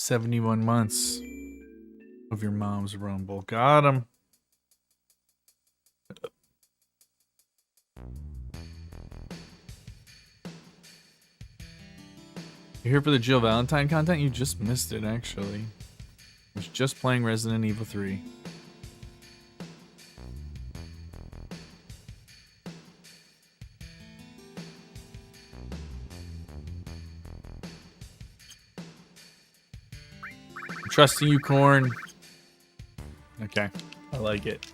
71 months of your mom's rumble. Got him. You're here for the Jill Valentine content? You just missed it, actually. I was just playing Resident Evil 3. I'm trusting you, Corn. Okay, I like it.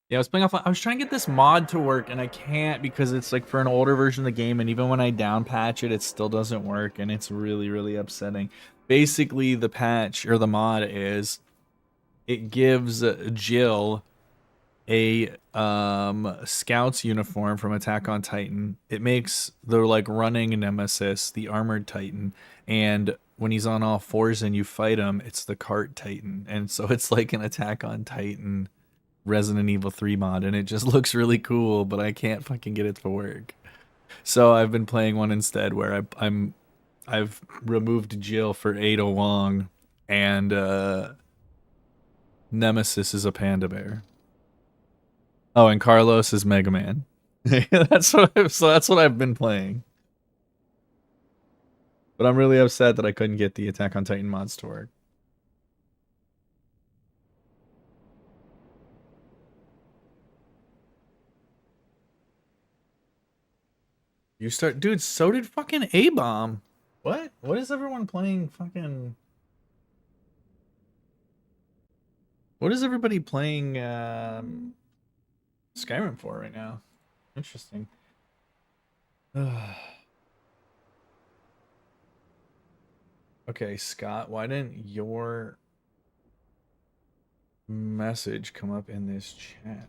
Yeah, I was playing off. I was trying to get this mod to work, and I can't because it's like for an older version of the game, and even when I down patch it, it still doesn't work, and it's really, really upsetting. Basically, the patch or the mod is it gives Jill a scout's uniform from Attack on Titan. It makes the like running nemesis the armored Titan, and when he's on all fours and you fight him, it's the cart Titan, and so it's like an Attack on Titan Resident Evil 3 mod, and it just looks really cool, but I can't fucking get it to work. So I've been playing one instead where I've removed Jill for Ada Wong, and Nemesis is a panda bear. Oh, and Carlos is Mega Man. that's what I've been playing. But I'm really upset that I couldn't get the Attack on Titan mods to work. You start, dude. So did fucking A-Bomb. What? What is everyone playing? Fucking. What is everybody playing Skyrim for right now? Interesting. Okay, Scott, why didn't your message come up in this chat?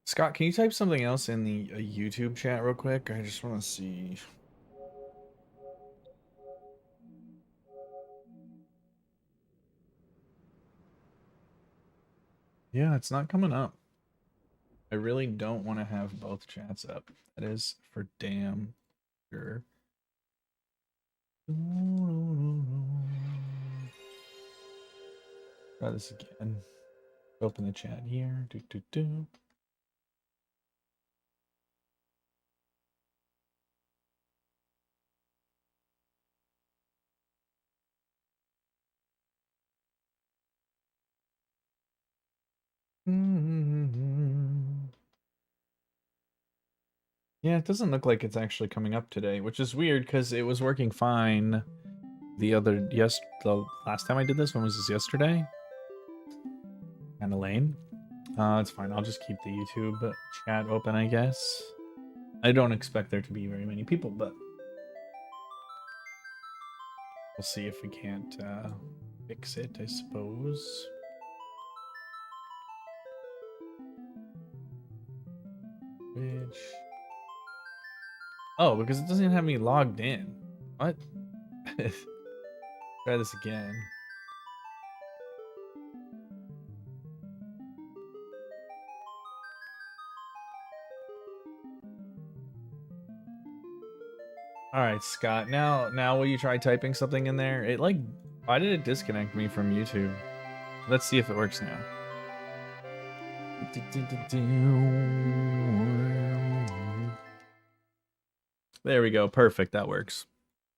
Scott, can you type something else in the YouTube chat real quick? I just want to see. Yeah, it's not coming up. I really don't want to have both chats up. That is for damn sure. Try this again. Open the chat here. Yeah, it doesn't look like it's actually coming up today, which is weird because it was working fine the last time I did this. When was this? Yesterday? Kind of lame. It's fine. I'll just keep the YouTube chat open, I guess. I don't expect there to be very many people, but we'll see if we can't fix it, I suppose. Which... Oh, because it doesn't even have me logged in. What? Try this again. All right, Scott. Now will you try typing something in there? It like, why did it disconnect me from YouTube? Let's see if it works now. There we go. Perfect. That works.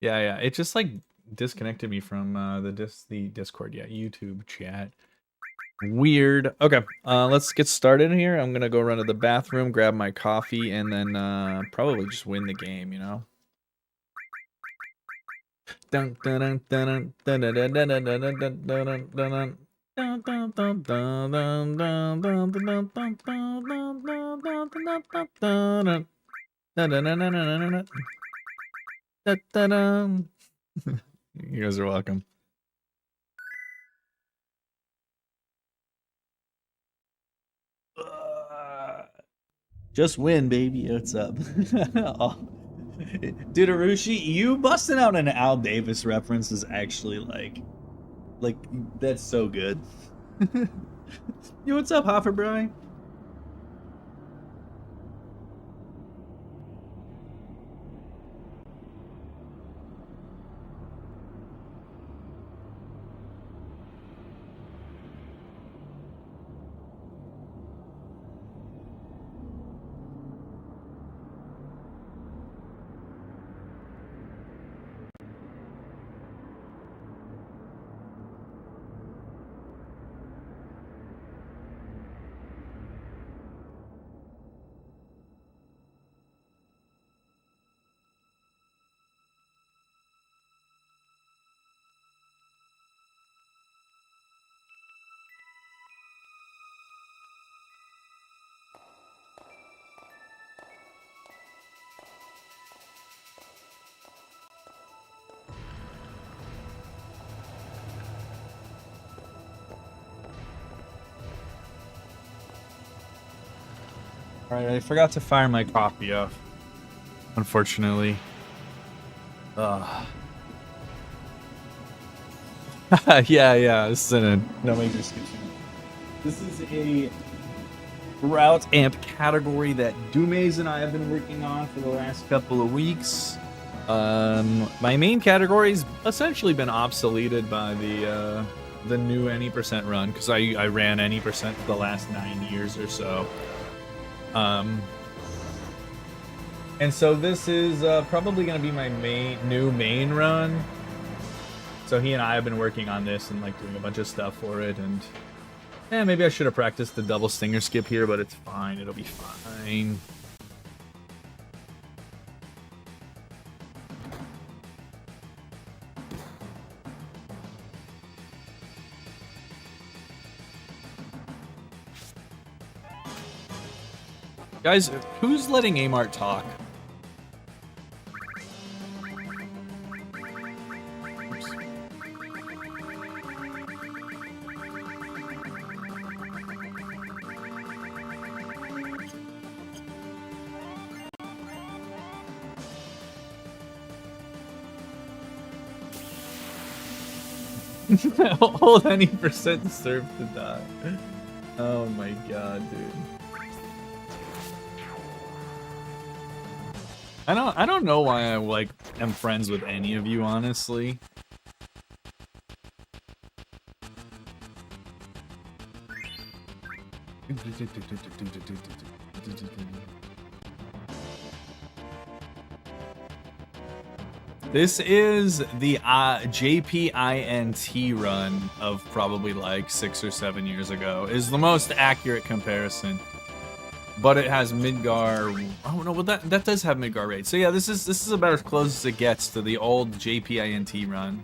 Yeah. It just like disconnected me from the Discord. Yeah, YouTube chat. Weird. Okay. Let's get started here. I'm gonna go run to the bathroom, grab my coffee, and then probably just win the game. You know. You guys are welcome. Just win, baby. What's up? Dude, Arushi, you busting out an Al Davis reference is actually like that's so good. Yo, what's up, Hofferbry? Alright, I forgot to fire my coffee off. Unfortunately. Yeah, this is no major skip. This is a route amp category that Dumaze and I have been working on for the last couple of weeks. My main category's essentially been obsoleted by the new any percent run, because I ran any percent for the last 9 years or so. And so this is probably going to be my new main run. So he and I have been working on this and like doing a bunch of stuff for it, and maybe I should have practiced the double stinger skip here, but it's fine. It'll be fine. Guys, who's letting Amart talk? Hold any percent serve to die. Oh my god, dude. I don't know why I like am friends with any of you, honestly. This is the JPINT run of probably like 6 or 7 years ago. Is the most accurate comparison. But it has Midgar. Oh no, well that does have Midgar raid. So yeah, this is about as close as it gets to the old JPINT run.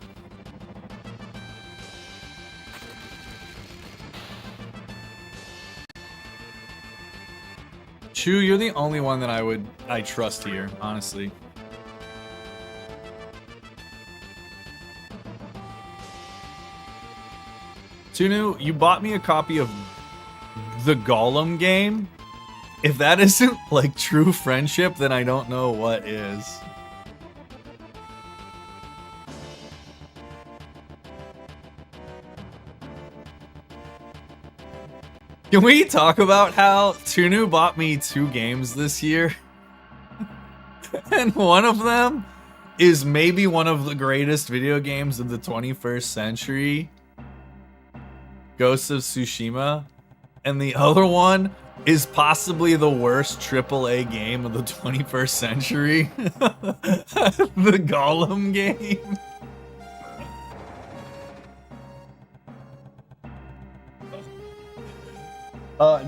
Chu, you're the only one that I trust here, honestly. Tunu, you bought me a copy of the Gollum game. If that isn't like true friendship, then I don't know what is. Can we talk about how Tunu bought me 2 games this year? And one of them is maybe one of the greatest video games of the 21st century, Ghost of Tsushima, and the other one is possibly the worst AAA game of the 21st century. The Gollum game.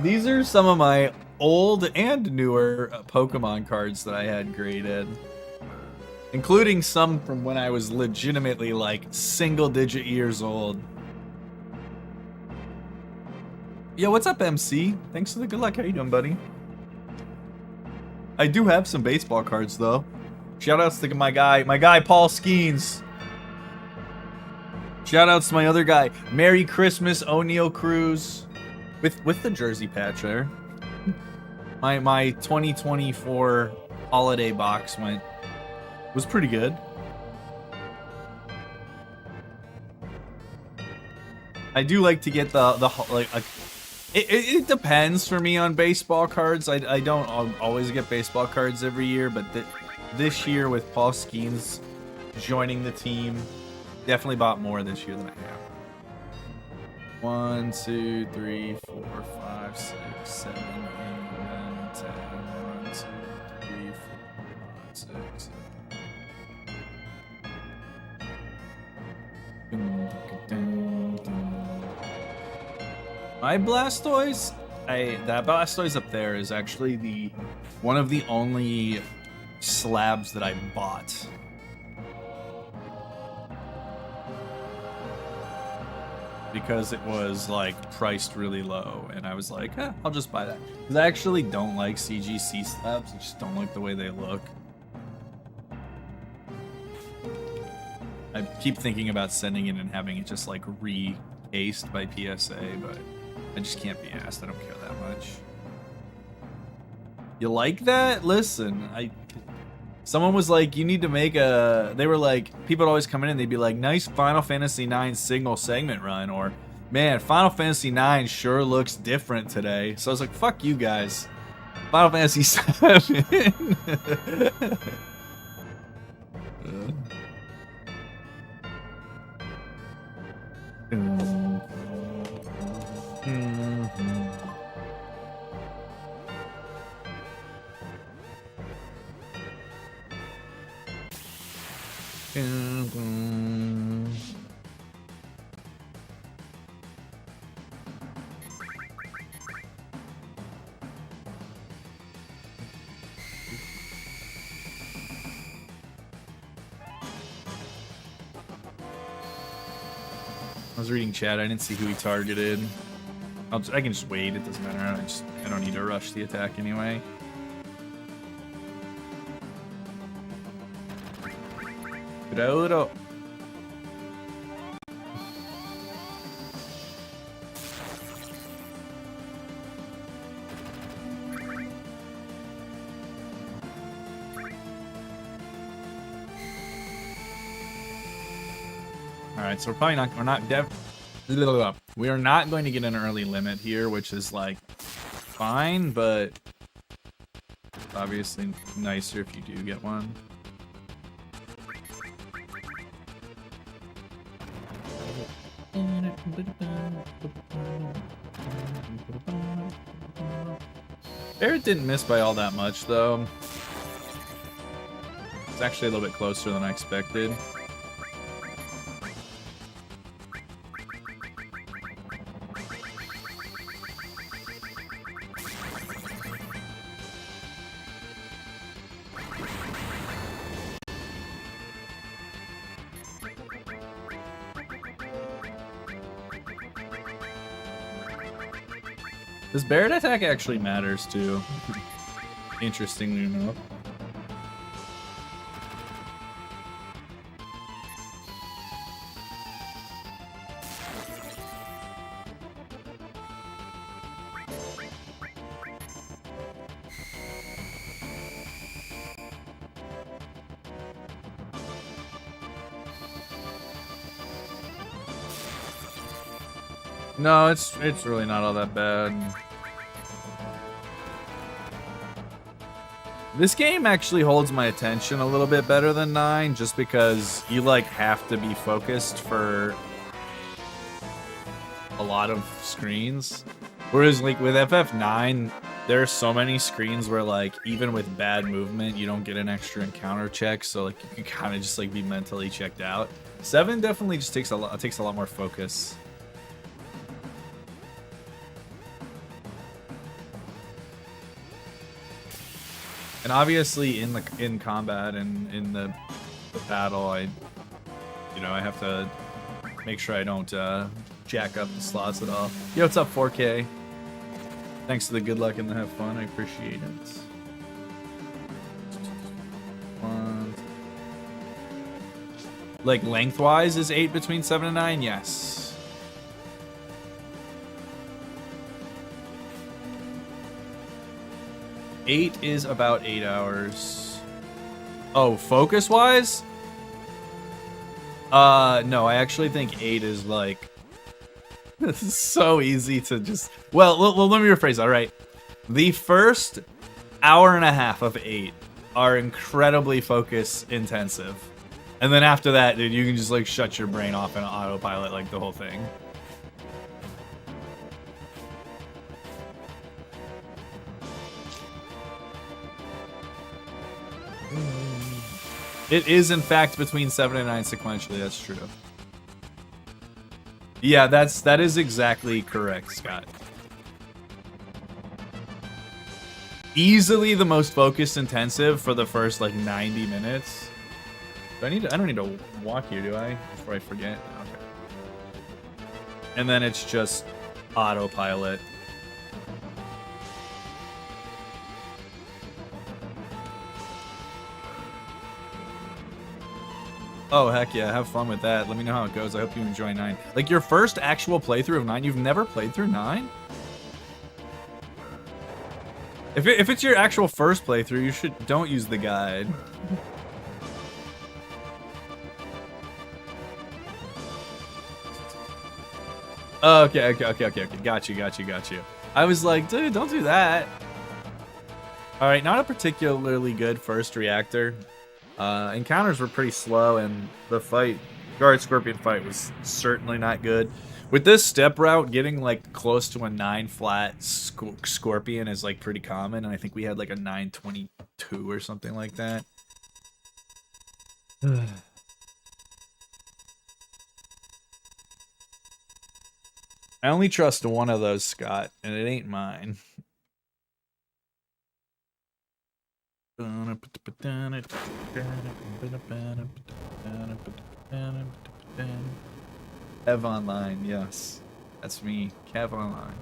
These are some of my old and newer Pokemon cards that I had graded, including some from when I was legitimately like single-digit years old. Yo, what's up, MC? Thanks for the good luck. How you doing, buddy? I do have some baseball cards, though. Shoutouts to my guy Paul Skeens. Shoutouts to my other guy, Merry Christmas, O'Neal Cruz, with the jersey patch there. My 2024 holiday box went was pretty good. I do like to get the like it depends for me on baseball cards. I don't always get baseball cards every year, but this year with Paul Skeens joining the team, definitely bought more this year than I have. 1, 2, 3, 4, 5, 6, 7, 8, 9, 10. 1, 2, 3, 4, 5, 6, 7. My Blastoise, that Blastoise up there is actually one of the only slabs that I bought. Because it was like priced really low, and I was like, I'll just buy that. Because I actually don't like CGC slabs. I just don't like the way they look. I keep thinking about sending it and having it just like re-cased by PSA, but I just can't be asked. I don't care that much. You like that? Listen, someone was like, you need to make a... They were like, people would always come in and they'd be like, nice Final Fantasy IX single segment run, or, man, Final Fantasy IX sure looks different today. So I was like, fuck you guys. Final Fantasy 7. I was reading chat. I didn't see who he targeted. I can just wait. It doesn't matter. I don't need to rush the attack anyway. Grodo. Alright, so we are not going to get an early limit here, which is like fine, but obviously nicer if you do get one. Barrett didn't miss by all that much though. It's actually a little bit closer than I expected. This Barrett attack actually matters too. Interestingly enough. No, it's really not all that bad. This game actually holds my attention a little bit better than 9, just because you like have to be focused for a lot of screens. Whereas like with FF9, there are so many screens where like even with bad movement, you don't get an extra encounter check, so like you can kind of just like be mentally checked out. 7 definitely just takes a lot more focus. And obviously in combat and in the battle, I have to make sure I don't jack up the slots at all. Yo, what's up, 4K? Thanks for the good luck and the have fun. I appreciate it. Like lengthwise is 8 between 7 and 9? Yes. Eight is about 8 hours. Oh, focus-wise? No, I actually think 8 is like... This is so easy to just... Well, let me rephrase, alright. The first hour and a half of 8 are incredibly focus intensive. And then after that, dude, you can just like shut your brain off and autopilot like the whole thing. It is in fact between 7 and 9 sequentially, that's true. Yeah, that is exactly correct, Scott. Easily the most focus intensive for the first like 90 minutes. I don't need to walk you, do I? Before I forget. Okay. And then it's just autopilot. Oh, heck yeah, have fun with that. Let me know how it goes. I hope you enjoy 9. Like, your first actual playthrough of 9? You've never played through 9? If it's your actual first playthrough, you don't use the guide. Okay. Got you. I was like, dude, don't do that. Alright, not a particularly good first reactor. Encounters were pretty slow, and the Guard Scorpion fight was certainly not good. With this step route, getting like close to a 9 flat Scorpion is like pretty common, and I think we had like a 922 or something like that. I only trust one of those, Scott, and it ain't mine. Kev Online, yes. That's me, Kev Online.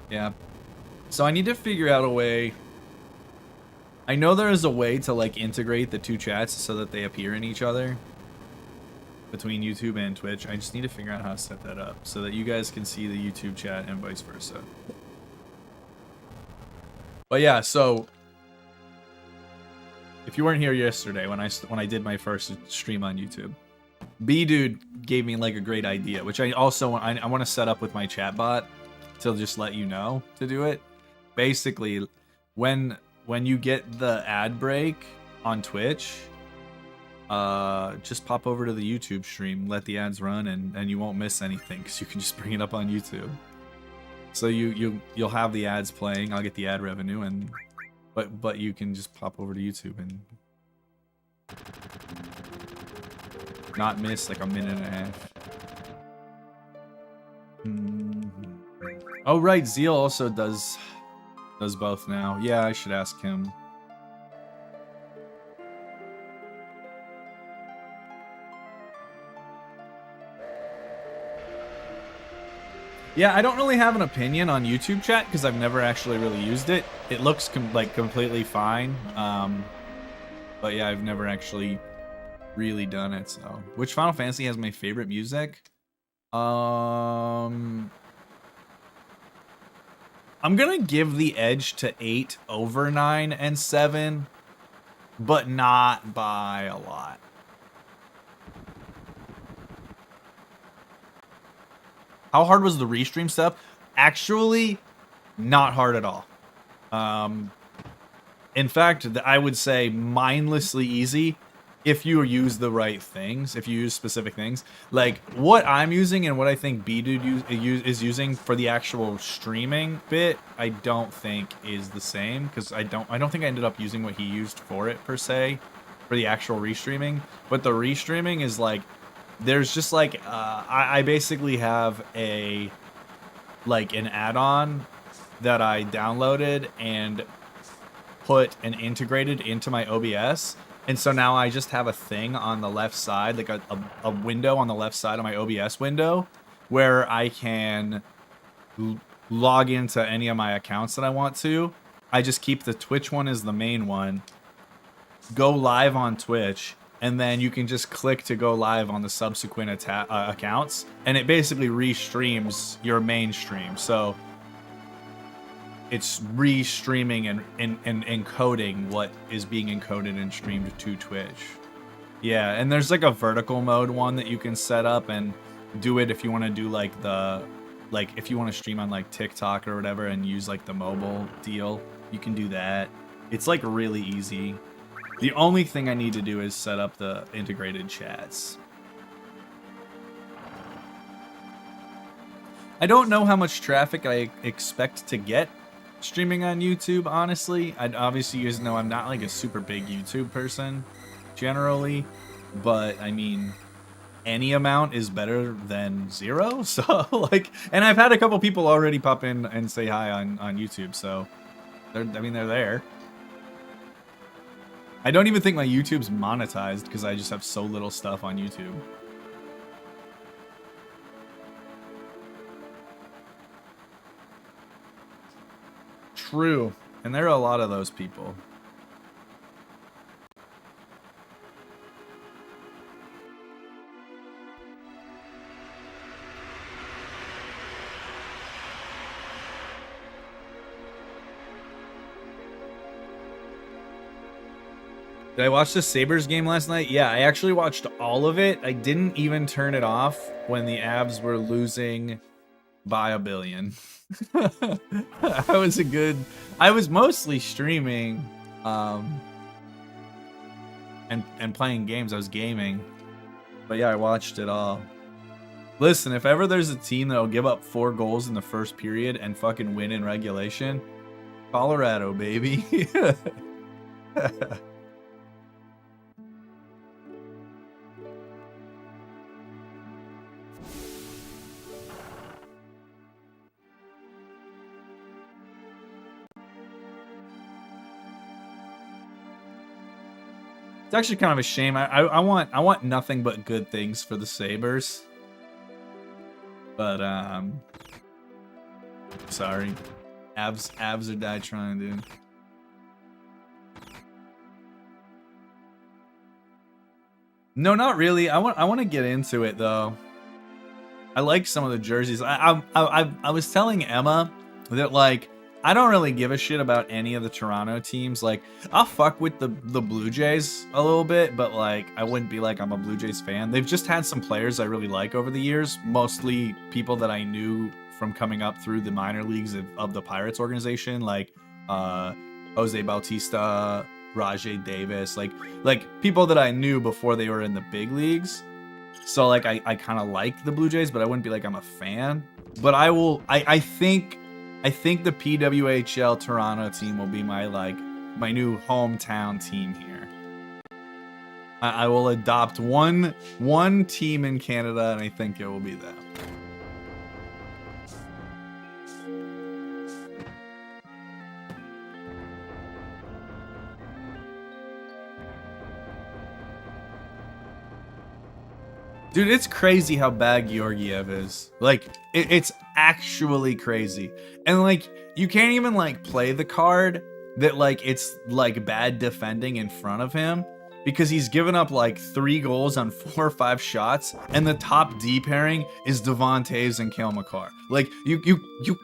Yeah. So I need to figure out a way. I know there is a way to like integrate the two chats so that they appear in each other between YouTube and Twitch. I just need to figure out how to set that up so that you guys can see the YouTube chat and vice versa. But yeah, so if you weren't here yesterday when I did my first stream on YouTube, B-Dude gave me like a great idea, which I also I want to set up with my chat bot to just let you know to do it. Basically, when you get the ad break on Twitch, just pop over to the YouTube stream, let the ads run, and you won't miss anything because you can just bring it up on YouTube. So you'll have the ads playing. I'll get the ad revenue, and but you can just pop over to YouTube and not miss like a minute and a half. Oh right, Zeal also does both now. Yeah, I should ask him. Yeah, I don't really have an opinion on YouTube chat because I've never actually really used it. It looks like completely fine, but yeah, I've never actually really done it. So, which Final Fantasy has my favorite music? I'm gonna give the edge to 8 over 9 and 7, but not by a lot. How hard was the restream stuff? Actually, not hard at all. In fact, I would say mindlessly easy if you use the right things, if you use specific things. Like, what I'm using and what I think B-Dude is using for the actual streaming bit, I don't think is the same, because I don't think I ended up using what he used for it, per se, for the actual restreaming. But the restreaming is like, there's just like I basically have an add-on that I downloaded and put and integrated into my OBS, and so now I just have a thing on the left side, like a window on the left side of my OBS window, where I can log into any of my accounts that I want to. I just keep the Twitch one as the main one, go live on Twitch, and then you can just click to go live on the subsequent accounts, and it basically restreams your main stream. So it's re-streaming and encoding what is being encoded and streamed to Twitch. Yeah, and there's like a vertical mode one that you can set up and do it if you want to do like if you want to stream on like TikTok or whatever and use like the mobile deal, you can do that. It's like really easy. The only thing I need to do is set up the integrated chats. I don't know how much traffic I expect to get streaming on YouTube, honestly. Obviously, you guys know I'm not like a super big YouTube person, generally. But, I mean, any amount is better than zero. So, like, and I've had a couple people already pop in and say hi on YouTube. So, they're there. I don't even think my YouTube's monetized because I just have so little stuff on YouTube. True. And there are a lot of those people. Did I watch the Sabres game last night? Yeah, I actually watched all of it. I didn't even turn it off when the Avs were losing by 1 billion. I was mostly streaming and playing games. I was gaming. But yeah, I watched it all. Listen, if ever there's a team that'll give up 4 goals in the first period and fucking win in regulation, Colorado, baby. It's actually kind of a shame. I want nothing but good things for the Sabres. But sorry. Avs are die trying, dude. No, not really. I want to get into it though. I like some of the jerseys. I was telling Emma that like I don't really give a shit about any of the Toronto teams. Like, I'll fuck with the Blue Jays a little bit, but like, I wouldn't be like I'm a Blue Jays fan. They've just had some players I really like over the years, mostly people that I knew from coming up through the minor leagues of the Pirates organization, like Jose Bautista, Rajay Davis, like people that I knew before they were in the big leagues. So like, I kind of like the Blue Jays, but I wouldn't be like I'm a fan. But I think the PWHL Toronto team will be my new hometown team here. I will adopt one team in Canada, and I think it will be them. Dude, it's crazy how bad Georgiev is. Like, it's actually crazy. And, like, you can't even, like, play the card that, like, it's, like, bad defending in front of him. Because he's given up, like, 3 goals on 4 or 5 shots. And the top D pairing is Devon Toews and Cale Makar. Like, you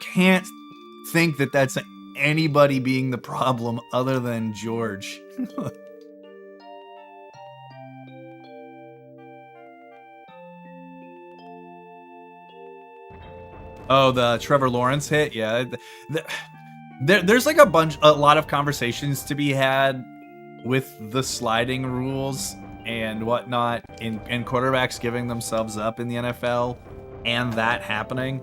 can't think that that's anybody being the problem other than George. Oh, the Trevor Lawrence hit? Yeah. There's like a lot of conversations to be had with the sliding rules and whatnot, and quarterbacks giving themselves up in the NFL, and that happening.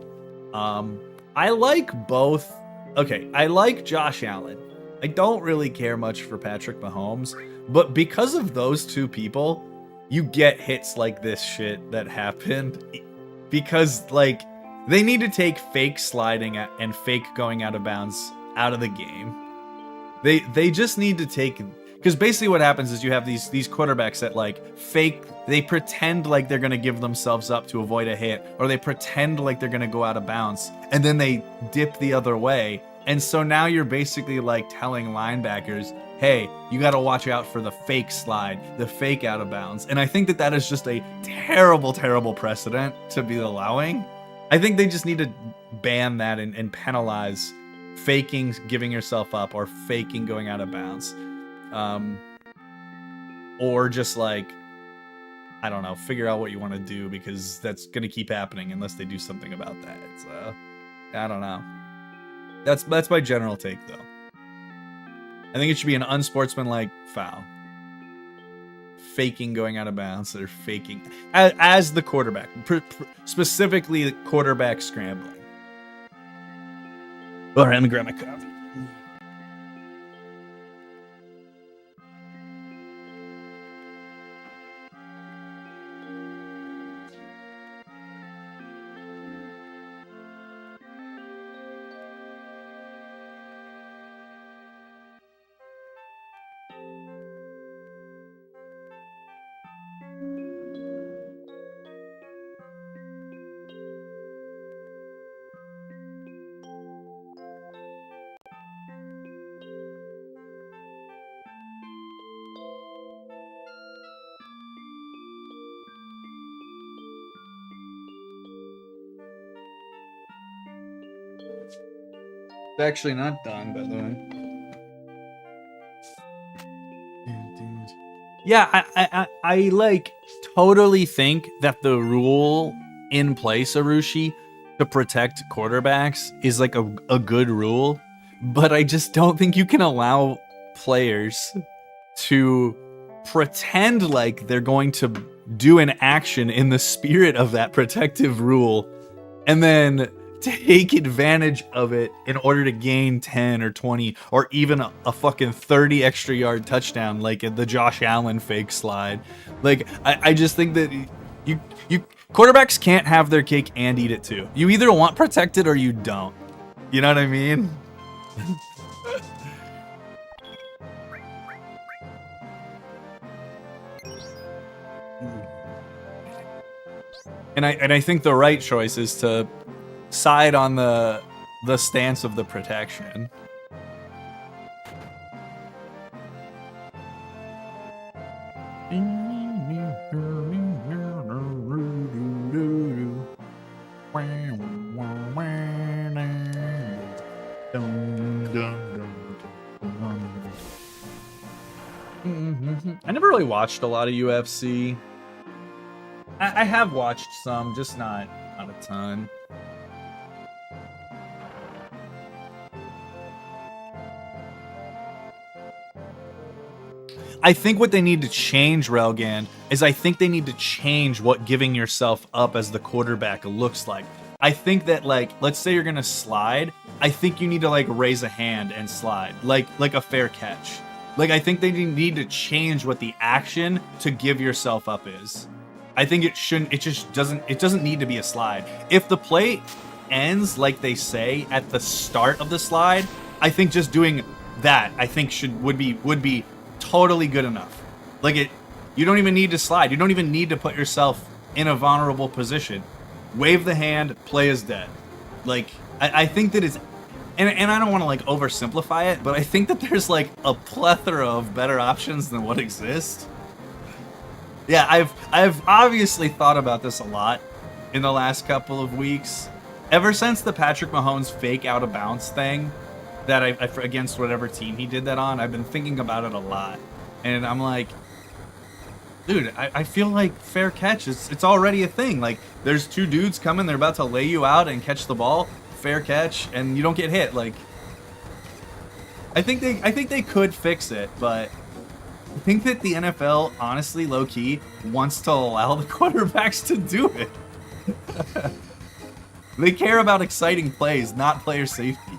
I like both. Okay, I like Josh Allen. I don't really care much for Patrick Mahomes, but because of those two people, you get hits like this shit that happened. Because, like, they need to take fake sliding and fake going out of bounds out of the game. They just need to take, because basically what happens is you have these quarterbacks that like fake, they pretend like they're gonna give themselves up to avoid a hit, or they pretend like they're gonna go out of bounds, and then they dip the other way. And so now you're basically like telling linebackers, hey, you got to watch out for the fake slide, the fake out of bounds. And I think that is just a terrible, terrible precedent to be allowing. I think they just need to ban that and penalize faking giving yourself up or faking going out of bounds, or just like, I don't know, figure out what you want to do, because that's gonna keep happening unless they do something about that. So I don't know. That's my general take, though. I think it should be an unsportsmanlike foul. Faking going out of bounds, they're faking as the quarterback, specifically the quarterback scrambling. All right, let me grab my cup. It's actually not done, by the way. Yeah, I like totally think that the rule in place, Arushi, to protect quarterbacks is like a good rule, but I just don't think you can allow players to pretend like they're going to do an action in the spirit of that protective rule and then take advantage of it in order to gain 10 or 20 or even a fucking 30 extra yard touchdown, like the Josh Allen fake slide. Like, I just think that you quarterbacks can't have their cake and eat it too. You either want protected or you don't. You know what I mean? And I think the right choice is to side on the stance of the protection. I never really watched a lot of UFC. I have watched some, just not a ton. I think what they need to change, Relgan, is I think they need to change what giving yourself up as the quarterback looks like. I think that, like, let's say you're gonna slide, I think you need to like raise a hand and slide, like a fair catch. Like, I think they need to change what the action to give yourself up is. I think it shouldn't. It just doesn't. It doesn't need to be a slide. If the play ends like they say at the start of the slide, I think just doing that, I think would be totally good enough. Like, you don't even need to slide. You don't even need to put yourself in a vulnerable position. Wave the hand. Play is dead. Like, I think that is. And I don't want to like oversimplify it, but I think that there's like a plethora of better options than what exist. Yeah, I've obviously thought about this a lot in the last couple of weeks. Ever since the Patrick Mahomes fake out of bounds thing that I against whatever team he did that on, I've been thinking about it a lot. And I'm like, dude, I feel like fair catch, it's already a thing. Like, there's two dudes coming, they're about to lay you out and catch the ball, fair catch, and you don't get hit. Like, I think they could fix it, but I think that the NFL, honestly, low-key, wants to allow the quarterbacks to do it. They care about exciting plays, not player safety.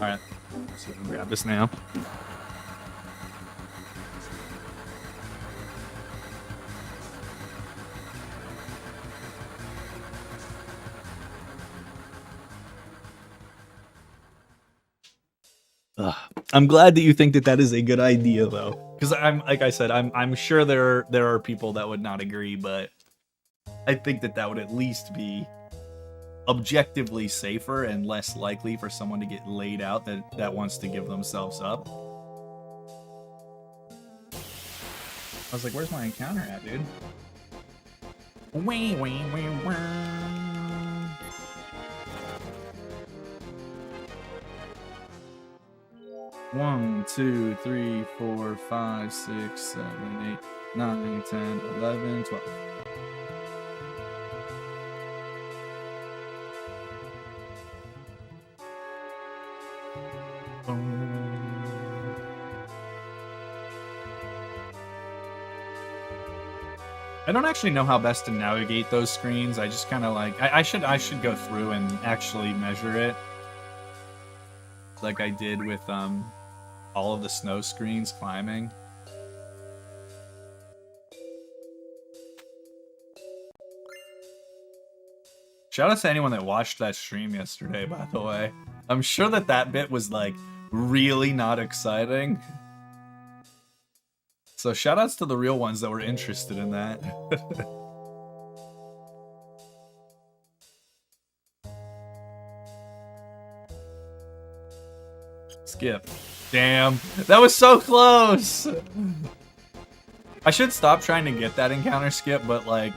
Alright, so we can grab this now. I'm glad that you think that is a good idea, though, because like I said, I'm sure there are people that would not agree, but I think that would at least be objectively safer and less likely for someone to get laid out that wants to give themselves up. I was like, where's my encounter at, dude? Wee, wee, wee, wee. 1, 2, 3, 4, 5, 6, 7, 8, 9, 10, 11, 12. I don't actually know how best to navigate those screens. I just kind of like I should go through and actually measure it, like I did with all of the snow screens climbing. Shout out to anyone that watched that stream yesterday, by the way. I'm sure that bit was like really not exciting. So shoutouts to the real ones that were interested in that. Skip. Damn, that was so close. I should stop trying to get that encounter skip, but like,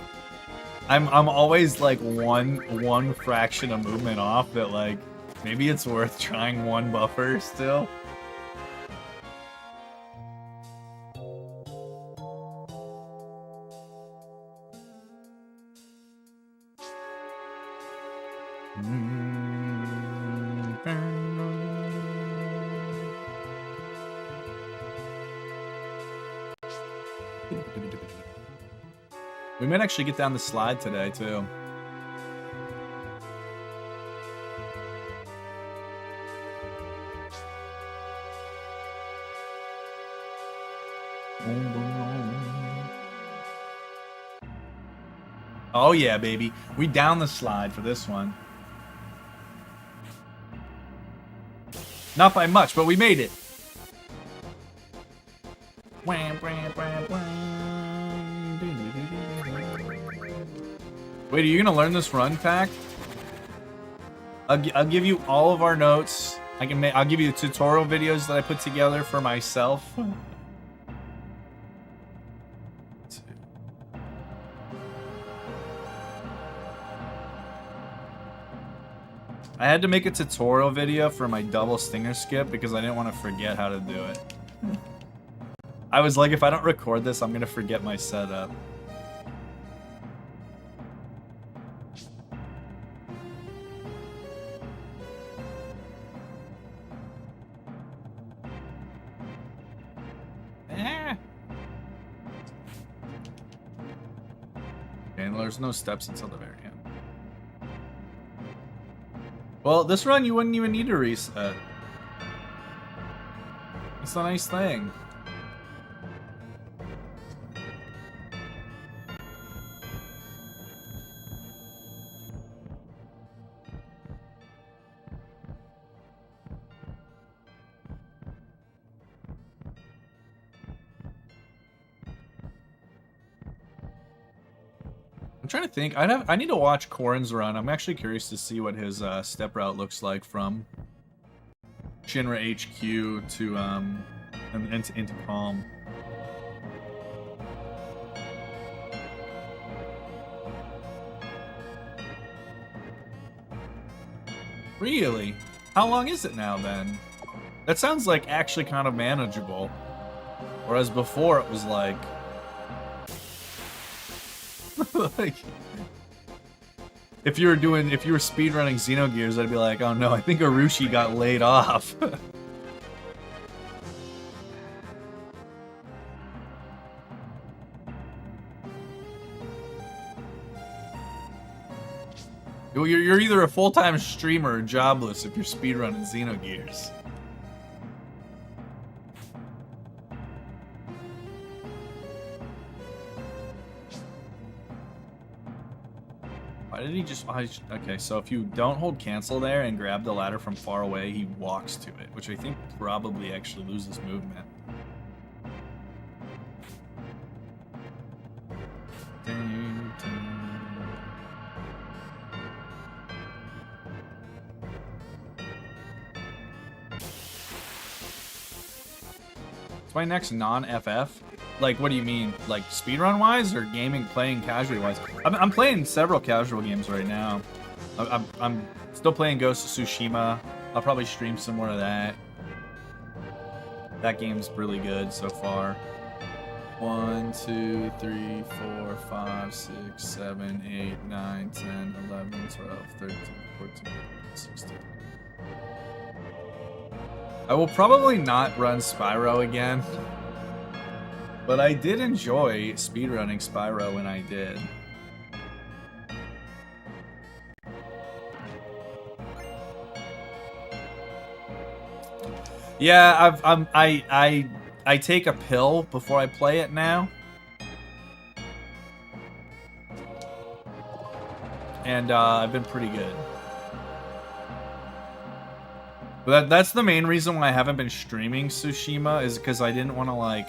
I'm always like one fraction of movement off that like maybe it's worth trying one buffer still. We might actually get down the slide today, too. Oh yeah, baby. We down the slide for this one. Not by much, but we made it. Wait, are you gonna learn this run, Pack? I'll give you all of our notes. I'll give you the tutorial videos that I put together for myself. I had to make a tutorial video for my double stinger skip because I didn't want to forget how to do it. I was like, if I don't record this, I'm gonna forget my setup. There's no steps until the very end. Well, this run you wouldn't even need to reset. It's a nice thing. I'm trying to think. I need to watch Corrin's run. I'm actually curious to see what his step route looks like from Shinra HQ to into Calm. Really? How long is it now then? That sounds like actually kind of manageable. Whereas before it was like like, if you were speedrunning Xenogears, I'd be like, oh no, I think Arushi got laid off. You're either a full-time streamer or jobless if you're speedrunning Xenogears. Why did he just... Okay, so if you don't hold cancel there and grab the ladder from far away, he walks to it, which I think probably actually loses movement. my next non-FF? Like, what do you mean? Like, speedrun-wise or gaming, playing casually-wise? I'm playing several casual games right now. I'm still playing Ghost of Tsushima. I'll probably stream some more of that. That game's really good so far. 1, 2, 3, 4, 5, 6, 7, 8, 9, 10, 11, 12, 13, 14, 16. I will probably not run Spyro again, but I did enjoy speedrunning Spyro when I did. Yeah, I take a pill before I play it now. And I've been pretty good. But that's the main reason why I haven't been streaming Tsushima, is because I didn't want to like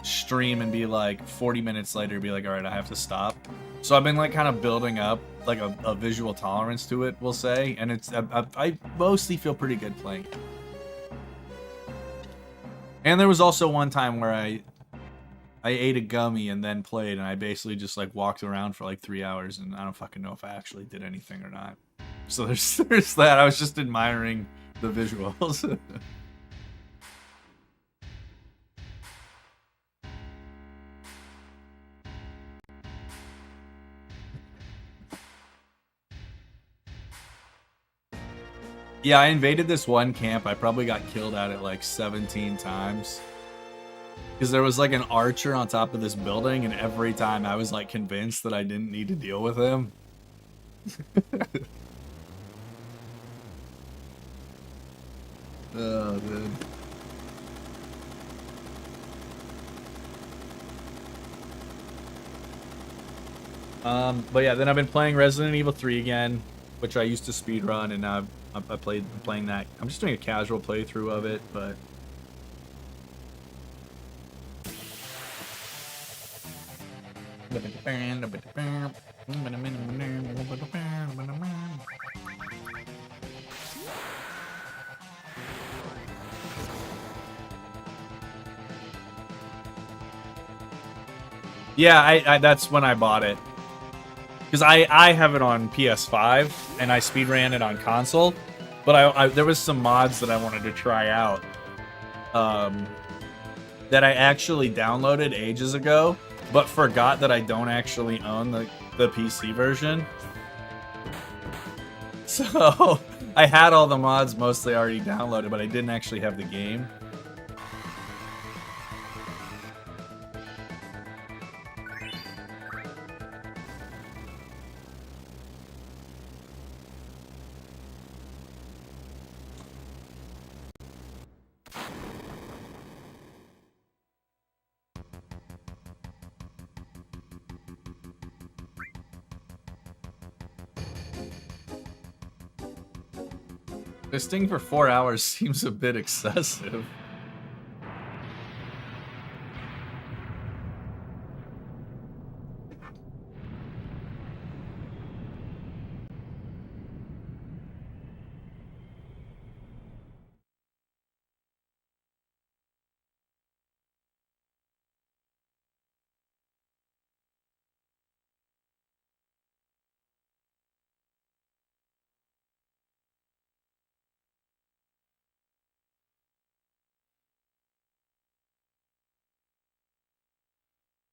stream and be like 40 minutes later be like, all right, I have to stop. So I've been like kind of building up like a visual tolerance to it, we'll say, and it's I mostly feel pretty good playing it. And there was also one time where I ate a gummy and then played, and I basically just like walked around for like 3 hours, and I don't fucking know if I actually did anything or not. So there's that. I was just admiring the visuals. Yeah, I invaded this one camp. I probably got killed at it like 17 times. Because there was like an archer on top of this building, and every time I was like convinced that I didn't need to deal with him. Oh, dude. But yeah, then I've been playing Resident Evil 3 again, which I used to speedrun, and now I'm playing that. I'm just doing a casual playthrough of it, but... Yeah, I that's when I bought it. Because I have it on PS5, and I speedran it on console, but there was some mods that I wanted to try out that I actually downloaded ages ago, but forgot that I don't actually own the PC version. So I had all the mods mostly already downloaded, but I didn't actually have the game. This thing for 4 hours seems a bit excessive.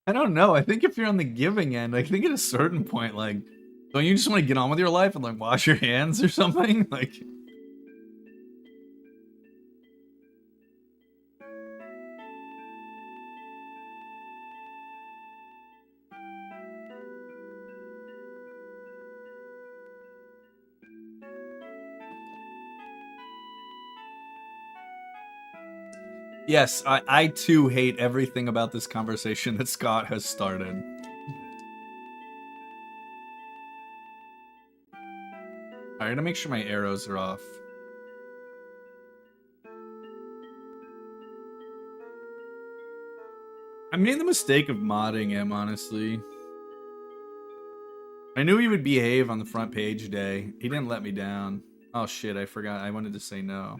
I don't know. I think if you're on the giving end, I think at a certain point, like, don't you just want to get on with your life and like wash your hands or something? Like, yes, I too hate everything about this conversation that Scott has started. Alright, to make sure my arrows are off. I made the mistake of modding him, honestly. I knew he would behave on the front page day. He didn't let me down. Oh shit, I forgot. I wanted to say no.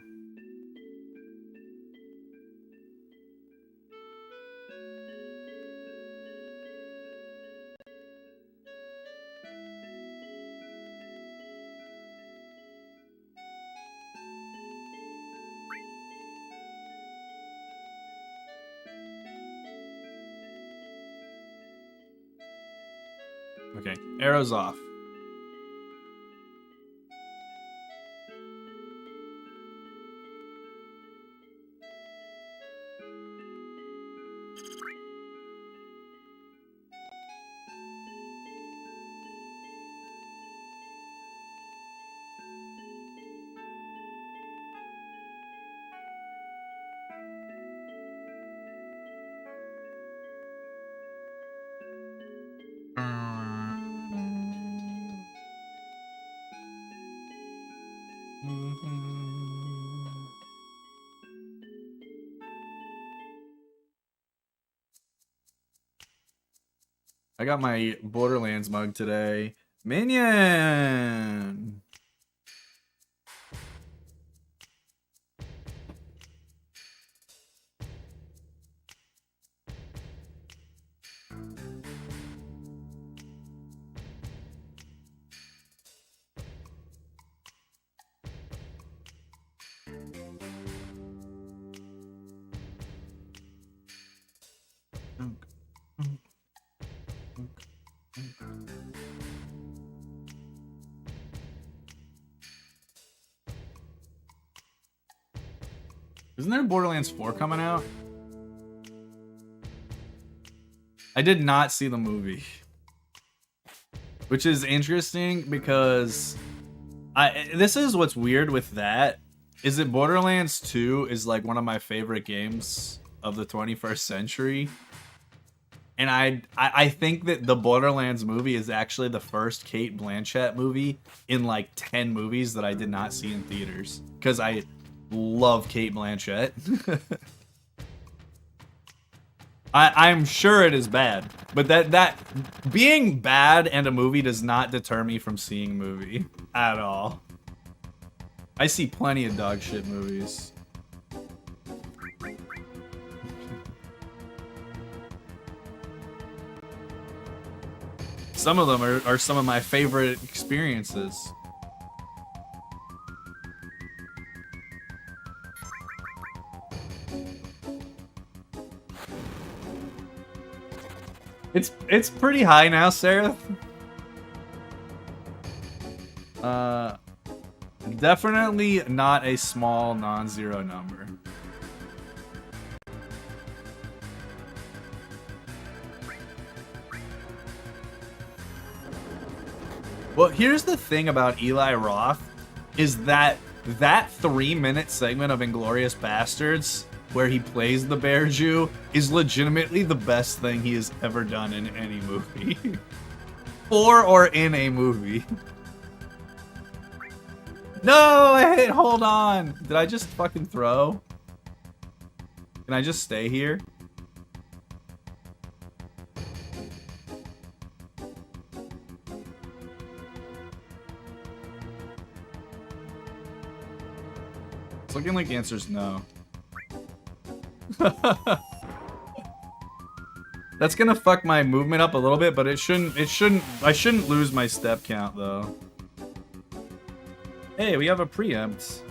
Okay, arrows off. I got my Borderlands mug today. Minion! Isn't there Borderlands 4 coming out? I did not see the movie. Which is interesting because this is what's weird with that, is that Borderlands 2 is like one of my favorite games of the 21st century. And I think that the Borderlands movie is actually the first Cate Blanchett movie in like 10 movies that I did not see in theaters. Because I love Cate Blanchett. I'm sure it is bad, but that being bad and a movie does not deter me from seeing a movie at all. I see plenty of dog shit movies. Some of them are some of my favorite experiences. It's pretty high now, Sarah. Definitely not a small non-zero number. Well, here's the thing about Eli Roth, is that 3-minute segment of Inglourious Bastards where he plays the Bear Jew is legitimately the best thing he has ever done in any movie. or in a movie. No, hey, hold on. Did I just fucking throw? Can I just stay here? It's looking like the answer is no. That's gonna fuck my movement up a little bit, but I shouldn't lose my step count though. Hey, we have a preempt.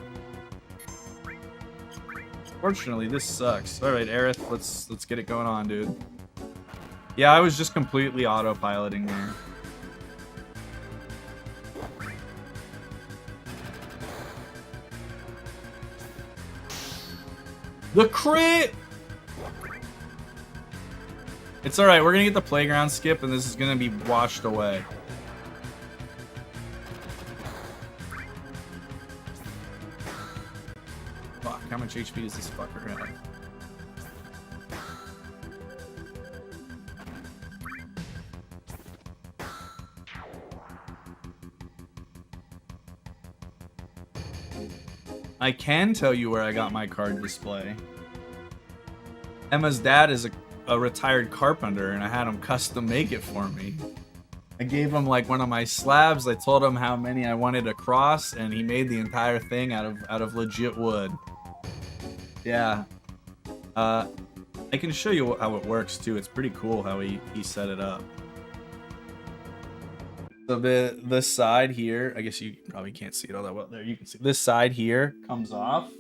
Fortunately, this sucks. Alright, Aerith, let's get it going on, dude. Yeah, I was just completely autopiloting there. The crit! It's alright, we're gonna get the playground skip and this is gonna be washed away. Fuck, how much HP does this fucker have? I can tell you where I got my card display. Emma's dad is a retired carpenter and I had him custom make it for me. I gave him like one of my slabs, I told him how many I wanted across, and he made the entire thing out of legit wood. Yeah. I can show you how it works too. It's pretty cool how he set it up. So the side here, I guess you probably can't see it all that well. There, you can see this side here comes off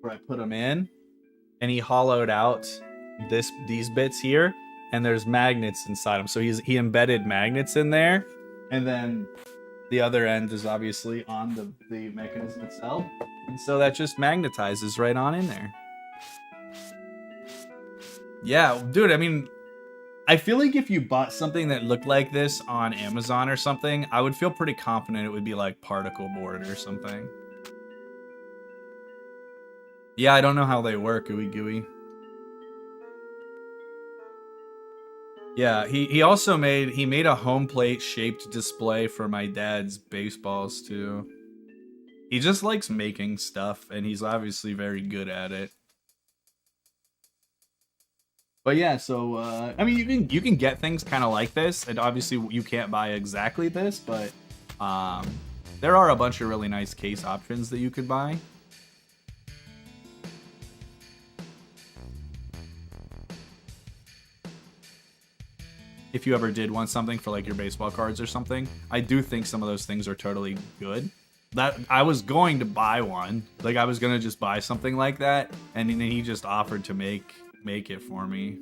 where I put them in, and he hollowed out these bits here, and there's magnets inside him. So he embedded magnets in there, and then the other end is obviously on the mechanism itself, and so that just magnetizes right on in there. Yeah, dude, I mean, I feel like if you bought something that looked like this on Amazon or something, I would feel pretty confident it would be like particle board or something. Yeah, I don't know how they work, Ooey Gooey. Yeah, he also made a home plate shaped display for my dad's baseballs too. He just likes making stuff, and he's obviously very good at it. But yeah, so I mean, you can get things kind of like this, and obviously you can't buy exactly this, but there are a bunch of really nice case options that you could buy. If you ever did want something for like your baseball cards or something, I do think some of those things are totally good. That I was going to buy one, like I was gonna just buy something like that, and then he just offered to make it for me.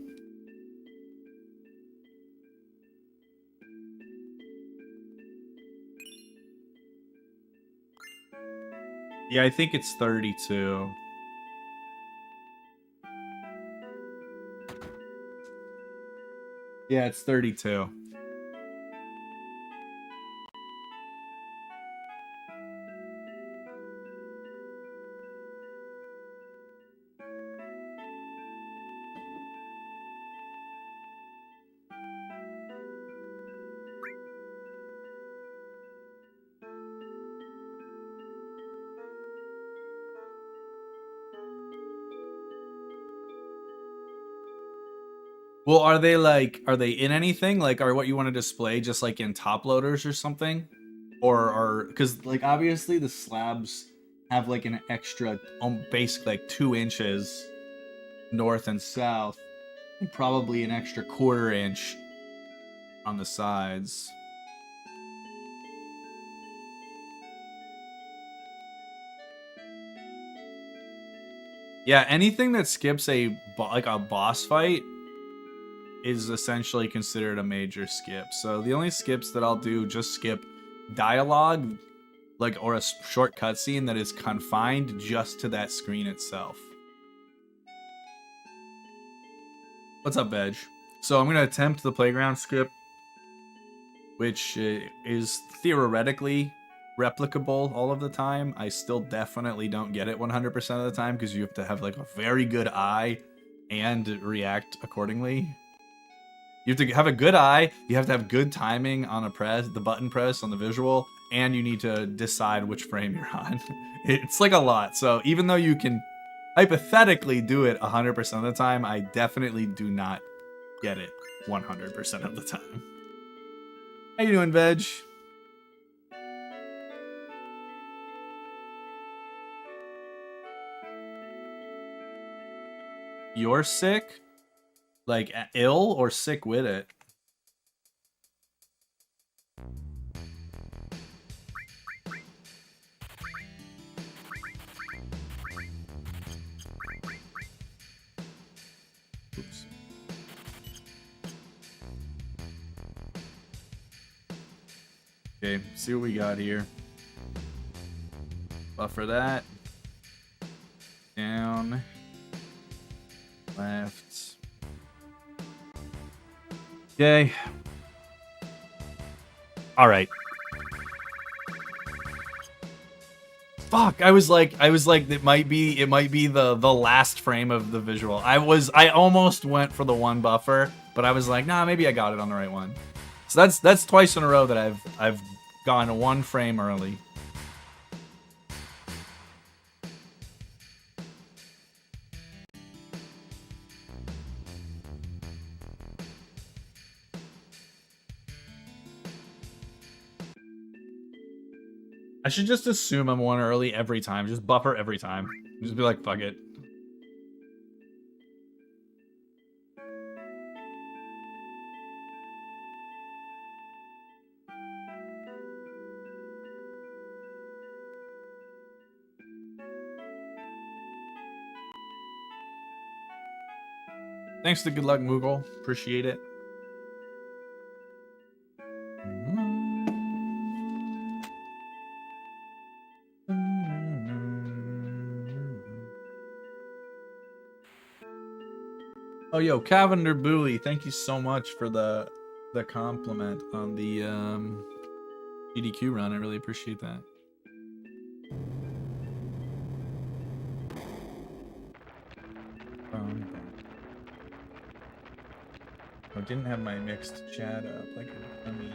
Yeah, I think it's 32. Yeah, it's 32. Well, are they in anything? Like, are what you want to display just like in top loaders or something? Or are, because like obviously the slabs have like an extra, basically like 2 inches north and south, and probably an extra 1/4 inch on the sides. Yeah, anything that skips like a boss fight is essentially considered a major skip. So the only skips that I'll do just skip dialogue, like, or a short cutscene that is confined just to that screen itself. What's up, Veg? So I'm gonna attempt the playground skip, which is theoretically replicable all of the time. I still definitely don't get it 100% of the time because you have to have like a very good eye and react accordingly. You have to have a good eye, you have to have good timing on the button press on the visual, and you need to decide which frame you're on. It's like a lot. So even though you can hypothetically do it 100% of the time, I definitely do not get it 100% of the time. How you doing, Veg? You're sick? Like ill or sick with it? Oops. Okay, see what we got here. Buffer that. Down. Left. Okay. All right. Fuck! I was like, it might be the last frame of the visual. I almost went for the one buffer, but I was like, nah, maybe I got it on the right one. So that's twice in a row that I've gone 1 frame early. I should just assume I'm 1 early every time. Just buffer every time. Just be like, fuck it. Thanks to Good Luck Moogle. Appreciate it. Oh, yo, Cavender Booley, thank you so much for the compliment on the GDQ run. I really appreciate that. I didn't have my mixed chat up. Like, let me.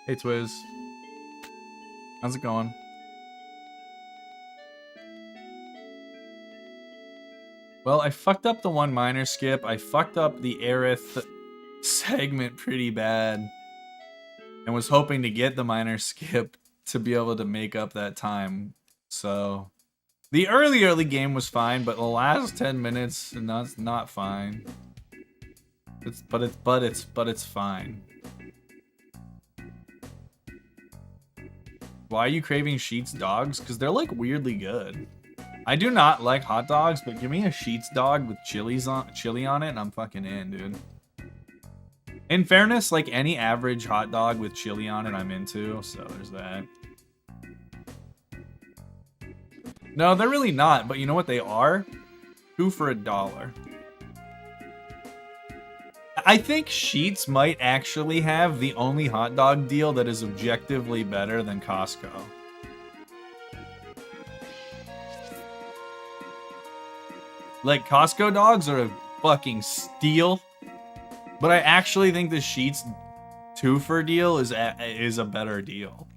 Hey, Twiz. How's it going? Well, I fucked up the one minor skip. I fucked up the Aerith segment pretty bad. And was hoping to get the minor skip to be able to make up that time. So the early game was fine, but the last 10 minutes not fine. But it's fine. Why are you craving Sheetz dogs? Because they're like weirdly good. I do not like hot dogs, but give me a Sheetz dog with chili on it and I'm fucking in, dude. In fairness, like any average hot dog with chili on it, I'm into, so there's that. No, they're really not, but you know what they are? 2 for $1. I think Sheetz might actually have the only hot dog deal that is objectively better than Costco. Like, Costco dogs are a fucking steal, but I actually think the Sheetz 2 for deal is a better deal.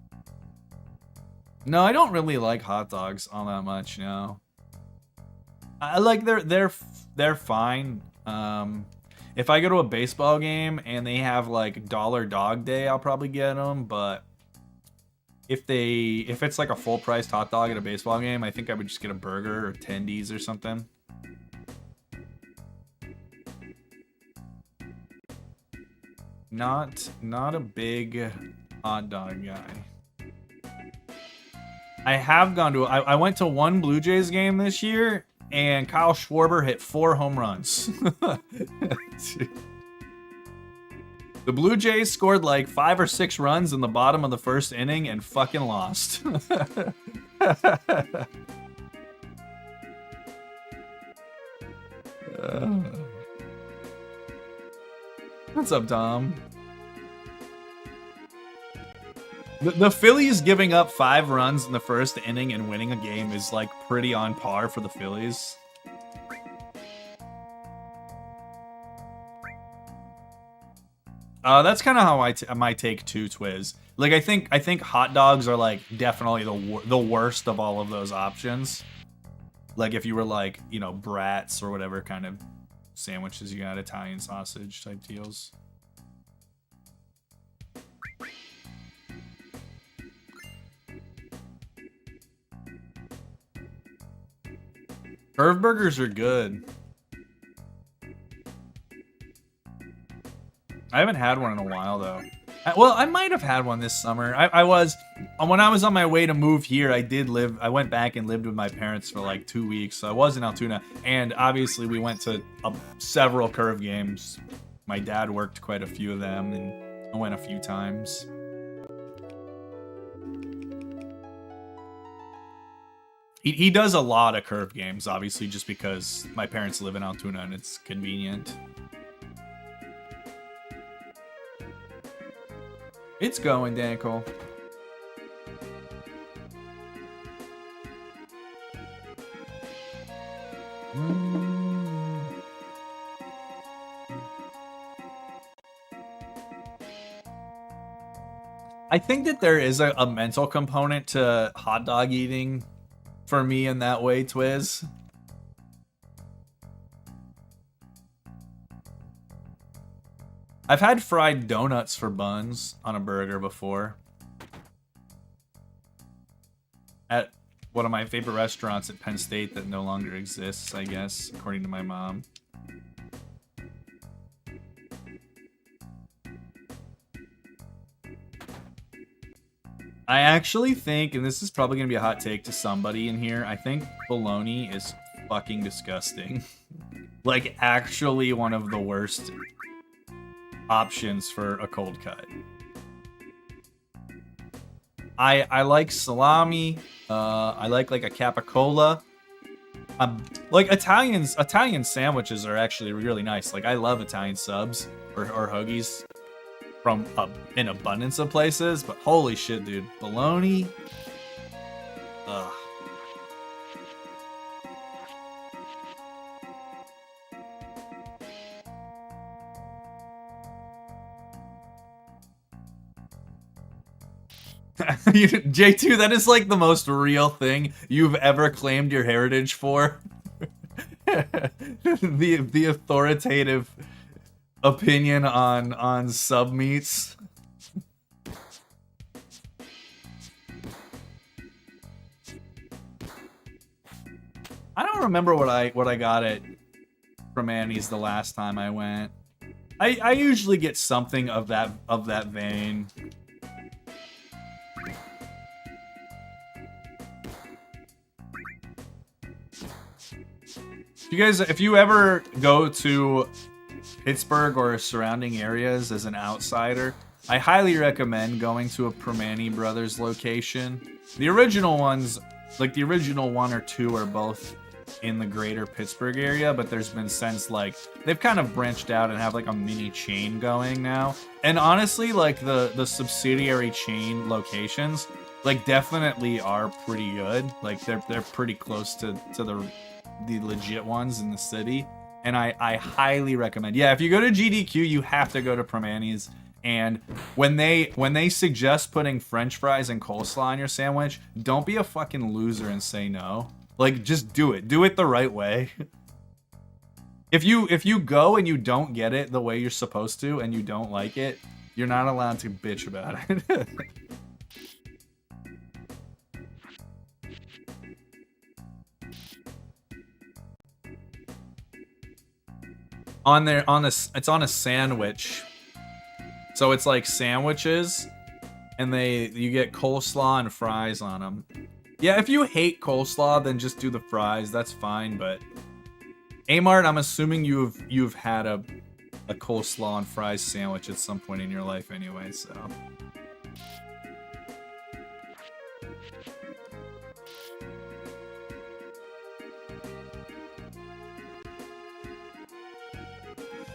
No, I don't really like hot dogs all that much, no. I like they're fine. If I go to a baseball game and they have like Dollar Dog Day, I'll probably get them, but if it's like a full-priced hot dog at a baseball game, I think I would just get a burger or tendies or something. Not a big hot dog guy. I have gone to I went to one Blue Jays game this year and Kyle Schwarber hit 4 home runs. The Blue Jays scored like 5 or 6 runs in the bottom of the first inning and fucking lost. What's up, Tom? The Phillies giving up 5 runs in the first inning and winning a game is like pretty on par for the Phillies. That's kind of how I might take too, Twiz. Like I think hot dogs are like definitely the worst of all of those options. Like if you were like, you know, brats or whatever kind of sandwiches you got, Italian sausage type deals. Curve burgers are good. I haven't had one in a while though. Well, I might have had one this summer. When I was on my way to move here, I went back and lived with my parents for like 2 weeks. So I was in Altoona, and obviously we went to several Curve games. My dad worked quite a few of them, and I went a few times. He does a lot of Curve games, obviously, just because my parents live in Altoona and it's convenient. It's going, Danko. I think that there is a mental component to hot dog eating for me in that way, Twiz. I've had fried donuts for buns on a burger before. At one of my favorite restaurants at Penn State that no longer exists, I guess, according to my mom. I actually think, and this is probably going to be a hot take to somebody in here, I think bologna is fucking disgusting. Like, actually one of the worst options for a cold cut. I like salami. I like a capicola. Like Italian sandwiches are actually really nice. Like I love Italian subs or hoagies from an abundance of places. But holy shit, dude, bologna. Ugh. J2, that is like the most real thing you've ever claimed your heritage for. the authoritative opinion on sub meats. I don't remember what I got it from Annie's the last time I went. I usually get something of that vein. If you ever go to Pittsburgh or surrounding areas as an outsider, I highly recommend going to a Permane Brothers location. The original ones, like the original one or two, are both in the greater Pittsburgh area, but there's been since, like, they've kind of branched out and have like a mini chain going now. And honestly, like the subsidiary chain locations, like, definitely are pretty good. Like they're pretty close to the legit ones in the city, and I highly recommend. Yeah, if you go to GDQ, you have to go to Permane's. And when they suggest putting French fries and coleslaw on your sandwich, don't be a fucking loser and say no. Like, just do it. Do it the right way. If you go and you don't get it the way you're supposed to and you don't like it, you're not allowed to bitch about it. It's on a sandwich. So it's like sandwiches, and you get coleslaw and fries on them. Yeah, if you hate coleslaw, then just do the fries. That's fine. But Amart, I'm assuming you've had a coleslaw and fries sandwich at some point in your life, anyway. So.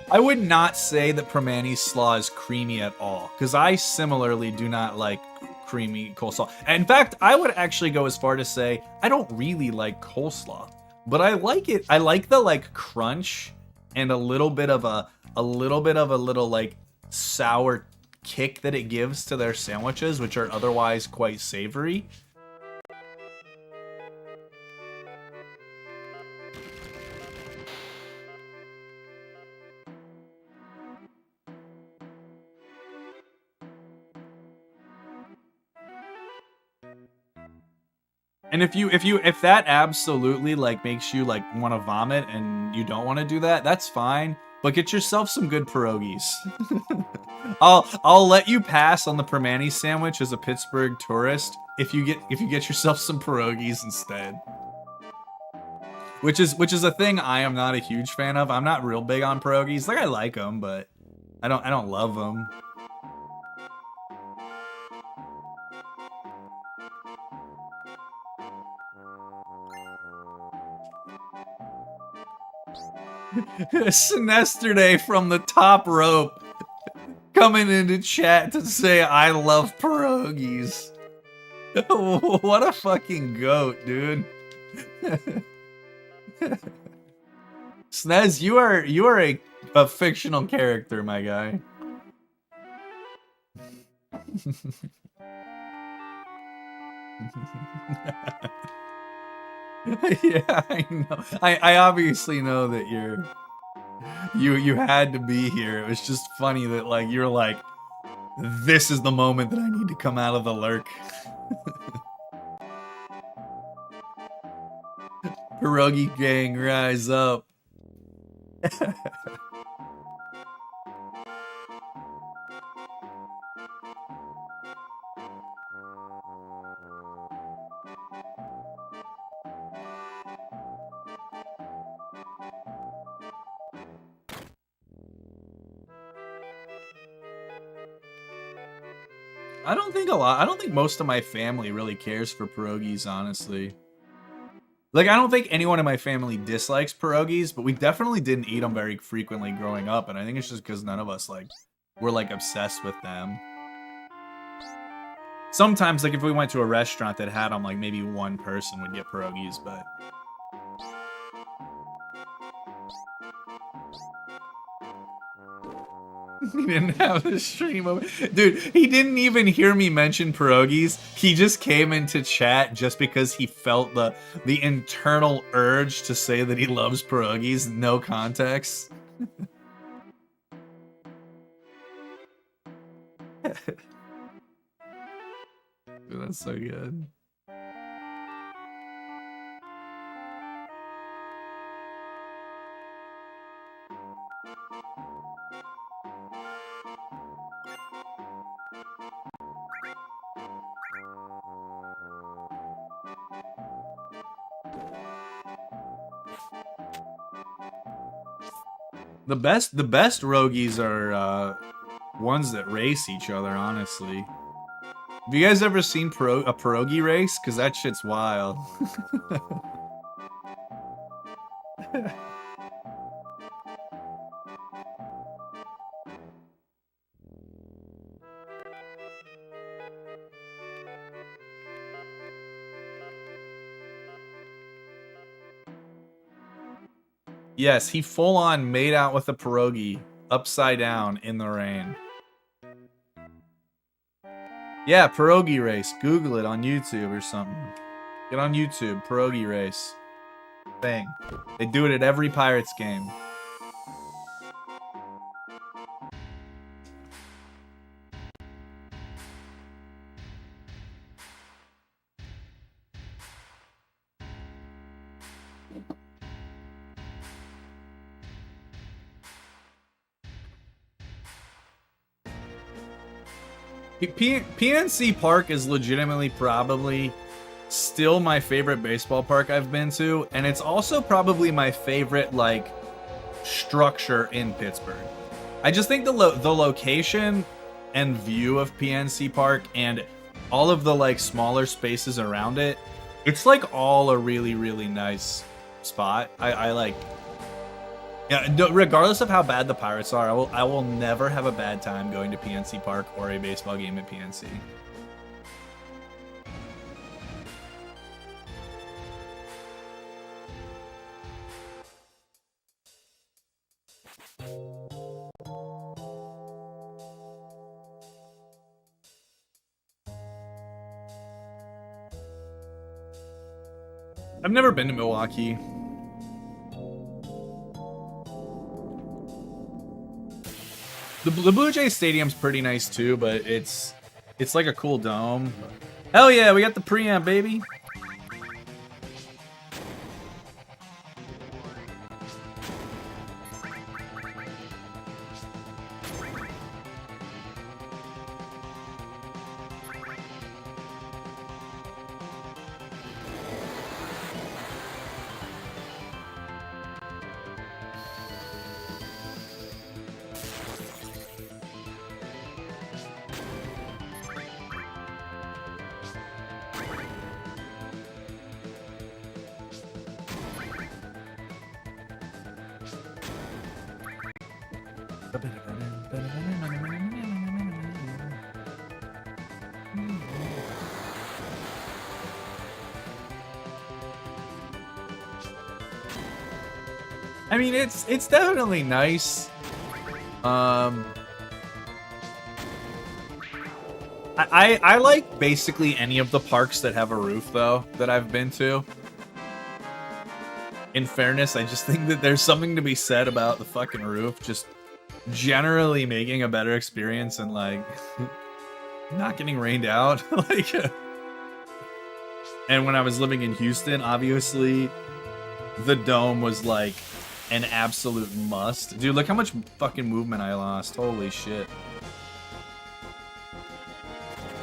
I would not say that Permane's slaw is creamy at all, because I similarly do not like creamy coleslaw. In fact, I would actually go as far to say I don't really like coleslaw, but I like it. I like the like crunch and a little bit of a little like sour kick that it gives to their sandwiches, which are otherwise quite savory. And if that absolutely like makes you like want to vomit and you don't want to do that, that's fine. But get yourself some good pierogies. I'll let you pass on the Permane sandwich as a Pittsburgh tourist if you get yourself some pierogies instead. Which is a thing I am not a huge fan of. I'm not real big on pierogies. Like, I like them, but I don't love them. Semester Day from the top rope coming into chat to say I love pierogies. What a fucking goat, dude. Snez, you are a fictional character, my guy. Yeah, I know. I obviously know that you had to be here. It was just funny that like you're like, this is the moment that I need to come out of the lurk. Pierogi gang, rise up. I don't think a lot. I don't think most of my family really cares for pierogies, honestly. Like, I don't think anyone in my family dislikes pierogies, but we definitely didn't eat them very frequently growing up, and I think it's just because none of us, like, were, like, obsessed with them. Sometimes, like, if we went to a restaurant that had them, like, maybe one person would get pierogies, but... He didn't have a stream of it. Dude, he didn't even hear me mention pierogies. He just came into chat just because he felt the internal urge to say that he loves pierogies. No context. Dude, that's so good. The best rogies are ones that race each other, honestly. Have you guys ever seen a pierogi race? Because that shit's wild. Yes, he full-on made out with a pierogi upside down in the rain. Yeah, pierogi race. Google it on YouTube or something. Get on YouTube, pierogi race. Thing. They do it at every Pirates game. PNC Park is legitimately probably still my favorite baseball park I've been to, and it's also probably my favorite, like, structure in Pittsburgh. I just think the location and view of PNC Park and all of the, like, smaller spaces around it, it's, like, all a really, really nice spot. I like... Yeah, regardless of how bad the Pirates are, I will never have a bad time going to PNC Park or a baseball game at PNC. I've never been to Milwaukee. The Blue Jays Stadium's pretty nice too, but it's like a cool dome. Hell yeah, we got the preamp, baby. I mean, it's definitely nice. I like basically any of the parks that have a roof, though, that I've been to. In fairness, I just think that there's something to be said about the fucking roof, just generally making a better experience and, like, not getting rained out. Like, and when I was living in Houston, obviously, the dome was, like, an absolute must. Dude, look how much fucking movement I lost. Holy shit.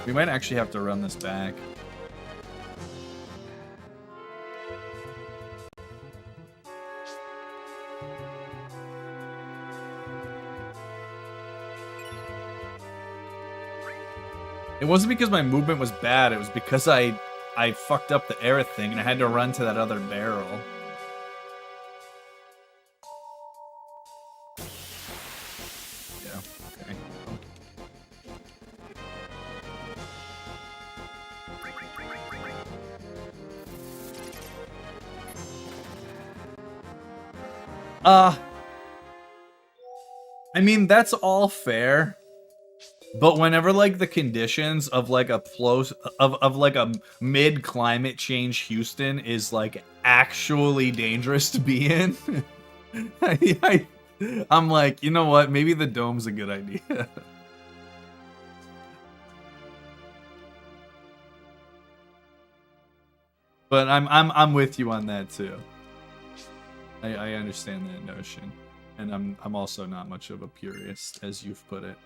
We might actually have to run this back. It wasn't because my movement was bad, it was because I fucked up the air thing and I had to run to that other barrel. Yeah, okay. I mean, that's all fair. But whenever like the conditions of like a like a mid climate change Houston is like actually dangerous to be in, I'm like, you know what? Maybe the dome's a good idea. But I'm with you on that too. I understand that notion, and I'm also not much of a purist, as you've put it.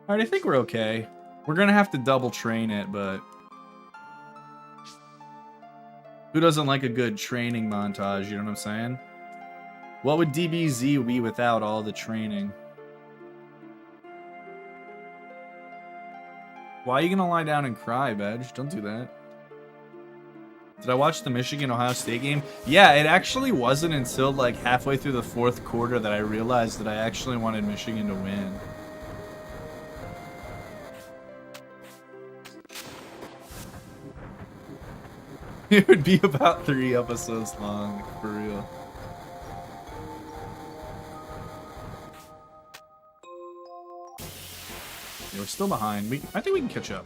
Alright, I think we're okay. We're gonna have to double train it, but... who doesn't like a good training montage, you know what I'm saying? What would DBZ be without all the training? Why are you gonna lie down and cry, Bedge? Don't do that. Did I watch the Michigan-Ohio State game? Yeah, it actually wasn't until like halfway through the fourth quarter that I realized that I actually wanted Michigan to win. It would be about 3 episodes long, for real. Yeah, we're still behind. I think we can catch up.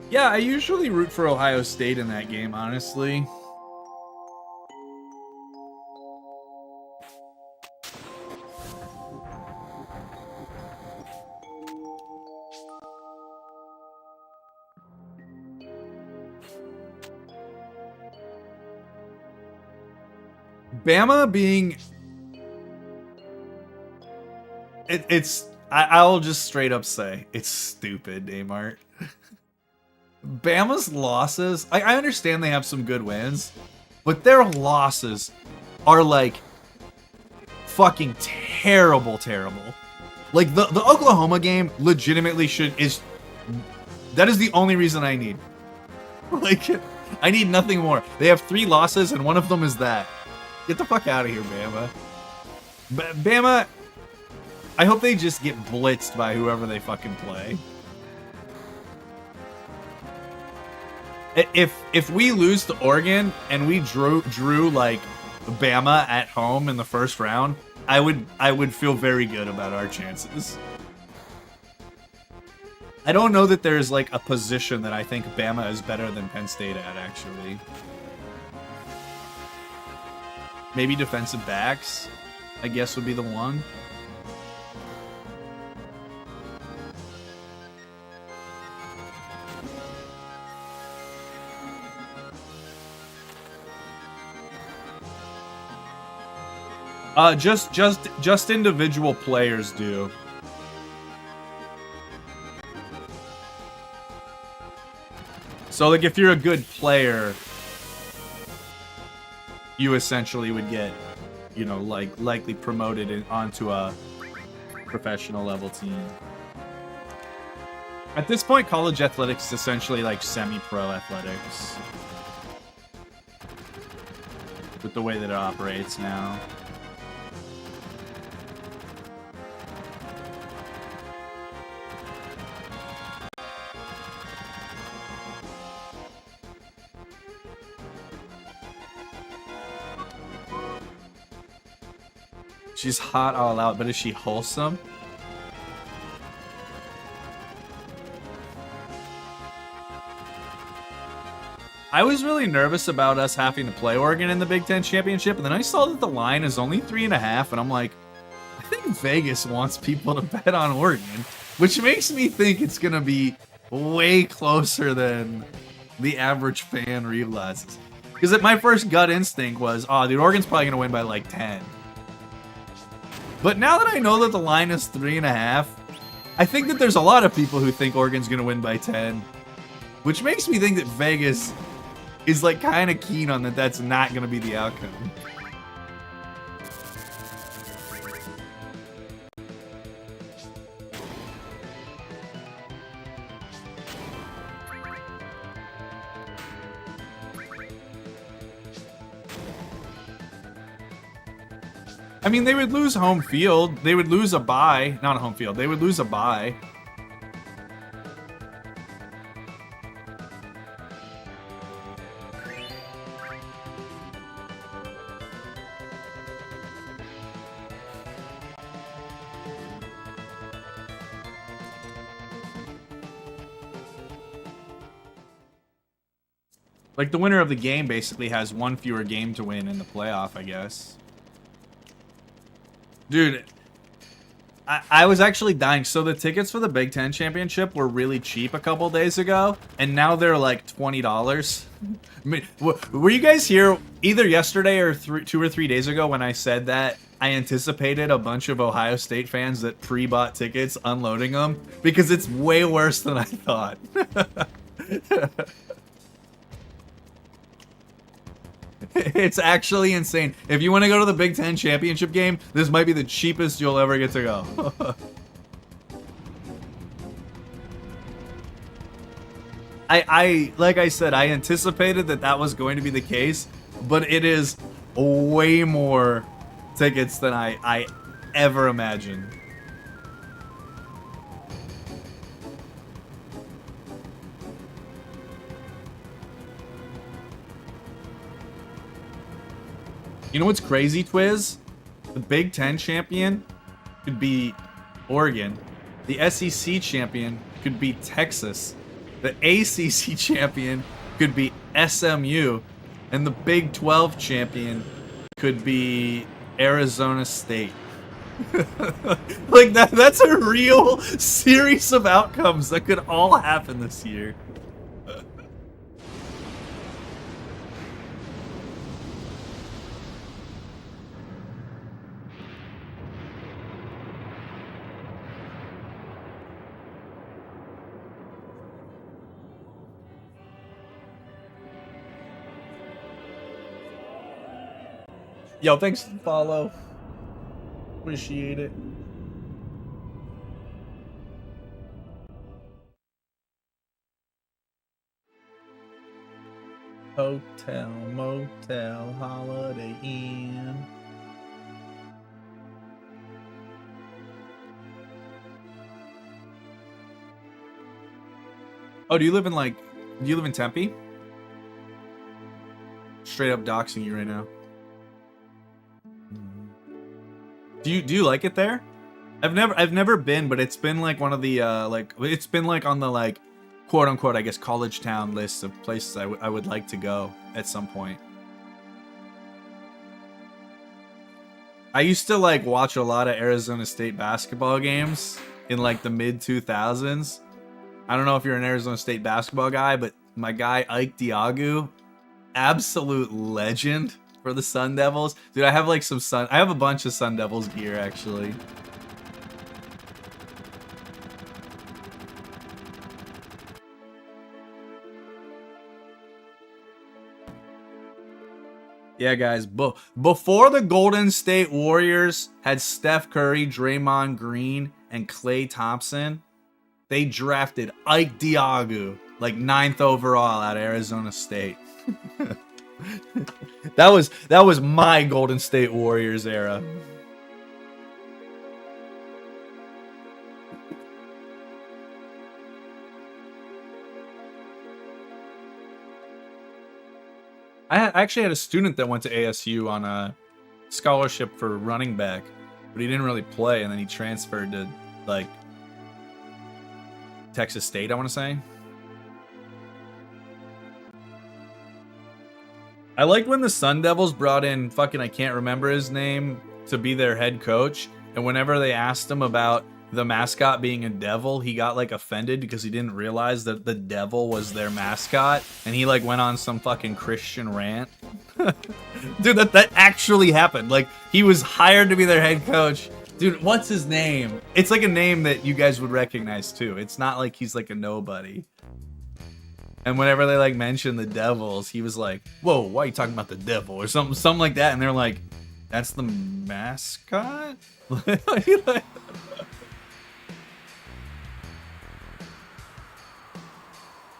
Yeah, I usually root for Ohio State in that game, honestly. Bama being... I'll just straight up say, it's stupid, Amart. Bama's losses... I understand they have some good wins, but their losses are, like, fucking terrible. Like, the Oklahoma game legitimately that is the only reason I need. Like, I need nothing more. They have 3 losses, and one of them is that. Get the fuck out of here, Bama. Bama, I hope they just get blitzed by whoever they fucking play. If we lose to Oregon and we drew like Bama at home in the first round, I would feel very good about our chances. I don't know that there's like a position that I think Bama is better than Penn State at, actually. Maybe defensive backs, I guess, would be the one. Just individual players do. So, like, if you're a good player, you essentially would get, you know, like, likely promoted onto a professional level team. At this point, college athletics is essentially like semi-pro athletics. With the way that it operates now. She's hot all out, but is she wholesome? I was really nervous about us having to play Oregon in the Big Ten Championship, and then I saw that the line is only 3.5, and I'm like, I think Vegas wants people to bet on Oregon, which makes me think it's going to be way closer than the average fan realizes. Because my first gut instinct was, oh, dude, Oregon's probably going to win by like 10. But now that I know that the line is 3.5, I think that there's a lot of people who think Oregon's gonna win by 10. Which makes me think that Vegas is like kind of keen on that that's not gonna be the outcome. I mean, they would lose home field. They would lose a bye. Not a home field. They would lose a bye. Like, the winner of the game basically has one fewer game to win in the playoff, I guess. Dude, I was actually dying. So the tickets for the Big Ten Championship were really cheap a couple days ago, and now they're like $20. I mean, were you guys here either yesterday or 2 or 3 days ago when I said that I anticipated a bunch of Ohio State fans that pre-bought tickets unloading them? Because it's way worse than I thought. It's actually insane. If you want to go to the Big Ten Championship game, this might be the cheapest you'll ever get to go. Like I said, I anticipated that that was going to be the case, but it is way more tickets than I ever imagined. You know what's crazy, Twiz? The Big Ten champion could be Oregon. The SEC champion could be Texas. The ACC champion could be SMU. And the Big 12 champion could be Arizona State. Like, that's a real series of outcomes that could all happen this year. Yo, thanks for the follow. Appreciate it. Hotel, motel, Holiday Inn. Oh, do you live in Tempe? Straight up doxing you right now. Do you like it there? I've never been, but it's been like one of the it's been like on the like quote unquote I guess college town list of places I would like to go at some point. I used to like watch a lot of Arizona State basketball games in like the mid 2000s. I don't know if you're an Arizona State basketball guy, but my guy Ike Diagu, absolute legend for the Sun Devils. Dude, I have like I have a bunch of Sun Devils gear actually. Yeah, guys, before the Golden State Warriors had Steph Curry, Draymond Green, and Klay Thompson, they drafted Ike Diagu like 9th overall out of Arizona State. That was my Golden State Warriors era. I actually had a student that went to ASU on a scholarship for running back, but he didn't really play, and then he transferred to like Texas State, I want to say. I liked when the Sun Devils brought in fucking, I can't remember his name, to be their head coach. And whenever they asked him about the mascot being a devil, he got like offended because he didn't realize that the devil was their mascot. And he like went on some fucking Christian rant. Dude, that actually happened. Like, he was hired to be their head coach. Dude, Dude, what's his name? It's like a name that you guys would recognize too. It's not like he's like a nobody. And whenever they like mention the Devils, he was like, "Whoa, why are you talking about the devil?" or something like that. And they're like, "That's the mascot."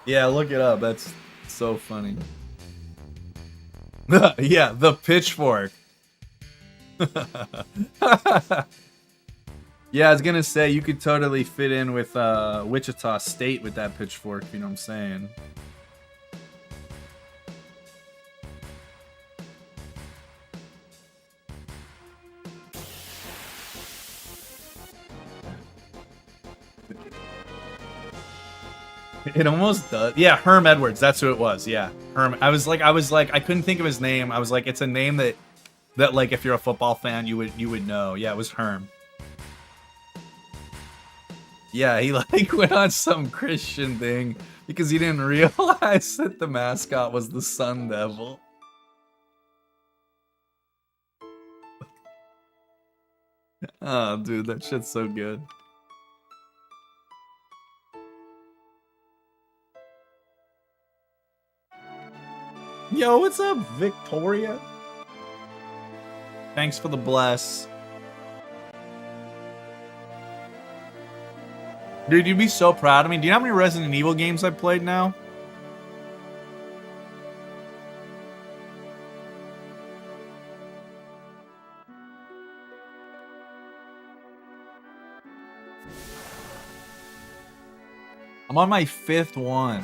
Yeah, look it up. That's so funny. Yeah, the pitchfork. Yeah, I was gonna say you could totally fit in with Wichita State with that pitchfork. You know what I'm saying? It almost does. Yeah, Herm Edwards. That's who it was. Yeah, Herm. I was like, I couldn't think of his name. I was like, it's a name that like if you're a football fan, you would know. Yeah, it was Herm. Yeah, he like went on some Christian thing because he didn't realize that the mascot was the Sun Devil. Oh, dude, that shit's so good. Yo, what's up, Victoria? Thanks for the bless. Dude, you'd be so proud of me. Do you know how many Resident Evil games I've played now? I'm on my 5th one.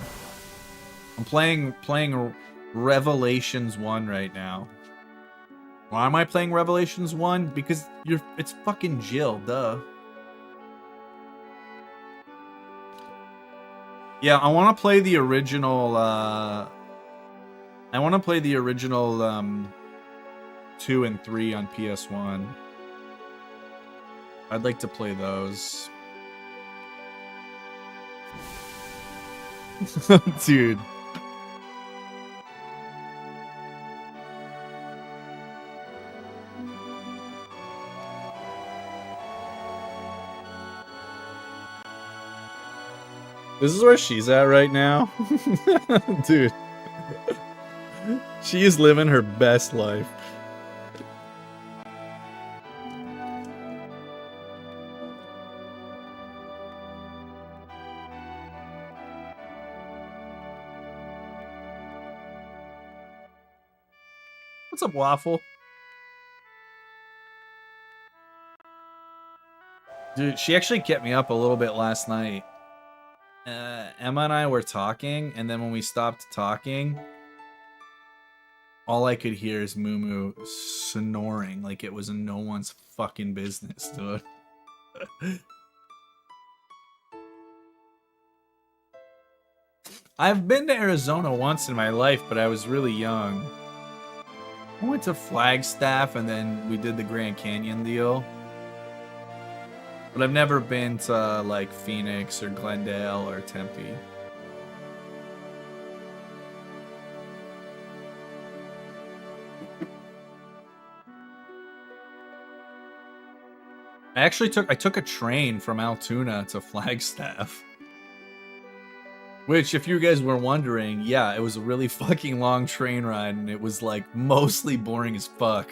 I'm playing Revelations 1 right now. Why am I playing Revelations 1? Because it's fucking Jill, duh. Yeah, I want to play the original, I want to play the original, 2 and 3 on PS1. I'd like to play those. Dude. This is where she's at right now. Dude. She is living her best life. What's up, Waffle? Dude, she actually kept me up a little bit last night. Emma and I were talking, and then when we stopped talking, all I could hear is Moo snoring like it was no one's fucking business, dude. I've been to Arizona once in my life, but I was really young. I went to Flagstaff, and then we did the Grand Canyon deal. But I've never been to, like, Phoenix or Glendale or Tempe. I took a train from Altoona to Flagstaff. Which, if you guys were wondering, yeah, it was a really fucking long train ride, and it was, like, mostly boring as fuck.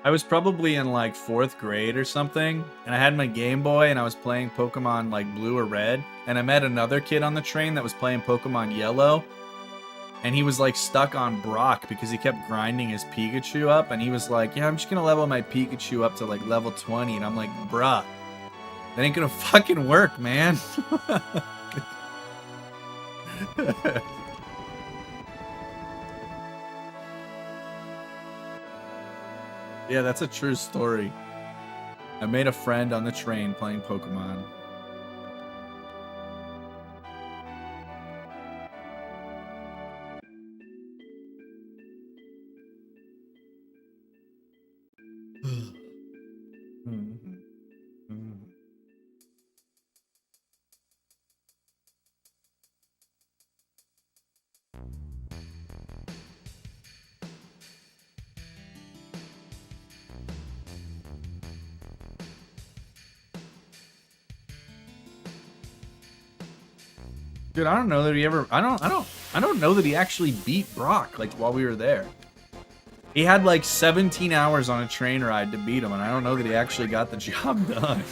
I was probably in like 4th grade or something, and I had my Game Boy and I was playing Pokemon like Blue or Red, and I met another kid on the train that was playing Pokemon Yellow, and he was like stuck on Brock because he kept grinding his Pikachu up, and he was like, yeah, I'm just gonna level my Pikachu up to like level 20, and I'm like, bruh, that ain't gonna fucking work, man. Yeah, that's a true story. I made a friend on the train playing Pokemon. Dude, I don't know that he ever. I don't know that he actually beat Brock like while we were there. He had like 17 hours on a train ride to beat him, and I don't know that he actually got the job done.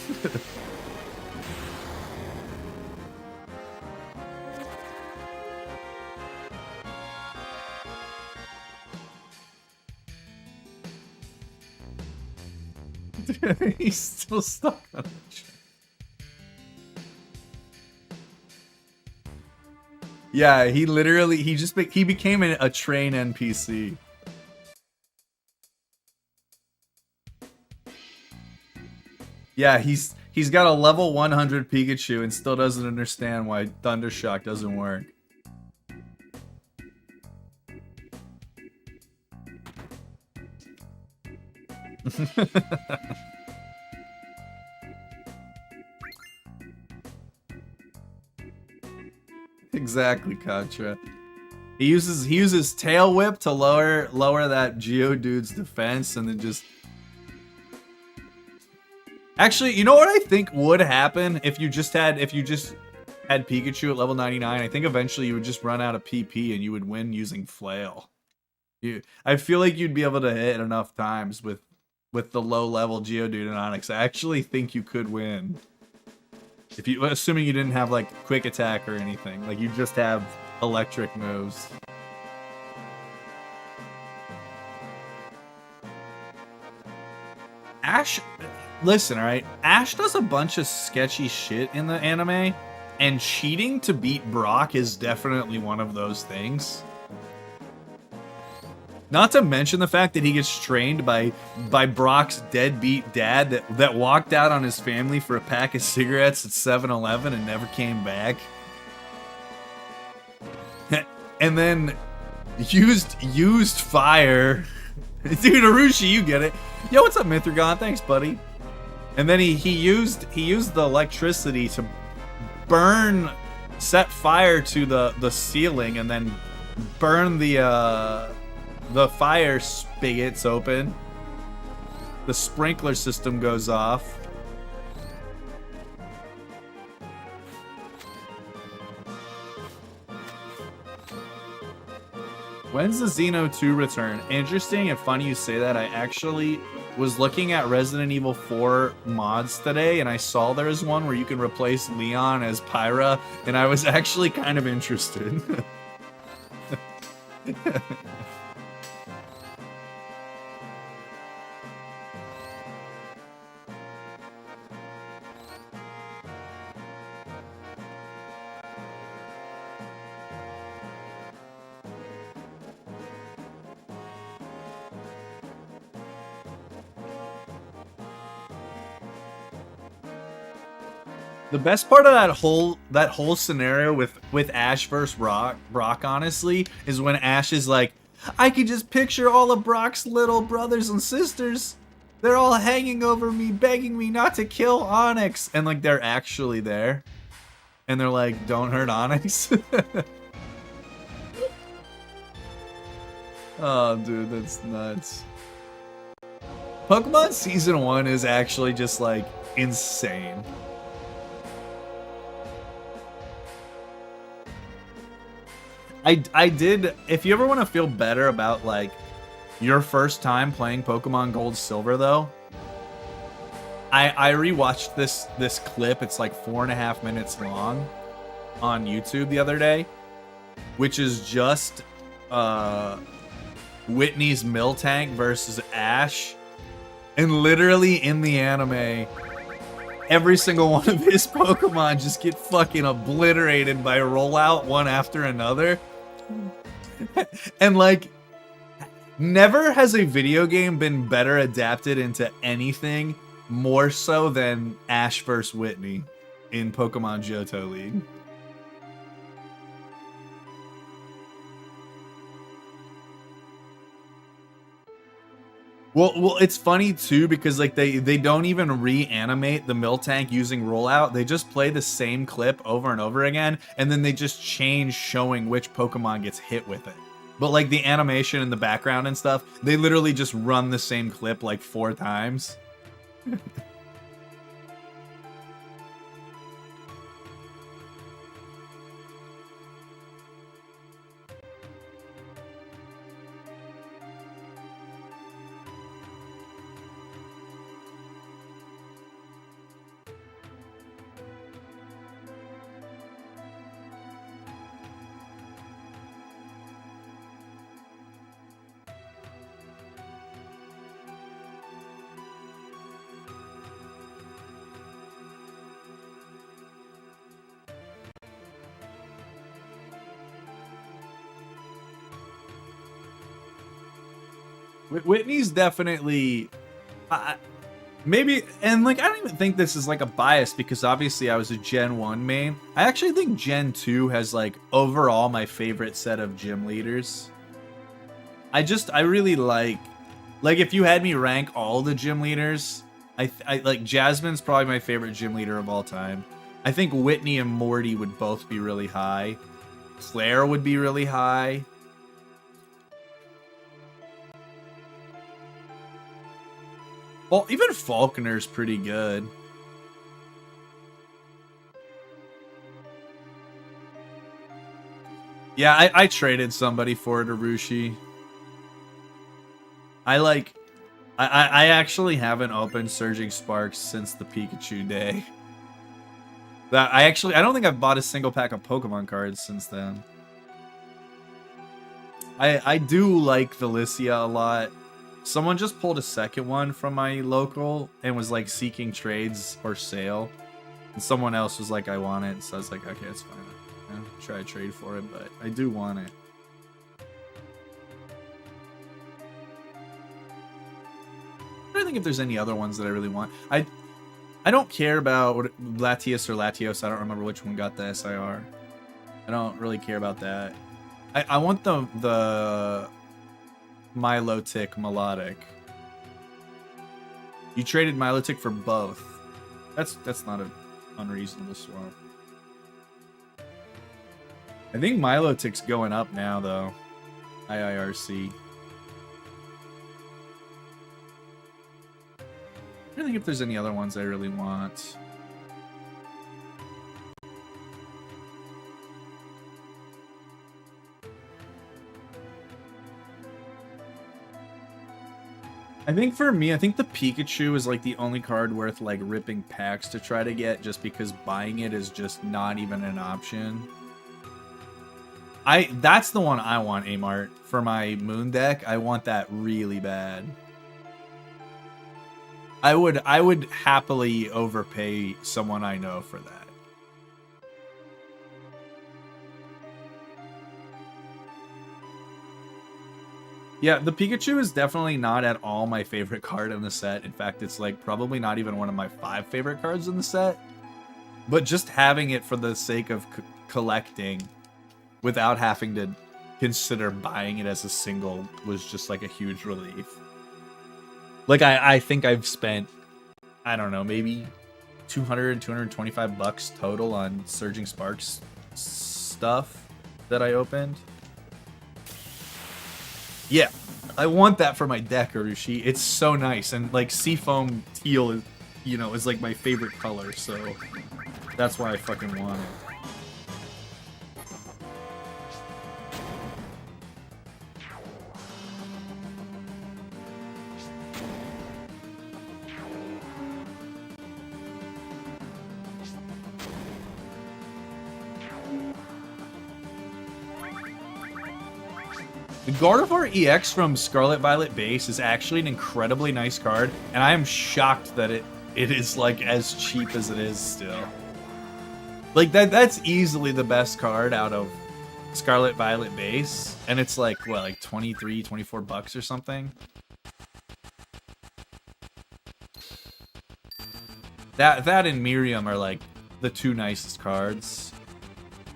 He's still stuck on the train. Yeah, he literally, he became a train NPC. Yeah, he's got a level 100 Pikachu and still doesn't understand why Thundershock doesn't work. Exactly, Contra. He uses Tail Whip to lower that Geodude's defense, and then just. Actually, you know what I think would happen if you just had Pikachu at level 99? I think eventually you would just run out of PP and you would win using Flail. I feel like you'd be able to hit enough times with the low level Geodude and Onix. I actually think you could win. If you, assuming you didn't have like quick attack or anything, like you just have electric moves. Ash, listen, alright? Ash does a bunch of sketchy shit in the anime, and cheating to beat Brock is definitely one of those things. Not to mention the fact that he gets trained by Brock's deadbeat dad that walked out on his family for a pack of cigarettes at 7-Eleven and never came back. And then used fire. Dude, Arushi, you get it. Yo, what's up, Mithragon? Thanks, buddy. And then he used the electricity to set fire to the ceiling and then burn the fire spigots open. The sprinkler system goes off. When's the Xeno 2 return? Interesting and funny you say that. I actually was looking at Resident Evil 4 mods today, and I saw there is one where you can replace Leon as Pyra, and I was actually kind of interested. The best part of that whole scenario with Ash versus Brock, honestly, is when Ash is like, I can just picture all of Brock's little brothers and sisters. They're all hanging over me, begging me not to kill Onyx. And like, they're actually there. And they're like, don't hurt Onyx. Oh, dude, that's nuts. Pokemon Season 1 is actually just like insane. I did, if you ever want to feel better about like your first time playing Pokemon Gold Silver though, I rewatched this clip. It's like 4.5 minutes long on YouTube the other day, which is just Whitney's Miltank versus Ash, and literally in the anime, every single one of his Pokemon just get fucking obliterated by rollout one after another. And like, never has a video game been better adapted into anything more so than Ash vs. Whitney in Pokemon Johto League. Well, it's funny too because like they don't even reanimate the Miltank using rollout. They just play the same clip over and over again, and then they just change showing which Pokemon gets hit with it. But like the animation in the background and stuff, they literally just run the same clip like 4 times. Whitney's definitely... maybe, and like, I don't even think this is like a bias because obviously I was a Gen 1 main. I actually think Gen 2 has like overall my favorite set of gym leaders. I really like if you had me rank all the gym leaders, I like Jasmine's probably my favorite gym leader of all time. I think Whitney and Morty would both be really high. Claire would be really high. Well, even Falconer's pretty good. Yeah, I traded somebody for it, Arushi. I actually haven't opened Surging Sparks since the Pikachu day. I don't think I've bought a single pack of Pokemon cards since then. I do like Felicia a lot. Someone just pulled a second one from my local and was like seeking trades or sale. And someone else was like, I want it. So I was like, okay, it's fine. I'll try to trade for it, but I do want it. I don't think if there's any other ones that I really want. I don't care about Latios or Latios. I don't remember which one got the SIR. I don't really care about that. I want the Milotic Melodic. You traded Milotic for both. That's not an unreasonable swap. I think Milotic's going up now though. IIRC. I don't think if there's any other ones I really want. I think for me, I think the Pikachu is like the only card worth like ripping packs to try to get just because buying it is just not even an option. That's the one I want, Amart, for my Moon deck. I want that really bad. I would happily overpay someone I know for that. Yeah, the Pikachu is definitely not at all my favorite card in the set. In fact, it's like probably not even one of my 5 favorite cards in the set. But just having it for the sake of collecting without having to consider buying it as a single was just like a huge relief. Like I think I've spent, I don't know, maybe 200, 225 bucks total on Surging Sparks stuff that I opened. Yeah, I want that for my deck, Urushi. It's so nice, and like Seafoam Teal is, you know, is like my favorite color, so that's why I fucking want it. The Gardevoir EX from Scarlet Violet base is actually an incredibly nice card, and I am shocked that it is like as cheap as it is still. Like that's easily the best card out of Scarlet Violet base, and it's like what, like 23, 24 bucks or something. That and Miriam are like the 2 nicest cards.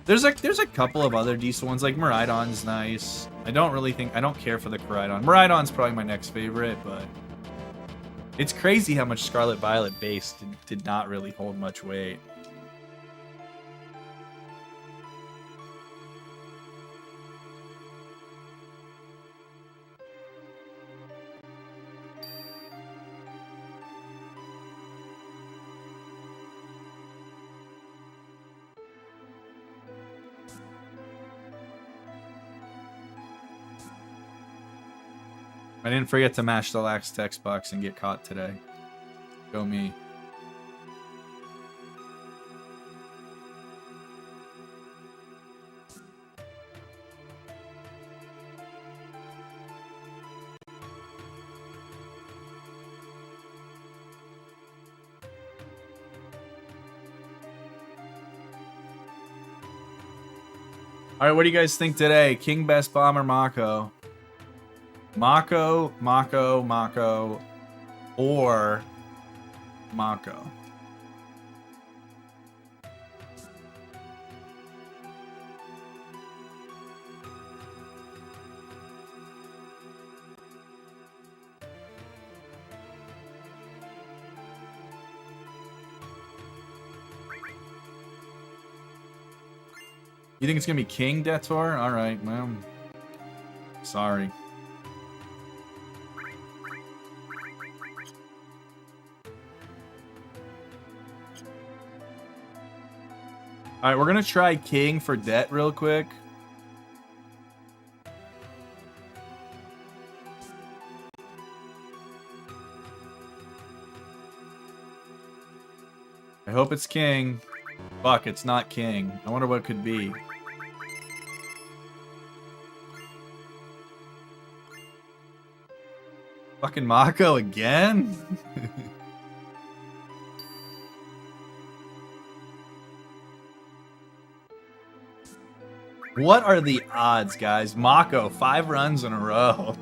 There's a couple of other decent ones, like Miraidon's nice. I don't care for the Koraidon. Miraidon's probably my next favorite, but it's crazy how much Scarlet Violet base did not really hold much weight. I didn't forget to mash the lax text box and get caught today. Go me. Alright, what do you guys think today? King, Best Bomb, or Mako? Mako, Mako, Mako, or Mako. You think it's gonna be King Detour? All right, well, sorry. All right, we're gonna try King for Det real quick. I hope it's King. Fuck, it's not King. I wonder what it could be. Fucking Mako again? What are the odds, guys? Mako, 5 runs in a row.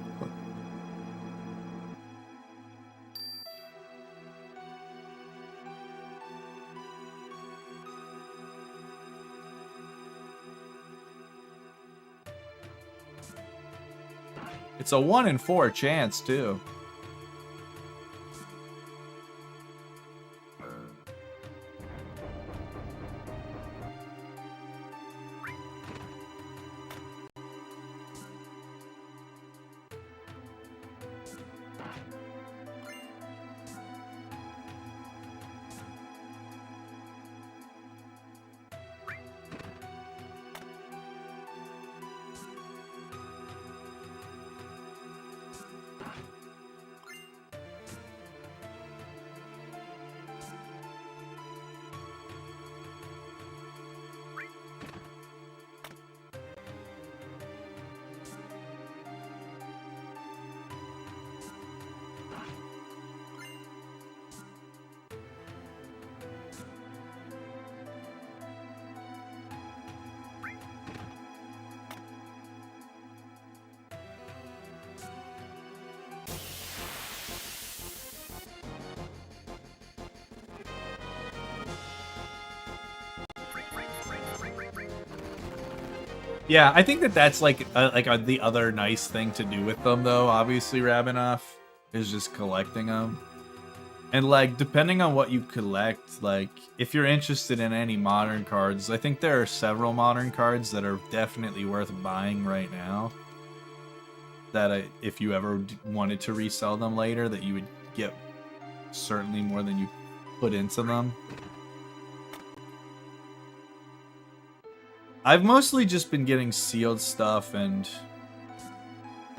It's a 1 in 4 chance, too. Yeah, I think that's like the other nice thing to do with them, though. Obviously, Rabinoff is just collecting them, and like depending on what you collect, like if you're interested in any modern cards, I think there are several modern cards that are definitely worth buying right now. That if you ever wanted to resell them later, that you would get certainly more than you put into them. I've mostly just been getting sealed stuff and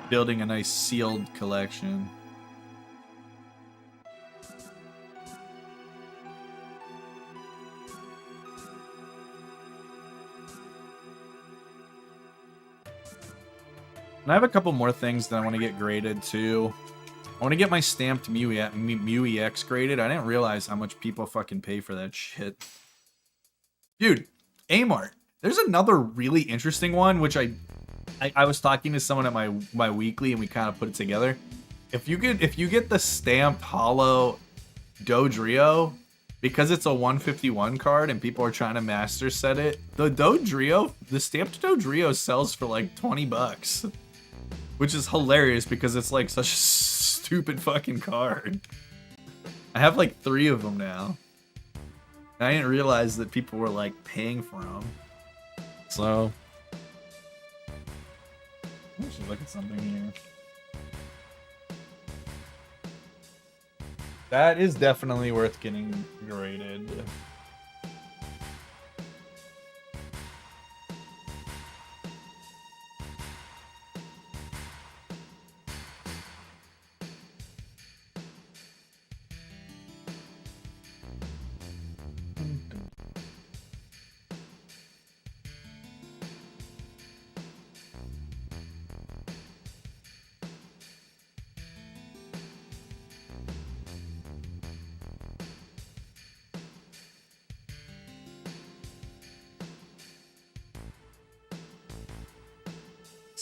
building a nice sealed collection. And I have a couple more things that I want to get graded too. I want to get my stamped Mew EX graded. I didn't realize how much people fucking pay for that shit. Dude, Amart. There's another really interesting one, which I was talking to someone at my weekly, and we kind of put it together. If you get the stamped hollow Dodrio, because it's a 151 card and people are trying to master set it, the stamped Dodrio sells for like 20 bucks, which is hilarious because it's like such a stupid fucking card. I have like 3 of them now. I didn't realize that people were like paying for them. So, I should look at something here. That is definitely worth getting graded.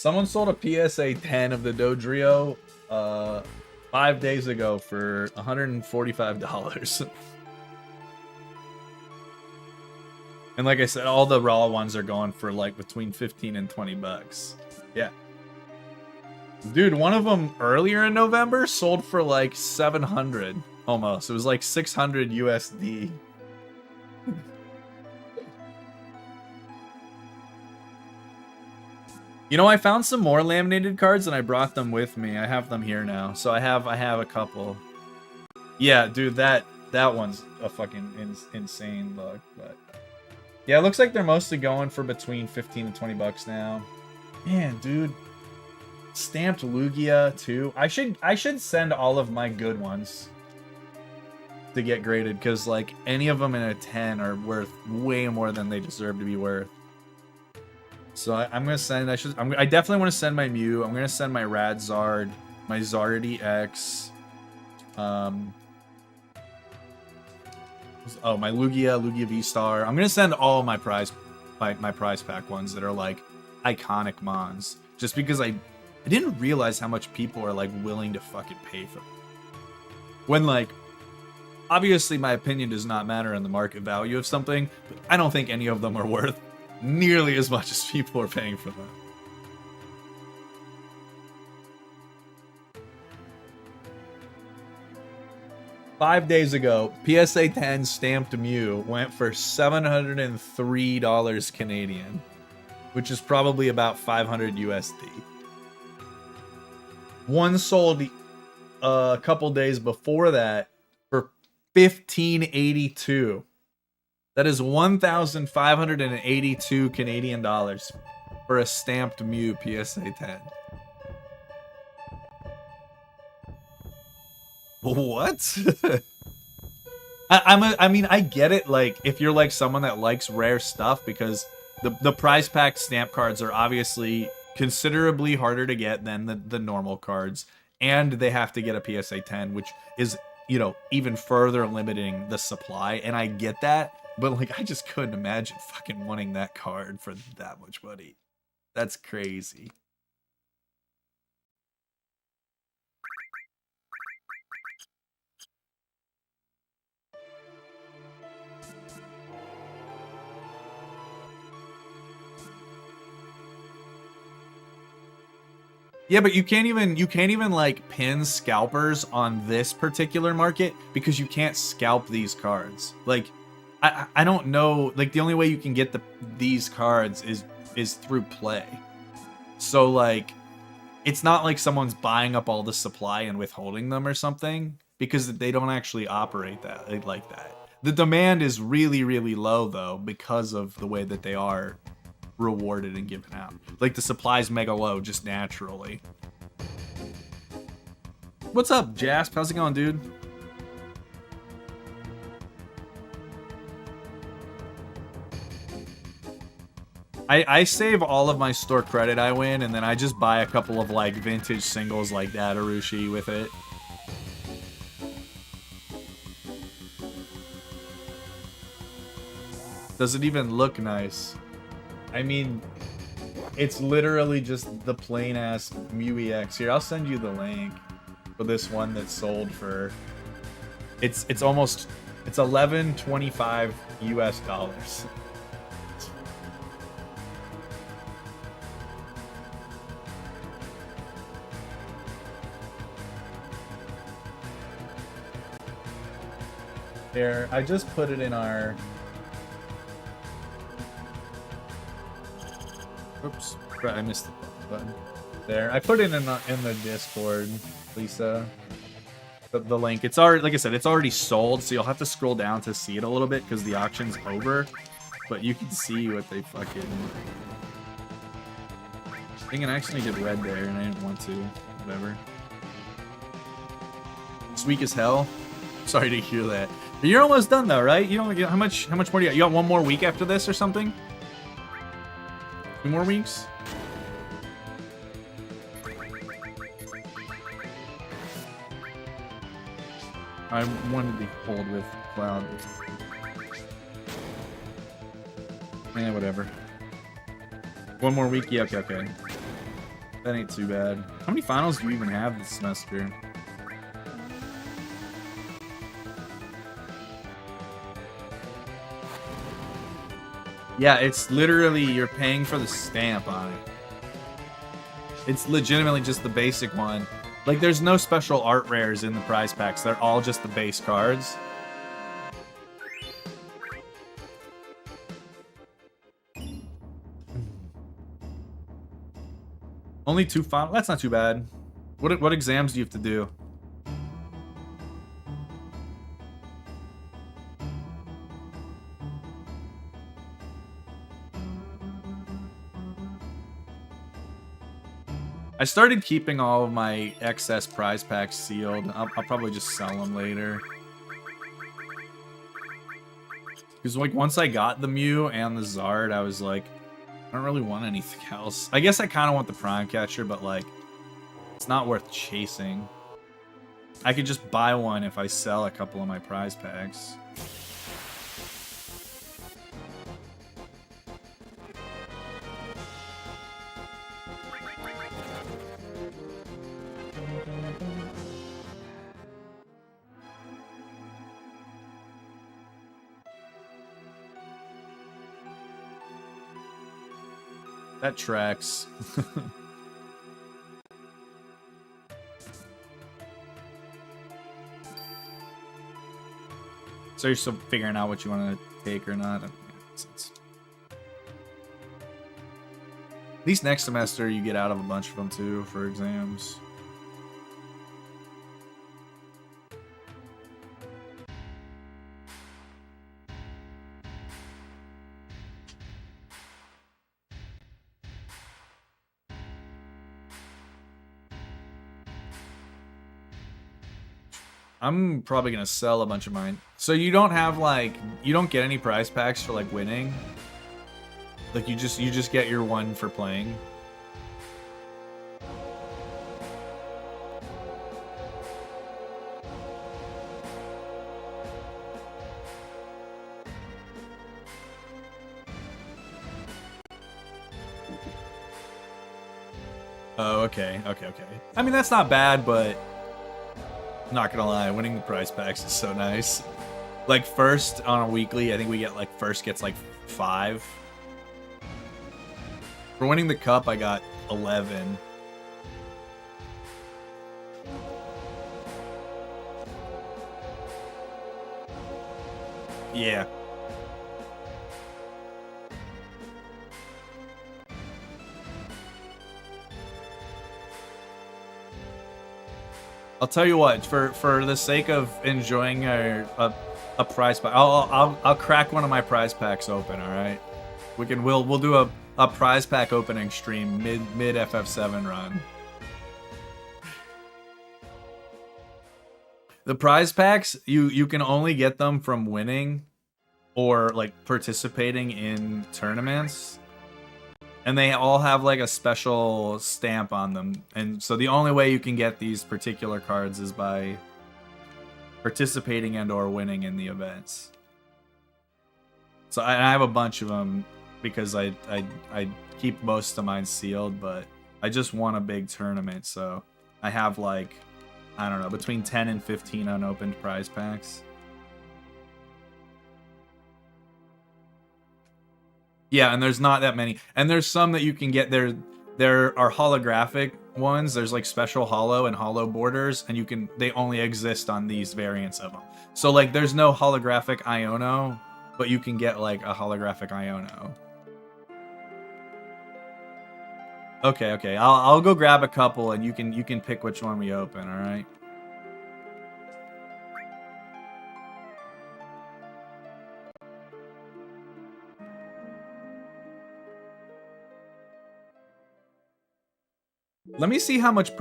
Someone sold a PSA 10 of the Dodrio 5 days ago for $145. And like I said, all the raw ones are going for like between 15 and 20 bucks. Yeah. Dude, one of them earlier in November sold for like 700 almost. It was like 600 USD. You know, I found some more laminated cards and I brought them with me. I have them here now. So I have a couple. Yeah, dude, that one's a fucking insane look, but yeah, it looks like they're mostly going for between 15 and 20 bucks now. Man, dude. Stamped Lugia too. I should send all of my good ones to get graded, because like any of them in a 10 are worth way more than they deserve to be worth. So I'm gonna send. I definitely want to send my Mew. I'm gonna send my Radzard, my Zard EX. Oh, my Lugia V-Star. I'm gonna send all of my prize pack ones that are like iconic mons, just because I didn't realize how much people are like willing to fucking pay for them. When like, obviously my opinion does not matter in the market value of something, but I don't think any of them are worth nearly as much as people are paying for them. Five days ago, PSA 10 stamped Mew went for $703 Canadian, which is probably about 500 USD. One sold a couple days before that for $1582. That is 1,582 Canadian dollars for a stamped Mew PSA 10. What? I mean, I get it. Like, if you're like someone that likes rare stuff, because the prize pack stamp cards are obviously considerably harder to get than the normal cards, and they have to get a PSA 10, which is, you know, even further limiting the supply. And I get that, but like, I just couldn't imagine fucking wanting that card for that much money. That's crazy. Yeah, but you can't even like pin scalpers on this particular market, because you can't scalp these cards. Like, I don't know, like the only way you can get these cards is through play. So like, it's not like someone's buying up all the supply and withholding them or something, because they don't actually operate that like that. The demand is really, really low though, because of the way that they are rewarded and given out. Like, the supply's mega low just naturally. What's up, Jasp? How's it going, dude? I save all of my store credit I win, and then I just buy a couple of like vintage singles like that Arushi with it. Does it even look nice? I mean, it's literally just the plain ass Mew EX. Here, I'll send you the link for this one that sold for. It's $11.25 US dollars. There, I just put it in our. Oops, I missed the button. There, I put it in the Discord, Lisa. The link. It's already, like I said, it's already sold, so you'll have to scroll down to see it a little bit because the auction's over. But you can see what they fucking. I think it actually did red there, and I didn't want to. Whatever. It's weak as hell. Sorry to hear that. But you're almost done though, right? You don't. How much more do you got? You got one more week after this or something? 2 more weeks? I wanted to hold with Cloud. Whatever. 1 more week? Yeah, okay. That ain't too bad. How many finals do you even have this semester? Yeah, it's literally you're paying for the stamp on it. It's legitimately just the basic one. Like, there's no special art rares in the prize packs. They're all just the base cards. Only 2 finals? That's not too bad. What exams do you have to do? I started keeping all of my excess prize packs sealed. I'll probably just sell them later. Because, like, once I got the Mew and the Zard, I was like, I don't really want anything else. I guess I kind of want the Prime Catcher, but, like, it's not worth chasing. I could just buy one if I sell a couple of my prize packs. That tracks. So you're still figuring out what you want to take or not? That makes sense. At least next semester you get out of a bunch of them too for exams. I'm probably gonna sell a bunch of mine. So you don't have, like, you don't get any prize packs for, like, winning? Like, you just get your one for playing? Oh, okay. I mean, that's not bad, but not gonna lie, winning the prize packs is so nice. Like, first on a weekly, I think we get, like, first gets, like, 5. For winning the cup, I got 11. Yeah. I'll tell you what, for the sake of enjoying a prize pack, I'll crack one of my prize packs open. All right, we'll do a prize pack opening stream mid FF7 run. The prize packs, you can only get them from winning or, like, participating in tournaments. And they all have, like, a special stamp on them. And so the only way you can get these particular cards is by participating and or winning in the events. So I have a bunch of them because I keep most of mine sealed, but I just won a big tournament, so I have, like, I don't know, between 10 and 15 unopened prize packs. Yeah, and there's not that many. And there's some that you can get there are holographic ones. There's, like, special holo and holo borders, and they only exist on these variants of them. So, like, there's no holographic Iono, but you can get, like, a holographic Iono. Okay. I'll go grab a couple and you can pick which one we open, all right? Let me see how much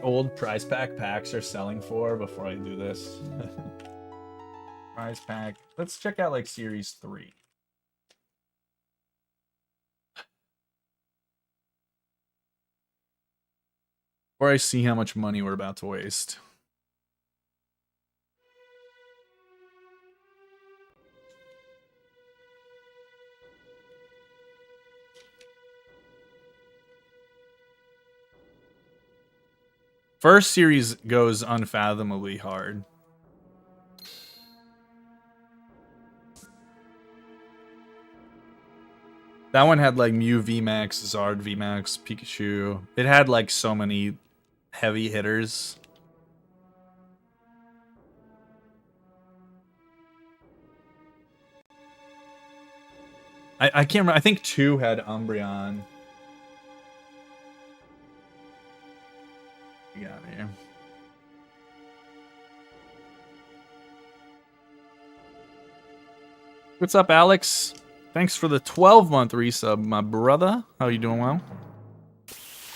old prize pack packs are selling for before I do this. Prize pack. Let's check out, like, Series 3. Before I see how much money we're about to waste. First series goes unfathomably hard. That one had like Mew VMAX, Zard VMAX, Pikachu. It had like so many heavy hitters. I can't remember. I think 2 had Umbreon. Get out of here. What's up, Alex? Thanks for the 12-month resub, my brother. How are you doing? Well?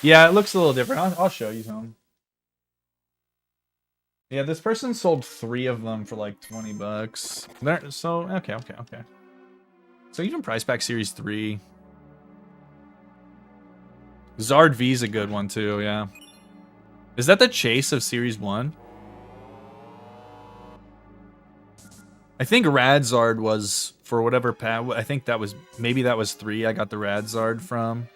Yeah, it looks a little different. I'll show you some. Yeah, this person sold 3 of them for like 20 bucks. So, okay. So even Price Pack Series 3. Zard V's a good one too, yeah. Is that the chase of Series 1? I think Radzard was, for whatever pack, I think that was, maybe that was 3 I got the Radzard from.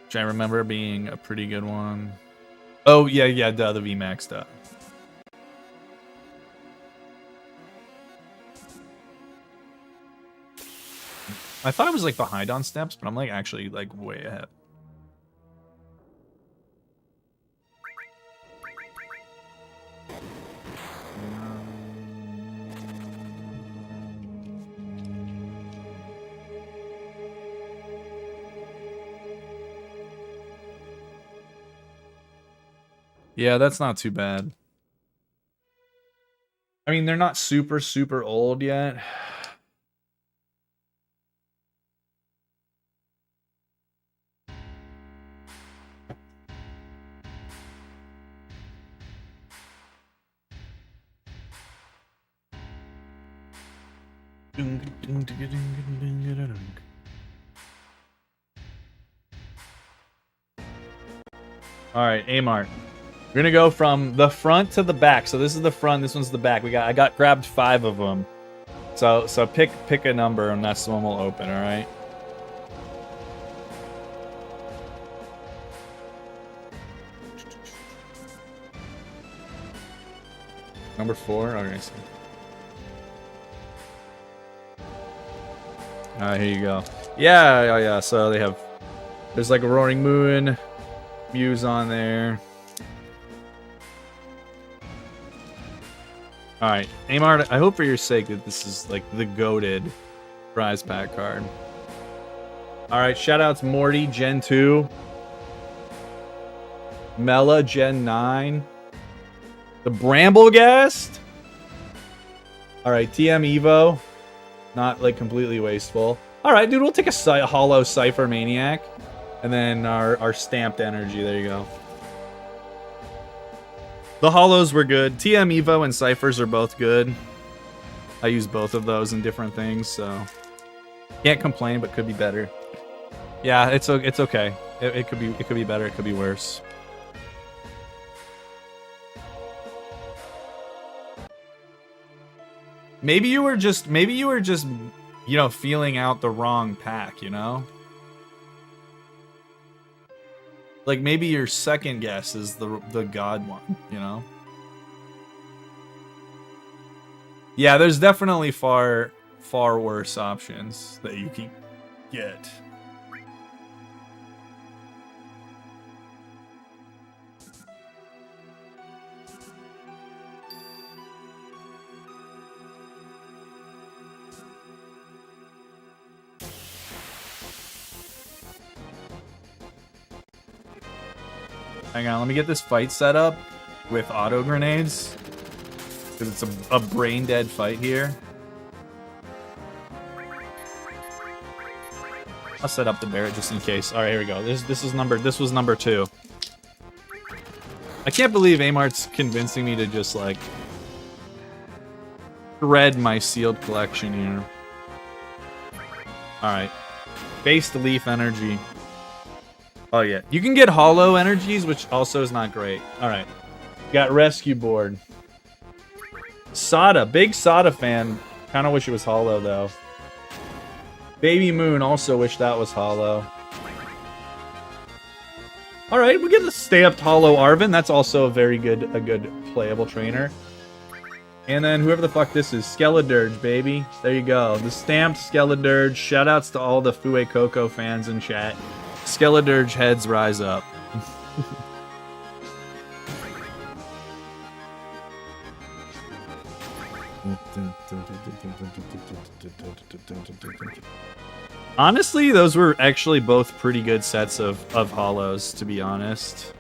Which I remember being a pretty good one. Oh, yeah, the VMAX stuff. I thought I was like behind on steps, but I'm like actually like way ahead. Yeah, that's not too bad. I mean, they're not super, super old yet. All right, Amart. We're gonna go from the front to the back. So this is the front. This one's the back. I got grabbed 5 of them. So pick a number, and that's the one we'll open. All right. Number 4. Okay. So. All right, here you go. Yeah. So they have. There's like a Roaring Moon, Muse on there. Alright, Amart, I hope for your sake that this is like the goated prize pack card. Alright, shoutouts Morty, Gen 2. Mela, Gen 9. The Bramblegast. Alright, TM Evo. Not like completely wasteful. Alright, dude, we'll take a Hollow Cypher Maniac. And then our stamped energy, there you go. The Hollows were good. TM Evo and Cyphers are both good. I use both of those in different things, so can't complain, but could be better. Yeah, it's okay. It could be better. It could be worse. Maybe you were just you know, feeling out the wrong pack, you know? Like, maybe your second guess is the God one, you know? Yeah, there's definitely far worse options that you can get. Hang on, let me get this fight set up with auto grenades. Because it's a brain dead fight here. I'll set up the Barret just in case. Alright, here we go. This was number 2. I can't believe Amart's convincing me to just like shred my sealed collection here. Alright. Based Leaf Energy. Oh yeah, you can get hollow energies, which also is not great. All right, got Rescue Board. Sada, big Sada fan. Kind of wish it was hollow though. Baby Moon, also wish that was hollow. All right, we get the stamped Hollow Arven. That's also a good playable trainer. And then whoever the fuck this is, Skeledirge, baby. There you go. The stamped Skeledirge. Shoutouts to all the Fue Coco fans in chat. Skeledirge heads rise up. Honestly, those were actually both pretty good sets of hollows, to be honest.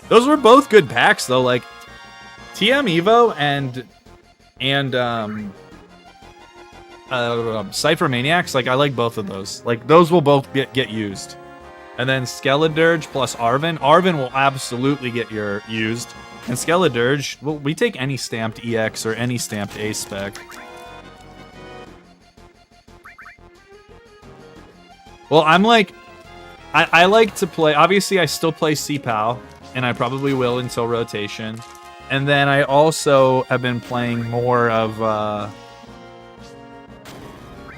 Those were both good packs, though. Like, TM Evo and Cypher Maniacs, like, I like both of those. Like, those will both get used. And then Skeledirge plus Arven. Arven will absolutely get used. And Skeledirge, well, we take any stamped EX or any stamped A spec. Well, I'm like, I like to play, obviously I still play C-Pow, and I probably will until rotation. And then I also have been playing more of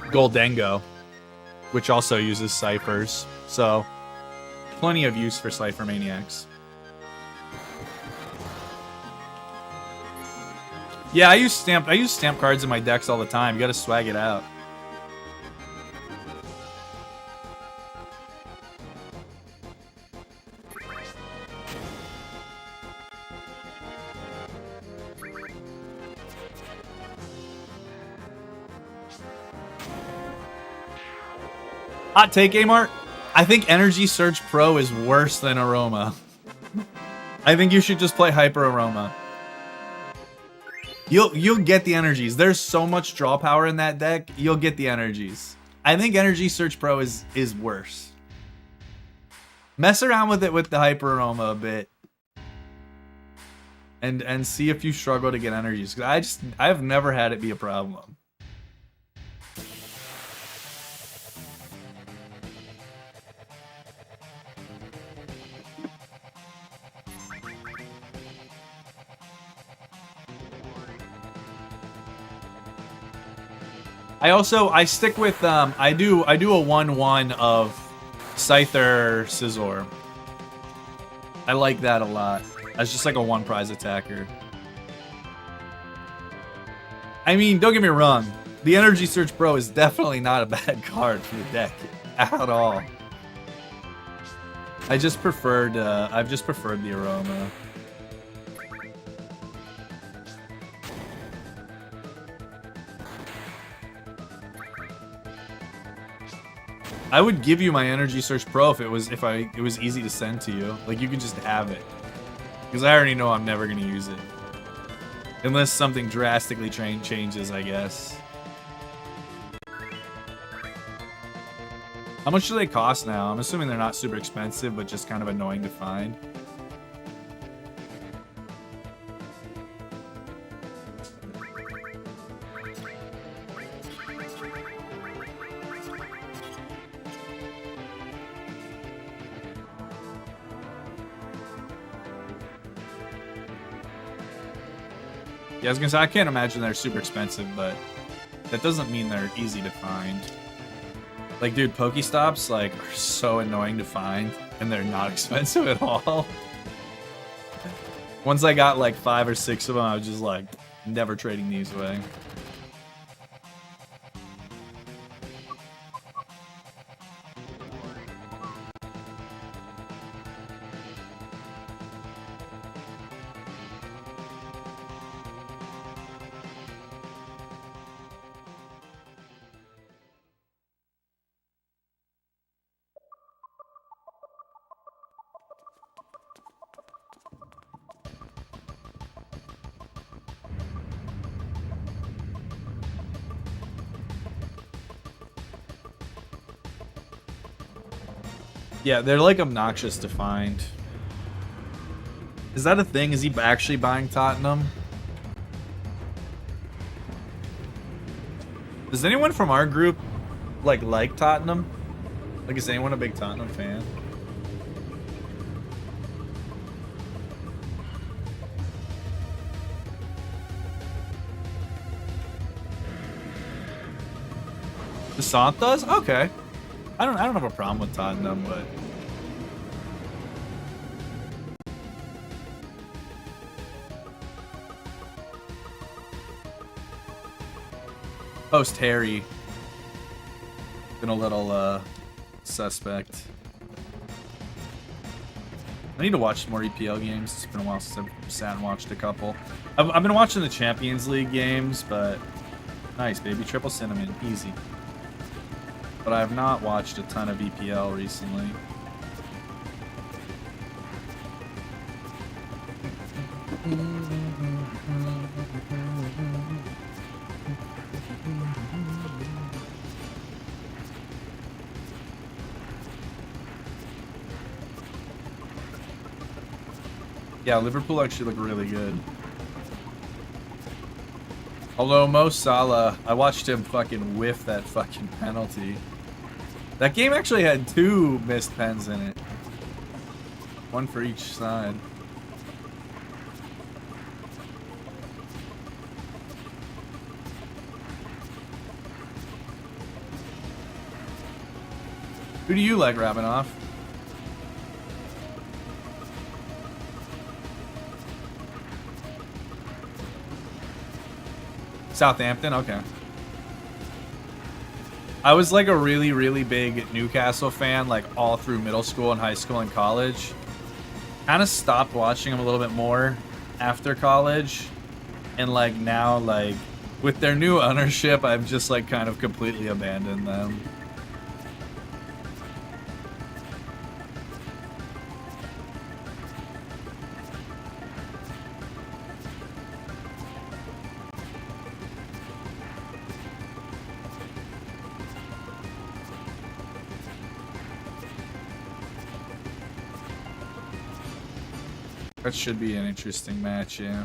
Goldengo, which also uses ciphers. So, plenty of use for Cypher Maniacs. Yeah, I use stamp cards in my decks all the time. You gotta swag it out. Hot take, Amart. I think Energy Surge Pro is worse than Aroma. I think you should just play Hyper Aroma. You'll get the energies. There's so much draw power in that deck. You'll get the energies. I think Energy Search Pro is worse. Mess around with it with the Hyper Aroma a bit. And see if you struggle to get energies. Because I've never had it be a problem. I stick with I do a 1/1 of Scyther Scizor. I like that a lot. As just like a 1 prize attacker. I mean, don't get me wrong. The Energy Search Pro is definitely not a bad card for the deck at all. I've just preferred the Aroma. I would give you my Energy Search Pro if it was easy to send to you. Like, you could just have it. Because I already know I'm never gonna use it. Unless something drastically changes, I guess. How much do they cost now? I'm assuming they're not super expensive, but just kind of annoying to find. Yeah, I was gonna say, I can't imagine they're super expensive, but that doesn't mean they're easy to find. Like, dude, Pokestops, like, are so annoying to find, and they're not expensive at all. Once I got, like, 5 or 6 of them, I was just like, never trading these away. Yeah, they're like obnoxious to find. Is that a thing? Is he actually buying Tottenham? Does anyone from our group like Tottenham? Like, is anyone a big Tottenham fan? The Sant does? Okay. I don't have a problem with Tottenham, but post Harry. Been a little suspect. I need to watch more EPL games. It's been a while since I've sat and watched a couple. I've been watching the Champions League games, but nice, baby. Triple cinnamon. Easy. But I have not watched a ton of EPL recently. Yeah, Liverpool actually look really good. Although Mo Salah, I watched him fucking whiff that fucking penalty. That game actually had 2 missed pens in it. 1 for each side. Who do you like, Rabinoff? Southampton? Okay. I was like a really, really big Newcastle fan, like all through middle school and high school and college. Kind of stopped watching them a little bit more after college. And like now, like with their new ownership, I've just like kind of completely abandoned them. That should be an interesting match, yeah.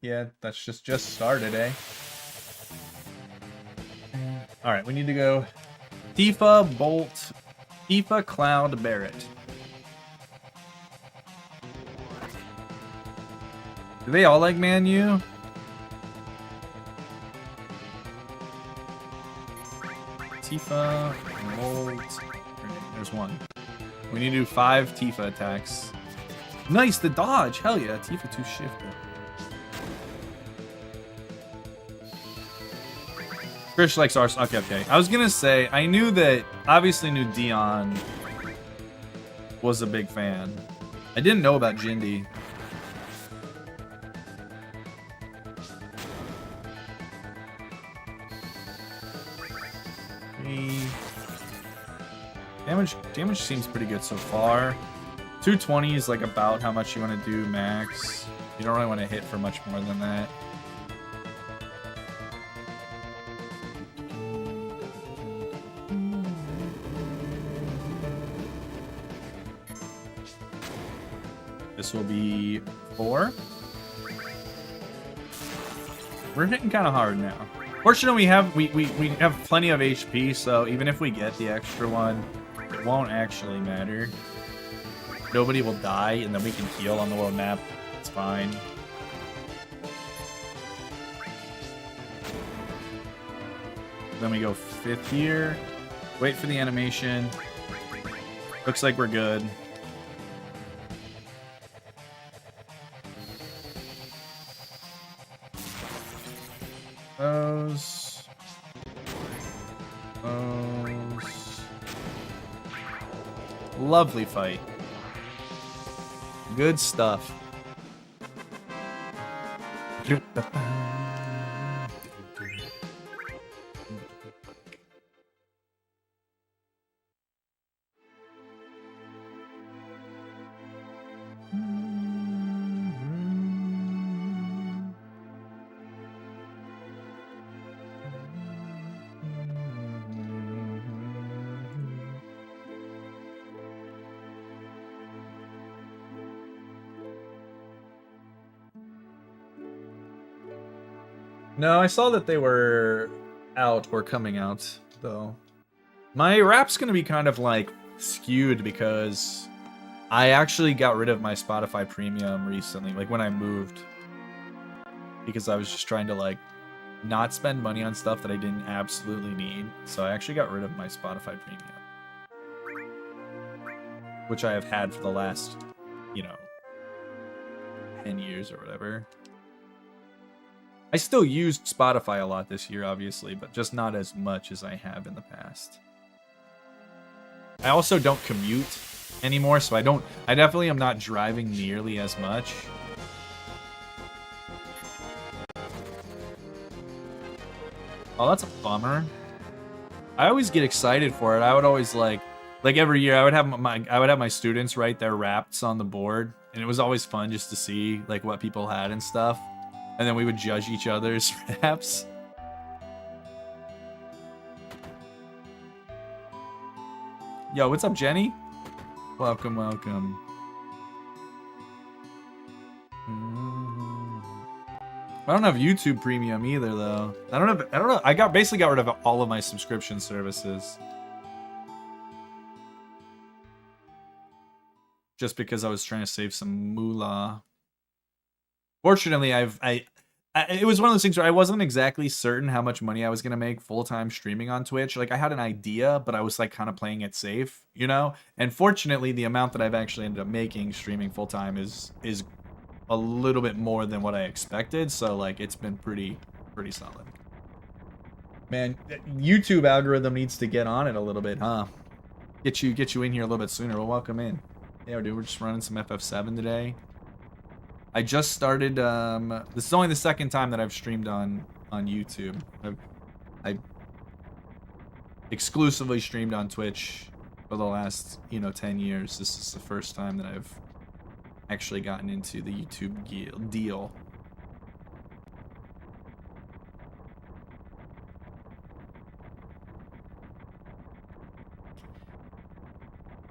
Yeah, that's just started, eh? All right, we need to go Tifa, Bolt, Tifa, Cloud, Barrett. Do they all like Man U? Tifa, Bolt. There's one. We need to do 5 Tifa attacks. Nice, the dodge. Hell yeah, Tifa 2 shifted. Krish likes Arsenal. Okay. I was gonna say, I knew that, obviously knew Dion was a big fan. I didn't know about Jindy. Damage seems pretty good so far. 220 is like about how much you want to do max. You don't really want to hit for much more than that. This will be 4. We're hitting kind of hard now. Fortunately, we have plenty of HP, so even if we get the extra one, it won't actually matter. Nobody will die, and then we can heal on the world map. It's fine. Then we go 5th here. Wait for the animation. Looks like we're good. Those. Lovely fight. Good stuff. No, I saw that they were out or coming out, though. My rap's gonna be kind of like skewed because I actually got rid of my Spotify Premium recently, like when I moved. Because I was just trying to like not spend money on stuff that I didn't absolutely need. So I actually got rid of my Spotify Premium. Which I have had for the last, 10 years or whatever. I still used Spotify a lot this year, obviously, but just not as much as I have in the past. I also don't commute anymore, so I definitely am not driving nearly as much. Oh, that's a bummer. I always get excited for it. I would always like every year I would have my students write their raps on the board, and it was always fun just to see like what people had and stuff. And then we would judge each other's raps. Yo, what's up, Jenny? Welcome, welcome. I don't have YouTube Premium either, though. I don't know. I basically got rid of all of my subscription services. Just because I was trying to save some moolah. Fortunately, it was one of those things where I wasn't exactly certain how much money I was going to make full-time streaming on Twitch. Like, I had an idea, but I was, like, kind of playing it safe, And fortunately, the amount that I've actually ended up making streaming full-time is a little bit more than what I expected. So, like, it's been pretty solid. Man, YouTube algorithm needs to get on it a little bit, huh? Get you in here a little bit sooner. Well, welcome in. Yeah, dude, we're just running some FF7 today. I just started, this is only the second time that I've streamed on YouTube. I exclusively streamed on Twitch for the last, 10 years. This is the first time that I've actually gotten into the YouTube deal.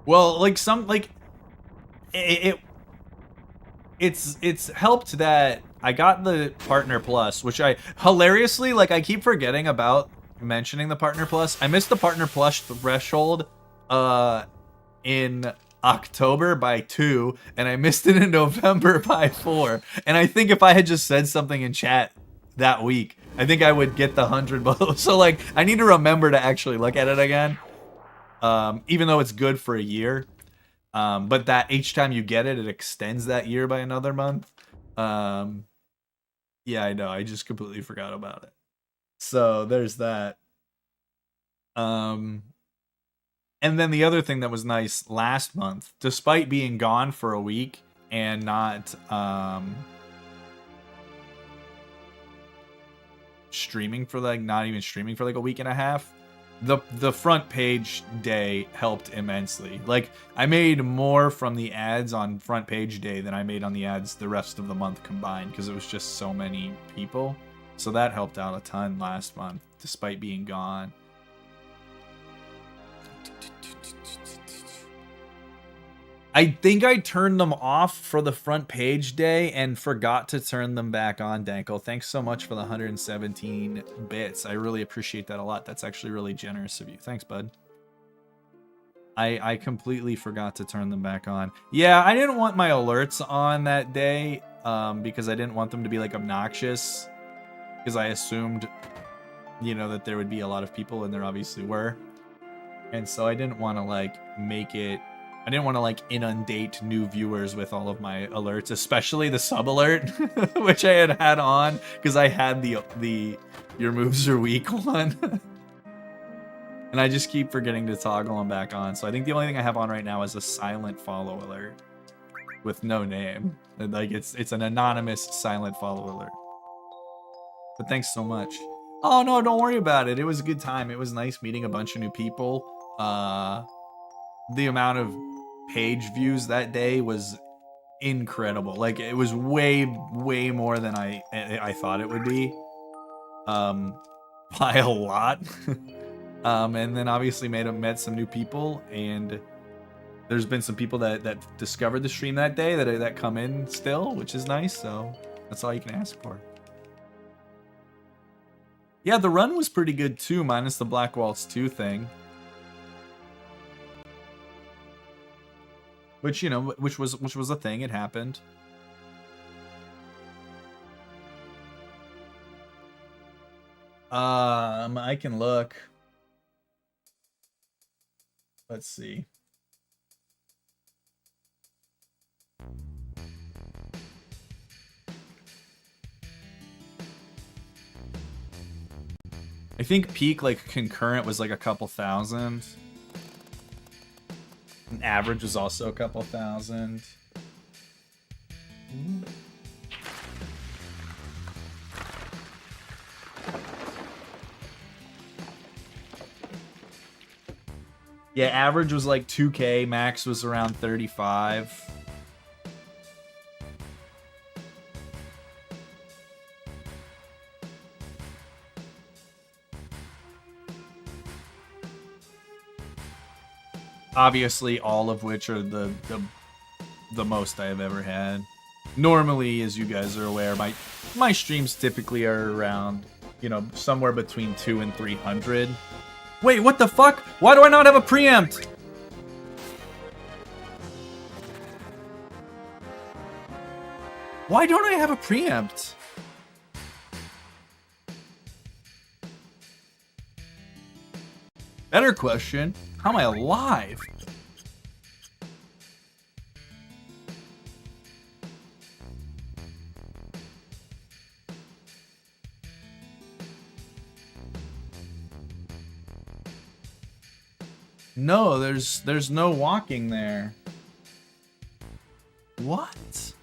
Well, like it's helped that I got the Partner Plus, which I hilariously, like, I keep forgetting about mentioning the Partner Plus. I missed the Partner Plus threshold in October by 2, and I missed it in November by 4. And I think if I had just said something in chat that week, I think I would get the 100 both. So, like, I need to remember to actually look at it again. Even though it's good for a year. But that each time you get it, it extends that year by another month. Yeah, I know. I just completely forgot about it. So there's that. And then the other thing that was nice last month, despite being gone for a week and not streaming for not even streaming for like a week and a half, the front page day helped immensely. Like, I made more from the ads on front page day than I made on the ads the rest of the month combined, because it was just so many people. So that helped out a ton last month, despite being gone. I think I turned them off for the front page day and forgot to turn them back on, Danko. Thanks so much for the 117 bits. I really appreciate that a lot. That's actually really generous of you. Thanks, bud. I completely forgot to turn them back on. Yeah, I didn't want my alerts on that day because I didn't want them to be like obnoxious, because I assumed, that there would be a lot of people, and there obviously were. And so I didn't want to like make it, I didn't want to like inundate new viewers with all of my alerts, especially the sub alert, which I had on because I had the your moves are weak one. And I just keep forgetting to toggle them back on. So I think the only thing I have on right now is a silent follow alert with no name. Like it's an anonymous silent follow alert. But thanks so much. Oh no, don't worry about it. It was a good time. It was nice meeting a bunch of new people. The amount of page views that day was incredible. Like, it was way more than I thought it would be. By a lot. And then obviously met some new people, and there's been some people that discovered the stream that day that come in still, which is nice. So that's all you can ask for. Yeah, the run was pretty good too, minus the Black Waltz 2 thing. Which, you know, which was a thing, it happened. I can look. Let's see. I think peak, like, concurrent was like a couple thousand. And average was also a couple thousand. Yeah, average was like 2K, max was around 35. Obviously, all of which are the most I have ever had. Normally, as you guys are aware, my streams typically are around, you know, somewhere between 200 and 300. Wait, what the fuck? Why do I not have a preempt? Why don't I have a preempt? Better question. How am I alive? No, there's no walking there. What?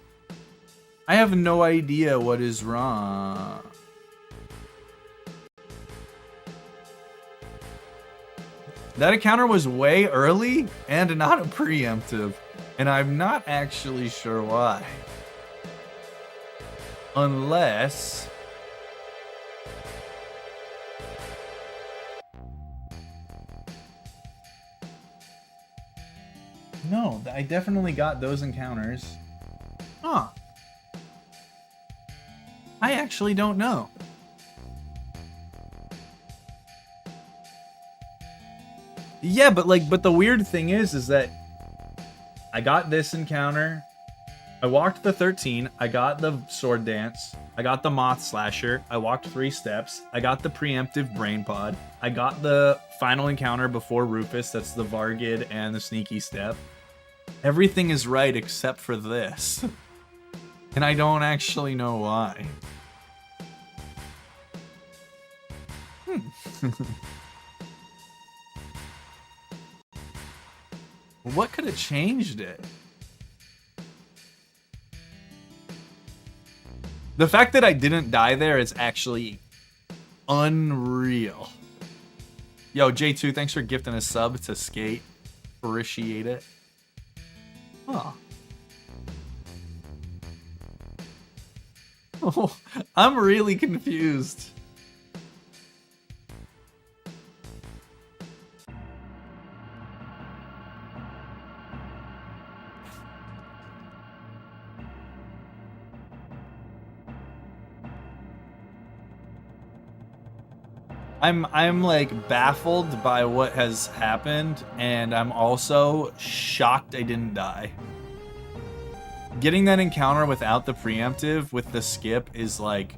I have no idea what is wrong. That encounter was way early and not a preemptive, and I'm not actually sure why. Unless... No, I definitely got those encounters. Huh. I actually don't know. Yeah, but the weird thing is that I got this encounter, I walked the 13, I got the sword dance, I got the moth slasher, I walked 3 steps, I got the preemptive brain pod, I got the final encounter before Rufus, that's the Vargid and the sneaky step. Everything is right except for this. And I don't actually know why. What could have changed it? The fact that I didn't die there is actually unreal. Yo, J2, thanks for gifting a sub to Skate. Appreciate it. Huh. Oh, I'm really confused. I'm like baffled by what has happened, and I'm also shocked I didn't die. Getting that encounter without the preemptive with the skip is like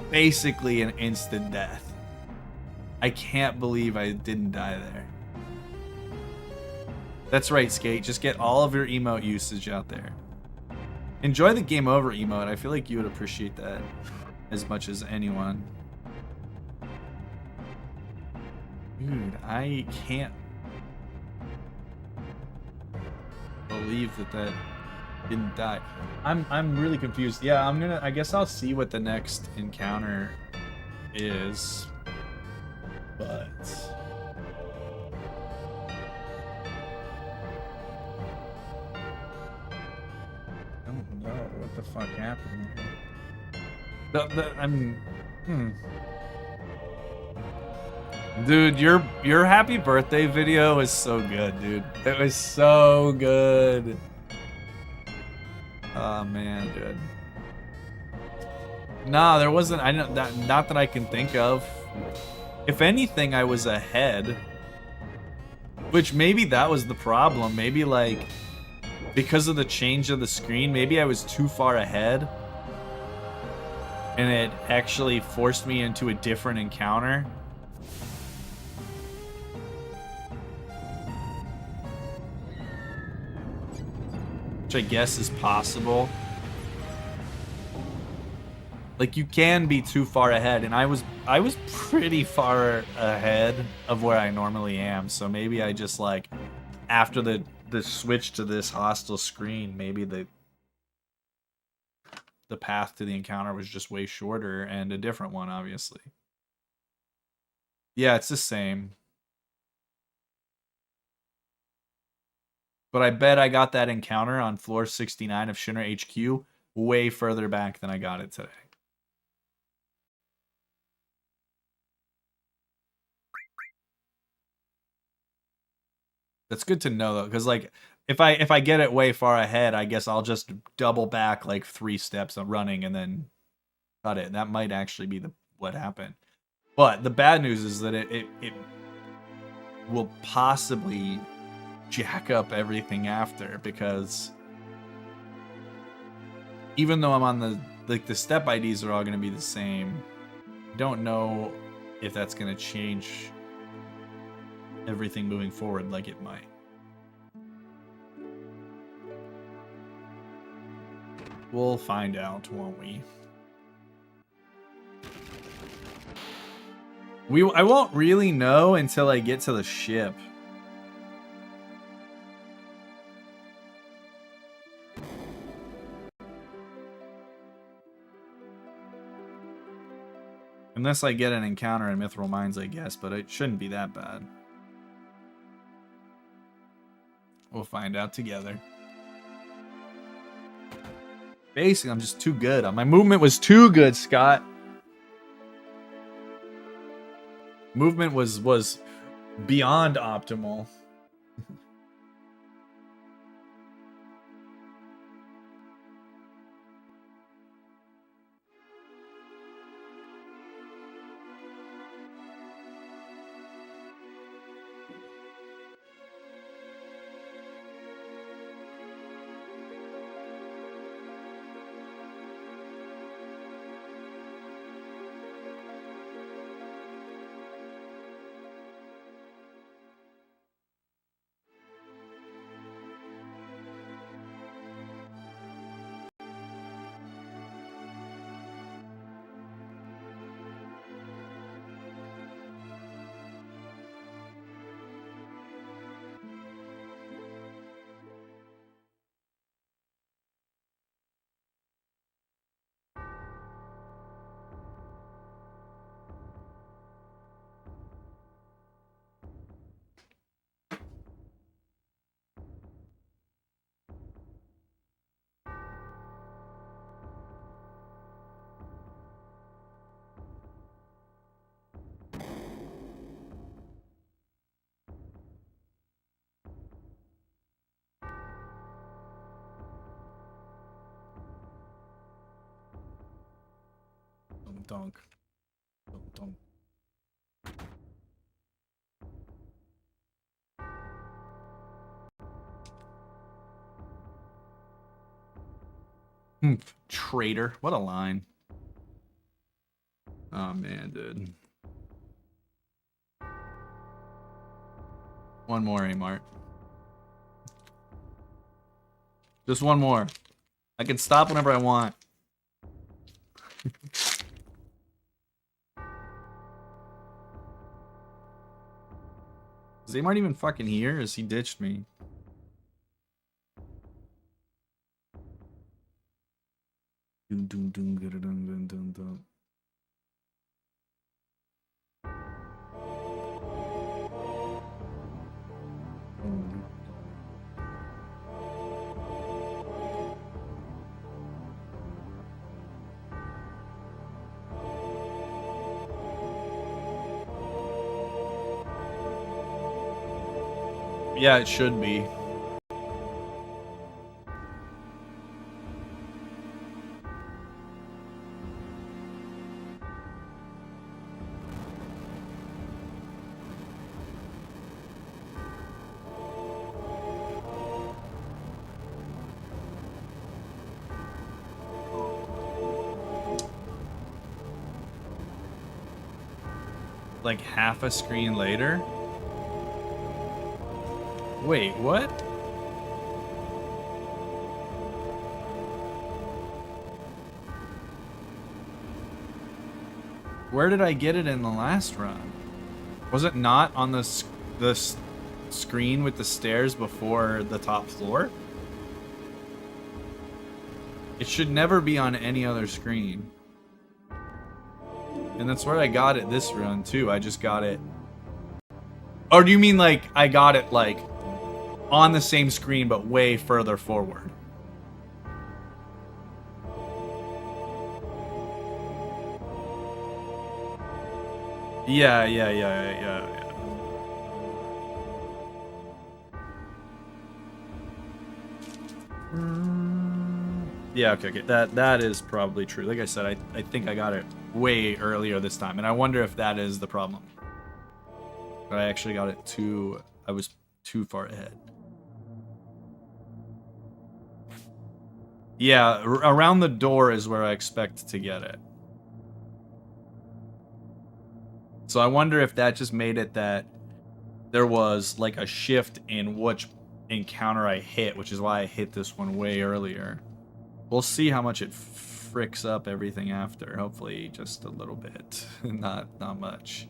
basically an instant death. I can't believe I didn't die there. That's right, Skate. Just get all of your emote usage out there. Enjoy the game over emote. I feel like you would appreciate that as much as anyone. Dude, I can't believe that didn't die. I'm really confused. Yeah, I guess I'll see what the next encounter is. But I don't know what the fuck happened here. Dude, your happy birthday video is so good, dude. It was so good. Oh man, dude. Nah, there wasn't. I know that. Not that I can think of. If anything, I was ahead. Which maybe that was the problem. Maybe like because of the change of the screen, maybe I was too far ahead. And it actually forced me into a different encounter. Which I guess is possible. Like, you can be too far ahead, and I was pretty far ahead of where I normally am, so maybe I just, like, after the switch to this hostile screen, maybe the path to the encounter was just way shorter, and a different one, obviously. Yeah, it's the same. But I bet I got that encounter on floor 69 of Shinra HQ way further back than I got it today. That's good to know though, because like if I get it way far ahead, I guess I'll just double back like 3 steps of running and then cut it. That might actually be what happened. But the bad news is that it will possibly jack up everything after, because even though I'm on the step IDs are all going to be the same, I don't know if that's going to change everything moving forward like it might. We'll find out, won't we? I won't really know until I get to the ship. Unless I get an encounter in Mithril Mines, I guess, but it shouldn't be that bad. We'll find out together. Basically, I'm just too good. My movement was too good, Scott. Movement was beyond optimal. Dunk. Dunk. Traitor. What a line. Oh, man, dude. One more, Amart. Just one more. I can stop whenever I want. Is Amart even fucking here? Has he ditched me? Yeah, it should be. like half a screen later. Wait, what? Where did I get it in the last run? Was it not on the screen with the stairs before the top floor? It should never be on any other screen. And that's where I got it this run too. I just got it. Or do you mean like I got it like on the same screen but way further forward? Yeah. Yeah, okay. That is probably true. Like I said, I think I got it way earlier this time, and I wonder if that is the problem. But I actually got it I was too far ahead. Yeah, around the door is where I expect to get it. So I wonder if that just made it that there was like a shift in which encounter I hit, which is why I hit this one way earlier. We'll see how much it fricks up everything after. Hopefully just a little bit. not much.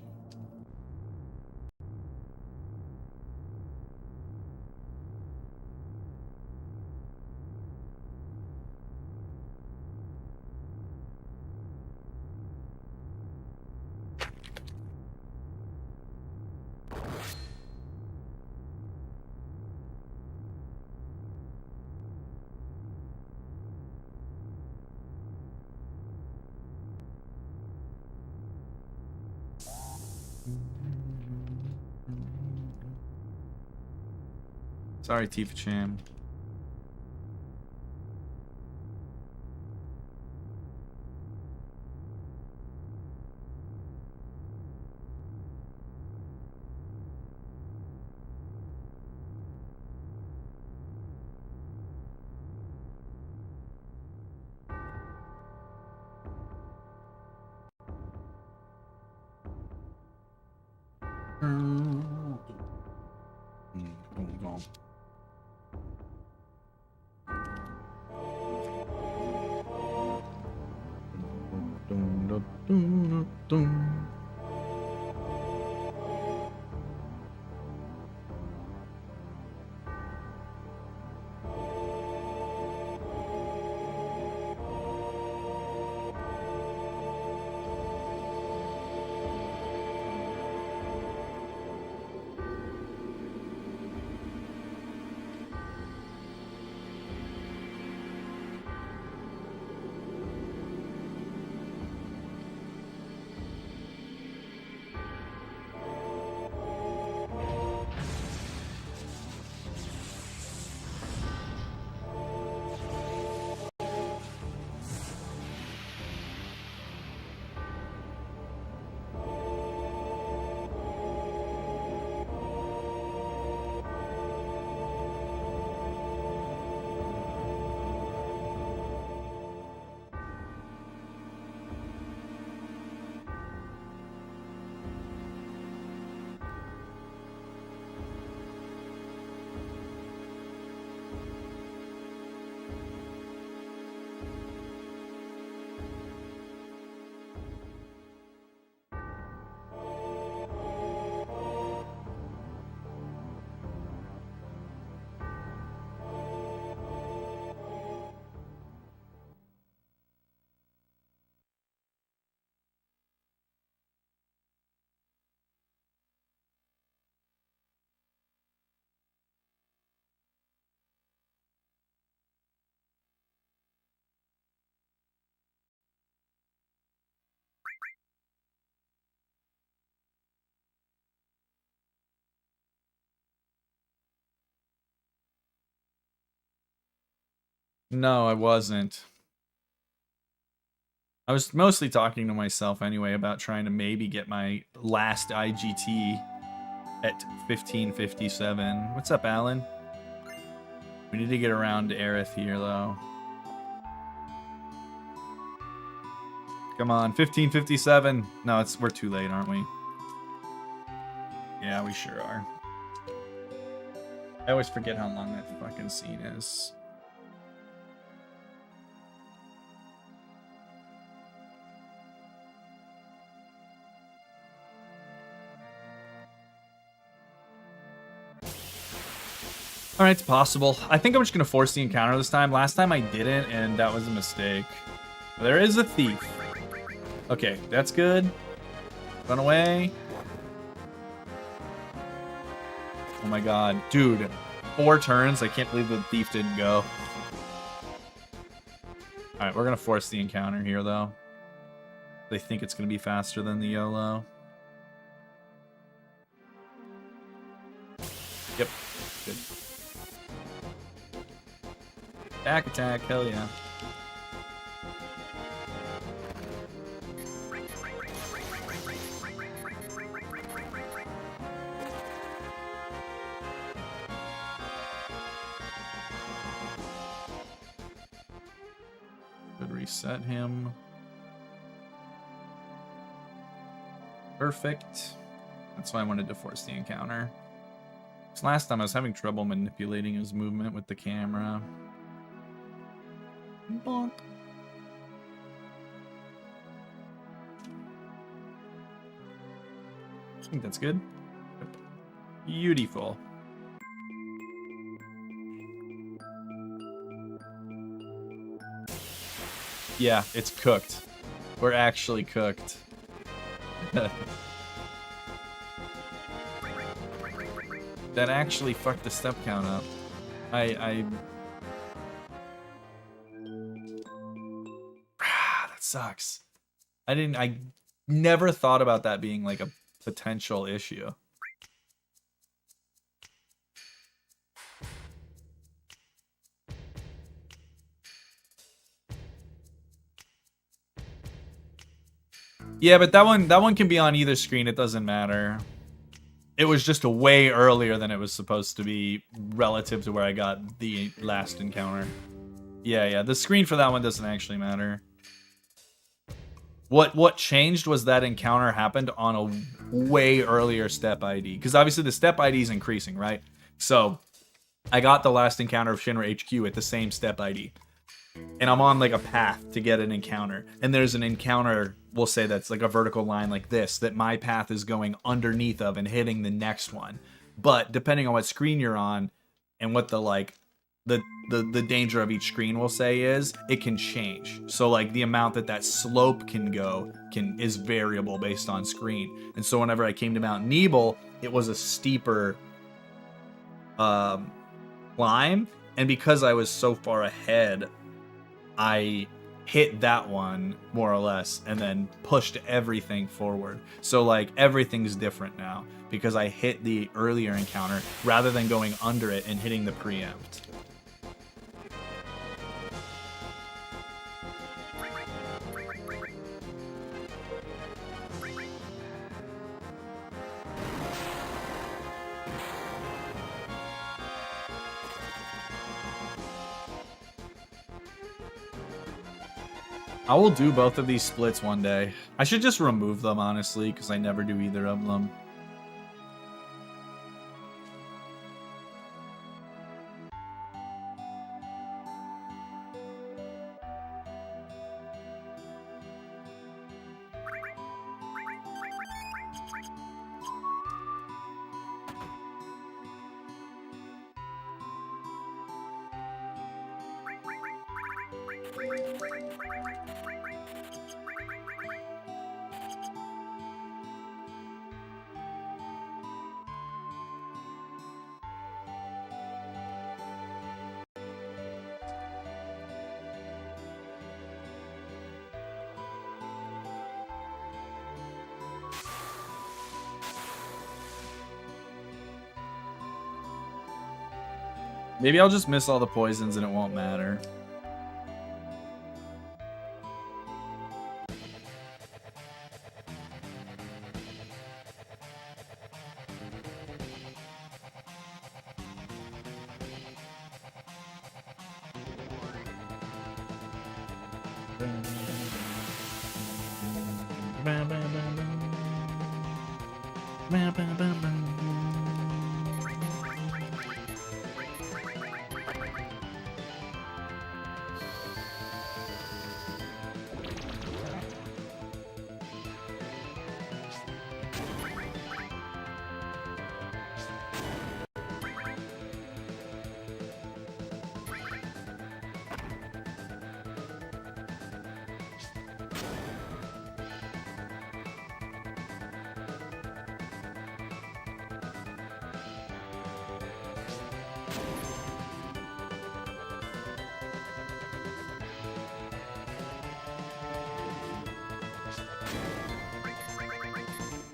Sorry, Tifa Cham. No, I wasn't. I was mostly talking to myself anyway about trying to maybe get my last IGT at 1557. What's up, Alan? We need to get around to Aerith here, though. Come on, 1557. No, we're too late, aren't we? Yeah, we sure are. I always forget how long that fucking scene is. Alright, it's possible. I think I'm just gonna force the encounter this time. Last time I didn't, and that was a mistake. There is a thief. Okay, that's good. Run away. Oh my god. Dude, 4 turns. I can't believe the thief didn't go. Alright, we're gonna force the encounter here, though. They think it's gonna be faster than the YOLO. Yep. Good. Attack, hell yeah. Could reset him. Perfect. That's why I wanted to force the encounter. Because last time I was having trouble manipulating his movement with the camera. Bonk. I think that's good. Beautiful. Yeah, it's cooked. We're actually cooked. That actually fucked the step count up. That sucks. I never thought about that being like a potential issue. Yeah, but that one can be on either screen. It doesn't matter. It was just a way earlier than it was supposed to be relative to where I got the last encounter. Yeah, the screen for that one doesn't actually matter. What changed was that encounter happened on a way earlier step ID. Because obviously the step ID is increasing, right? So I got the last encounter of Shinra HQ at the same step ID. And I'm on like a path to get an encounter. And there's an encounter, we'll say that's like a vertical line like this, that my path is going underneath of and hitting the next one. But depending on what screen you're on and what the like the danger of each screen we'll say is, it can change. So like the amount that slope can go is variable based on screen. And so whenever I came to Mount Nebel, it was a steeper climb. And because I was so far ahead, I hit that one more or less and then pushed everything forward. So like everything's different now because I hit the earlier encounter rather than going under it and hitting the preempt. I will do both of these splits one day. I should just remove them, honestly, because I never do either of them. Maybe I'll just miss all the poisons and it won't matter.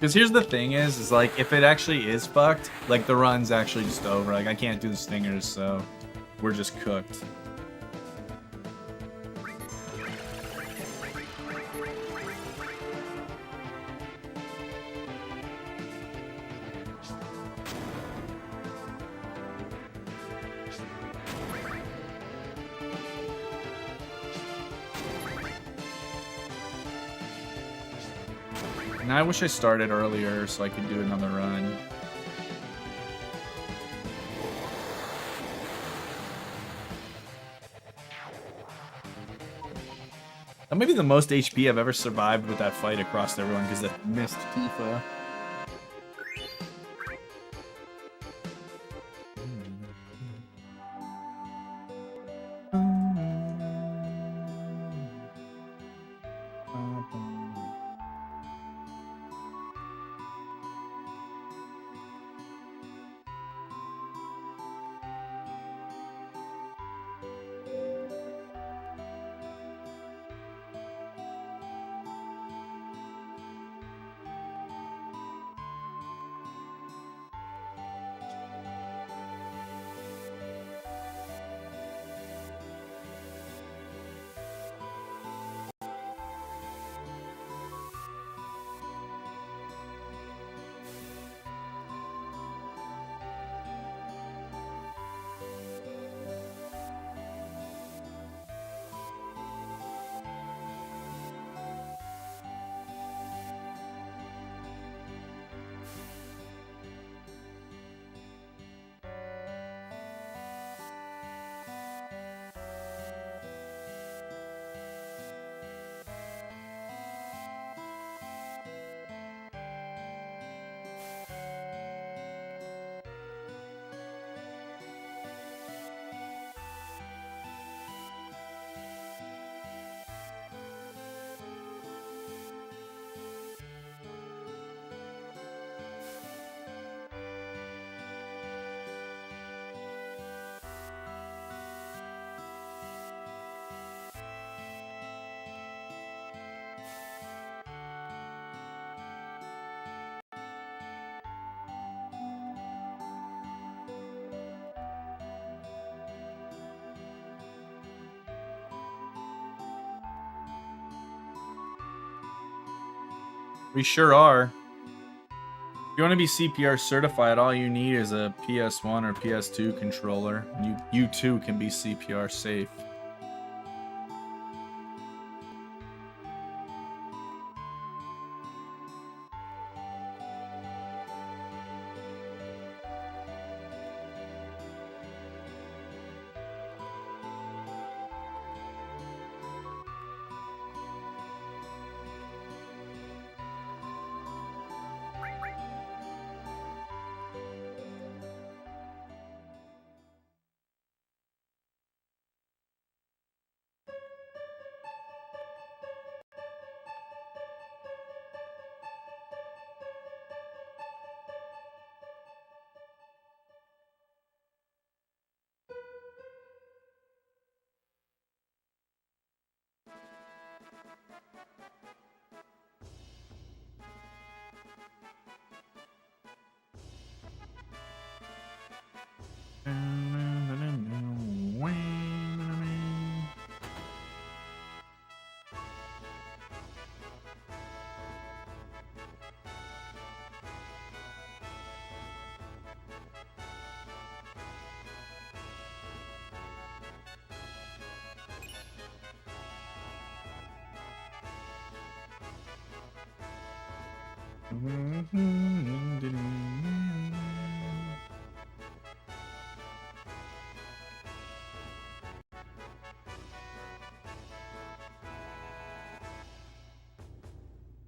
Because here's the thing is like, if it actually is fucked, like, the run's actually just over. Like, I can't do the stingers, so we're just cooked. And I wish I started earlier so I could do another run. That may be the most HP I've ever survived with that fight across everyone because that missed Tifa. We sure are. If you want to be CPR certified, all you need is a PS1 or PS2 controller. You too can be CPR safe.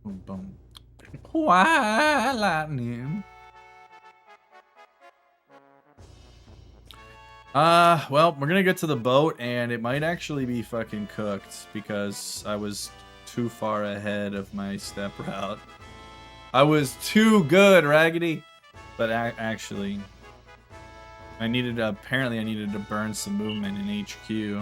Boom, boom. Why lightning? Well, we're gonna get to the boat, and it might actually be fucking cooked because I was too far ahead of my step route. I was too good, Raggedy. But actually, apparently I needed to burn some movement in HQ.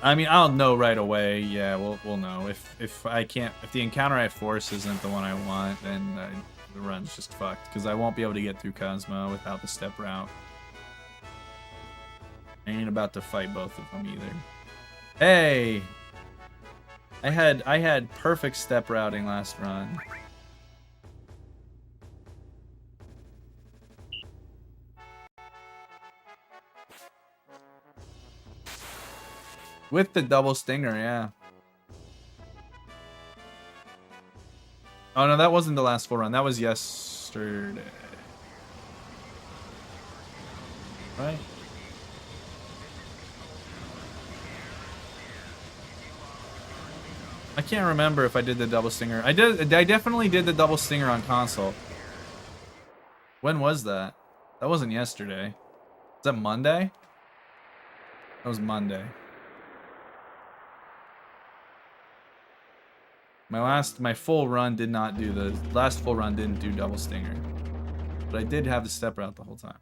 I mean, I'll know right away. Yeah, we'll know. If the encounter I force isn't the one I want, then the run's just fucked because I won't be able to get through Cosmo without the step route. I ain't about to fight both of them either. Hey, I had perfect step routing last run. With the double stinger, yeah. Oh no, that wasn't the last full run. That was yesterday. Right? I can't remember if I did the double stinger. I definitely did the double stinger on console. When was that? That wasn't yesterday. Is that Monday? That was Monday. My full run did not do the last full run didn't do double stinger. But I did have the step route the whole time.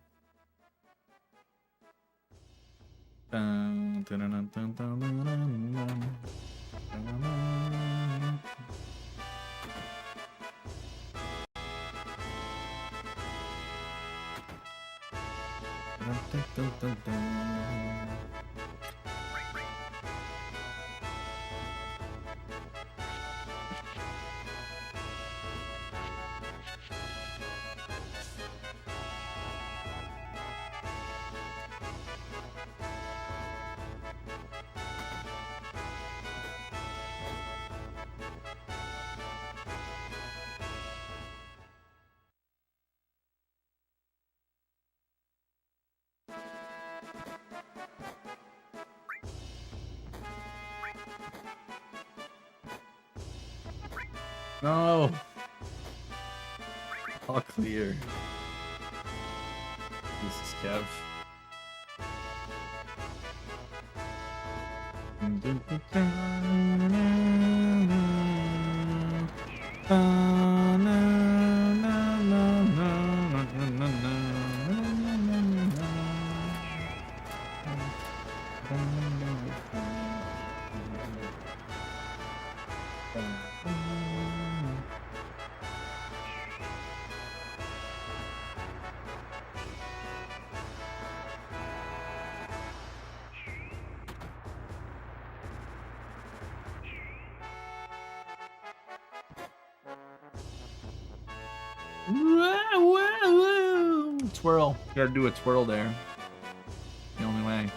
No. All clear. This is Kev. Twirl. Gotta do a twirl there. The only way.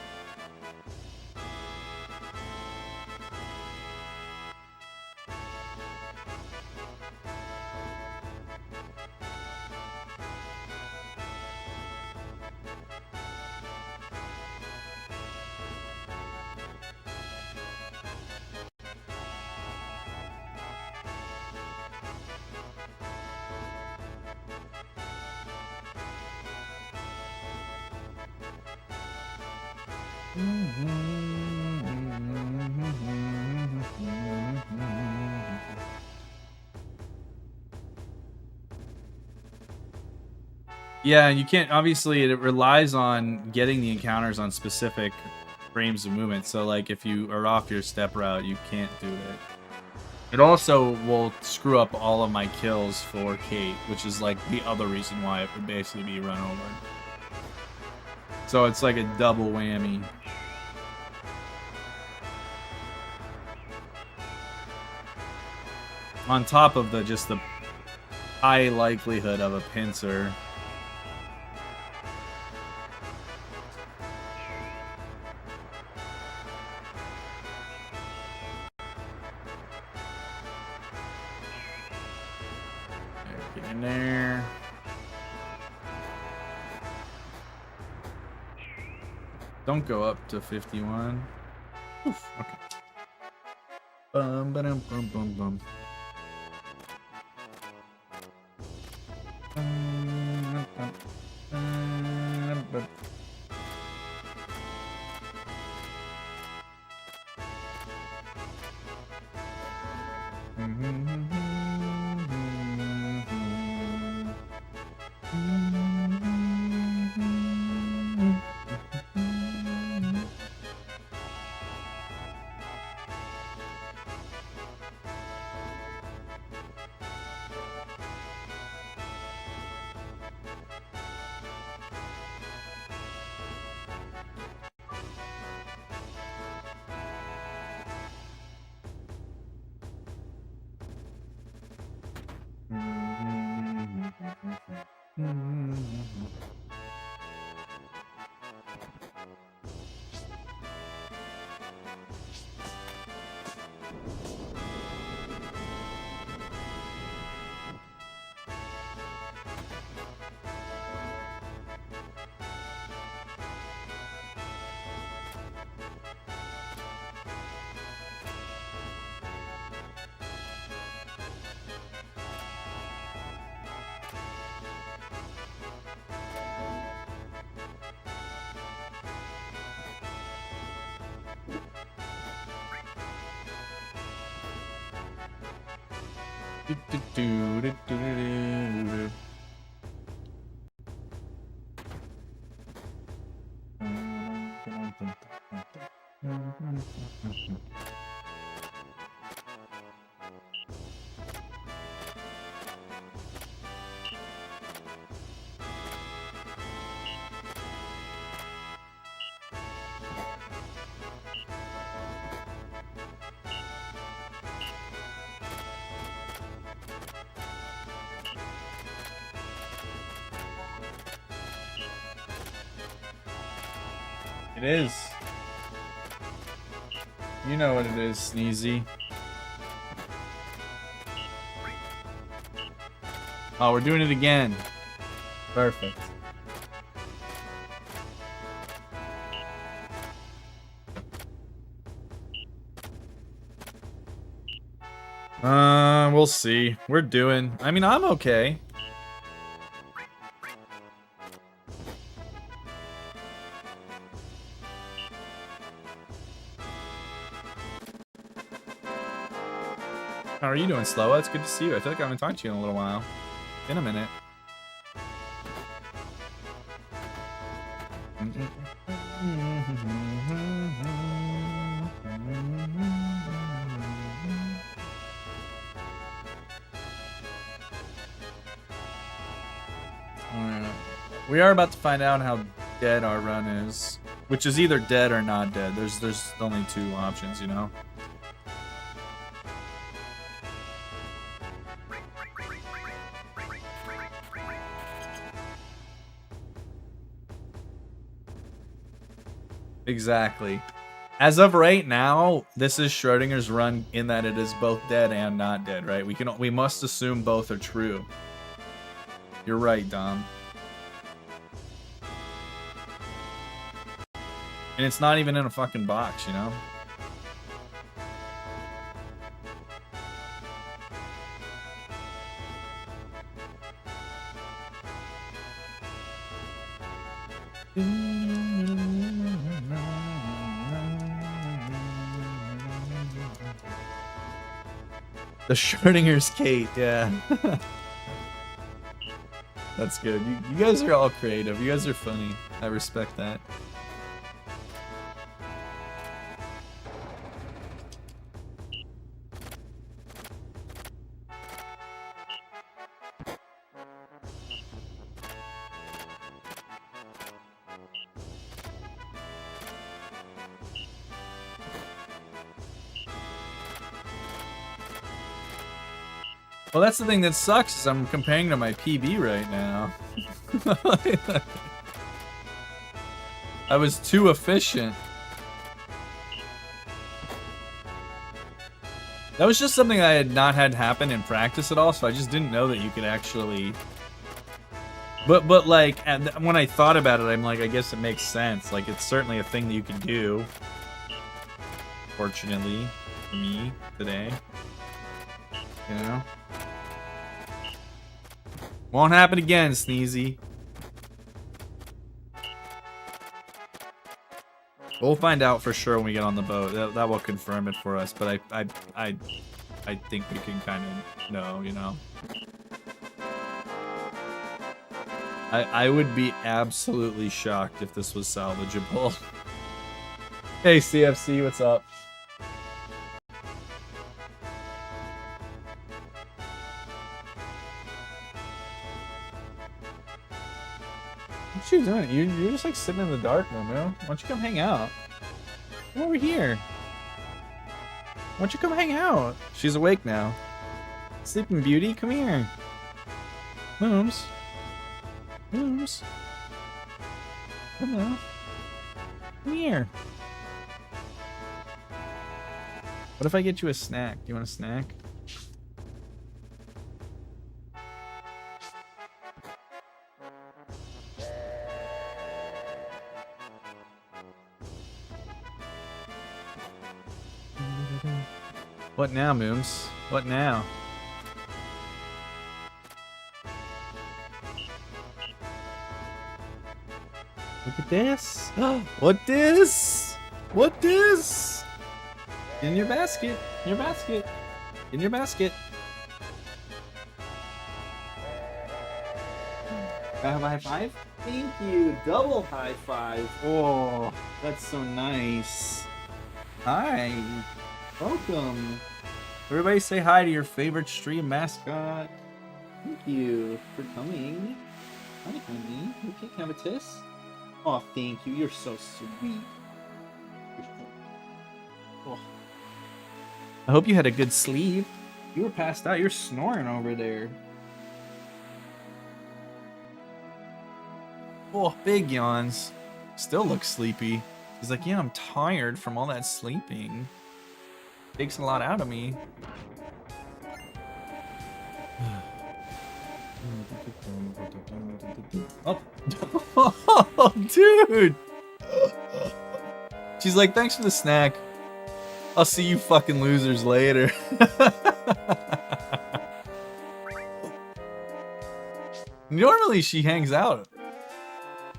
Yeah, you can't, obviously it relies on getting the encounters on specific frames of movement, so like if you are off your step route, you can't do it. It also will screw up all of my kills for Kate, which is like the other reason why it would basically be run over. So it's like a double whammy. On top of just the high likelihood of a pincer. Get in there. Don't go up to 51. Oof, okay. Bum, ba-dum, bum, bum, bum. It is. You know what it is, Sneezy. Oh, we're doing it again. Perfect. We'll see. We're doing. I mean, I'm okay. How are you doing, Slowa? It's good to see you. I feel like I haven't talked to you in a little while. Been a minute. We are about to find out how dead our run is, which is either dead or not dead. There's only two options, you know. Exactly. As of right now, this is Schrodinger's run in that it is both dead and not dead, right? We must assume both are true. You're right, Dom. And it's not even in a fucking box, you know? The Schrodinger's Kate, yeah. That's good. You guys are all creative. You guys are funny. I respect that. Well, that's the thing that sucks is I'm comparing to my PB right now. I was too efficient. That was just something I had not had happen in practice at all, so I just didn't know that you could actually... But like, and when I thought about it, I'm like, I guess it makes sense. Like, it's certainly a thing that you can do. Fortunately, for me, today. You know? Won't happen again, Sneezy. We'll find out for sure when we get on the boat. That will confirm it for us, but I think we can kind of know, you know? I would be absolutely shocked if this was salvageable. Hey, CFC, what's up? What you doing? You're just like sitting in the dark, Momo. Why don't you come hang out? Come over here. Why don't you come hang out? She's awake now. Sleeping Beauty, come here. Mooms. Mooms. Hello. Come here. What if I get you a snack? Do you want a snack? What now, Mooms? What now? Look at this. What this? What this? In your basket. In your basket. In your basket. Can I have a high five? Thank you. Double high five. Oh, that's so nice. Hi. Welcome. Everybody say hi to your favorite stream mascot. Thank you for coming. Hi, honey. Okay, can I have a kiss? Oh, thank you. You're so sweet. Oh. I hope you had a good sleep. You were passed out. You're snoring over there. Oh, big yawns. Still looks sleepy. He's like, yeah, I'm tired from all that sleeping. Takes a lot out of me. Oh, dude! She's like, thanks for the snack. I'll see you fucking losers later. Normally she hangs out.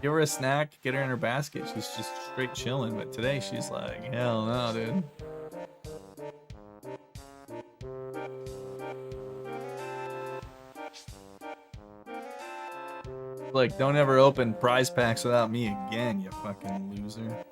Give her a snack, get her in her basket. She's just straight chilling, but today she's like, hell no, dude. Like, don't ever open prize packs without me again, you fucking loser.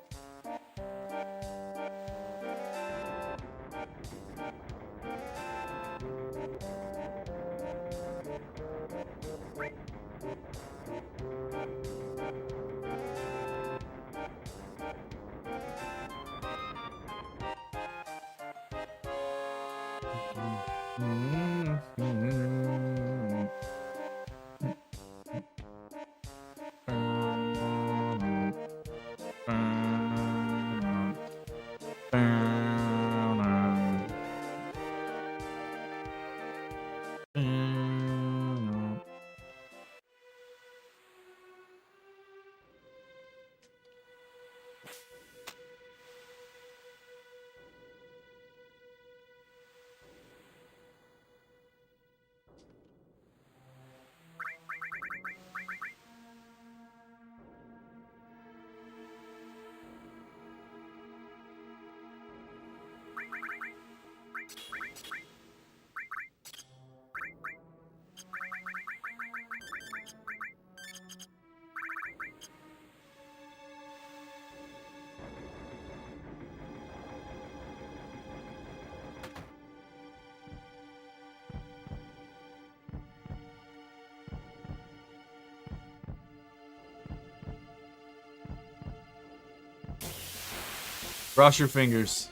Cross your fingers.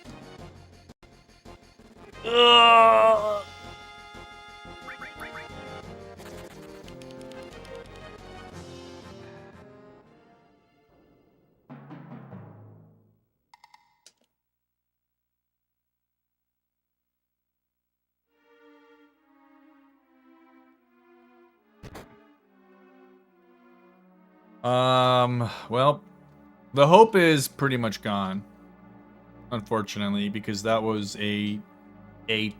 Ugh. Well, the hope is pretty much gone, unfortunately, because that was a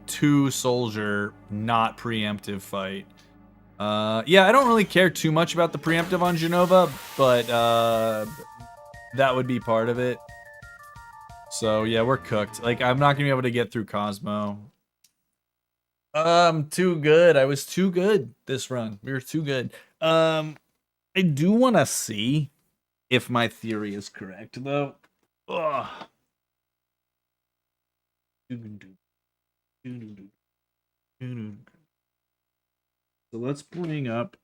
two soldier not preemptive fight. Yeah, I don't really care too much about the preemptive on Genova, but that would be part of it. So yeah, we're cooked. Like, I'm not gonna be able to get through Cosmo. Too good. I was too good this run. We were too good. I do want to see if my theory is correct, though. Ugh. So let's bring up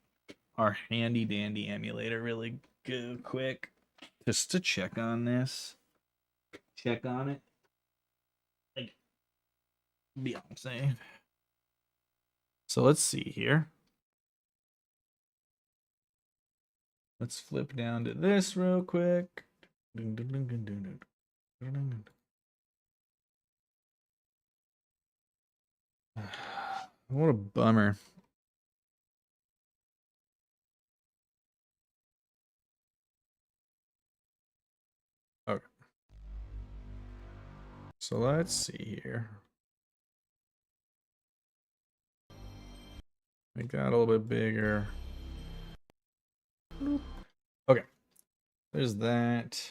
our handy dandy emulator really quick, just to check on this. Check on it. Like, Beyonce. So let's see here. Let's flip down to this real quick. What a bummer. Okay. So let's see here. Make that a little bit bigger. Okay. There's that.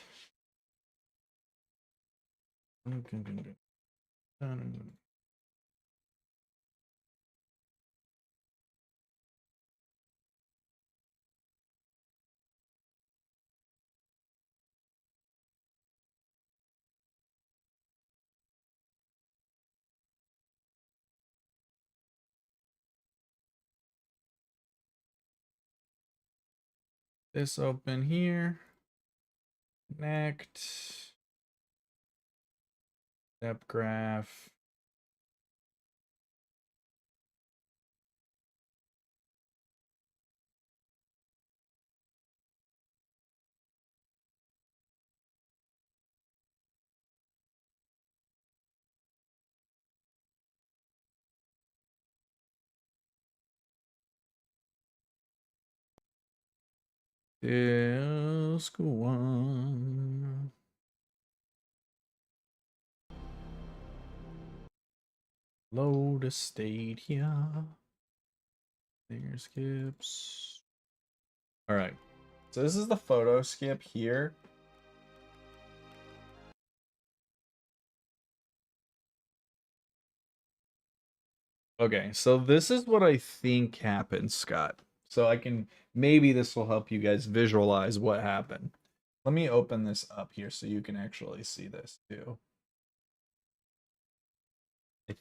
This open here. Connect. Step graph. Disc one. Load a state here. Finger skips. All right. So this is the photo skip here. Okay, so this is what I think happened, Scott. So I can, maybe this will help you guys visualize what happened. Let me open this up here so you can actually see this too. I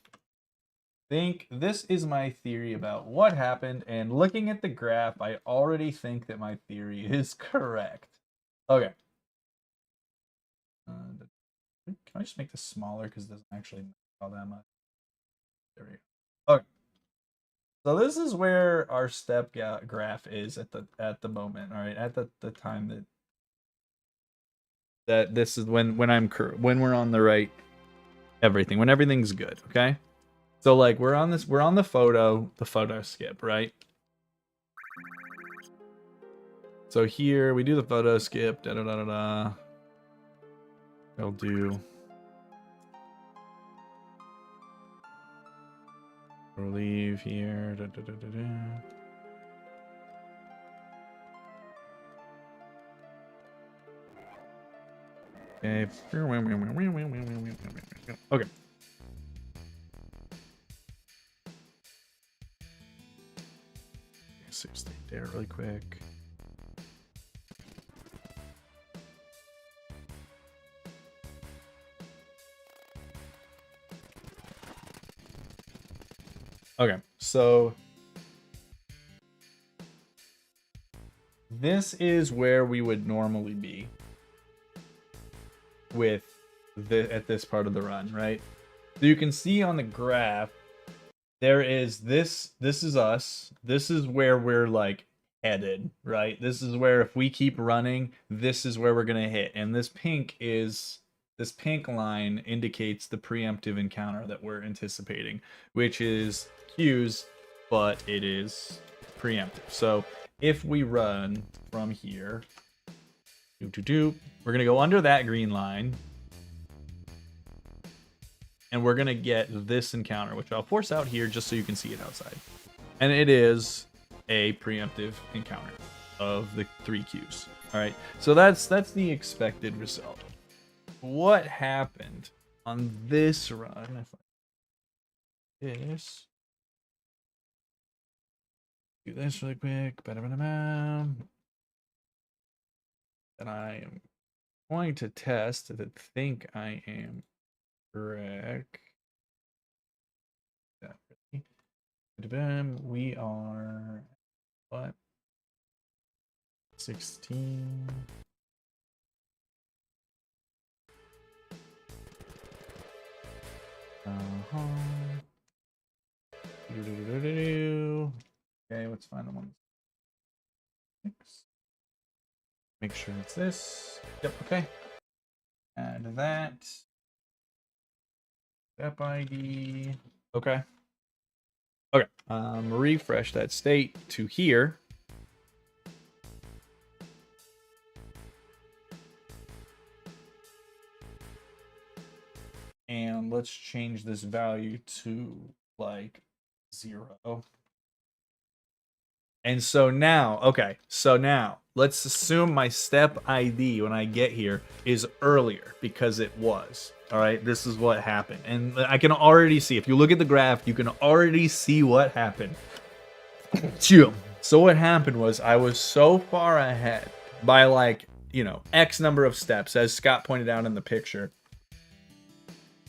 think this is my theory about what happened, and looking at the graph, I already think that my theory is correct. Okay. Can I just make this smaller because it doesn't actually matter all that much? There we go. Okay. So this is where our step graph is at the moment. All right, at the time that this is when we're on the right everything, when everything's good. Okay. So like we're on the photo skip, right? So here we do the photo skip. Da da da da da. I'll do. We'll leave here. Da, da, da, da, da. Okay. Okay. Save state there really quick. Okay, so this is where we would normally be with at this part of the run, right? So you can see on the graph there is this is us. This is where we're like headed, right? This is where if we keep running, this is where we're going to hit. And this pink line indicates the preemptive encounter that we're anticipating, which is Q's, but it is preemptive. So if we run from here, we're gonna go under that green line, and we're gonna get this encounter, which I'll force out here just so you can see it outside. And it is a preemptive encounter of the 3 Qs. All right, so that's the expected result. What happened on this run? If I do this really quick, and I am going to test to think I am correct. We are what? 16. Okay, let's find the one. 6. Make sure it's this. Yep, okay. Add that. Step ID. Okay. Okay. Refresh that state to here. And let's change this value to like 0. And so now, okay, so now let's assume my step ID when I get here is earlier because it was. All right, this is what happened. And I can already see, if you look at the graph, you can already see what happened. So what happened was I was so far ahead by like, you know, X number of steps, as Scott pointed out in the picture.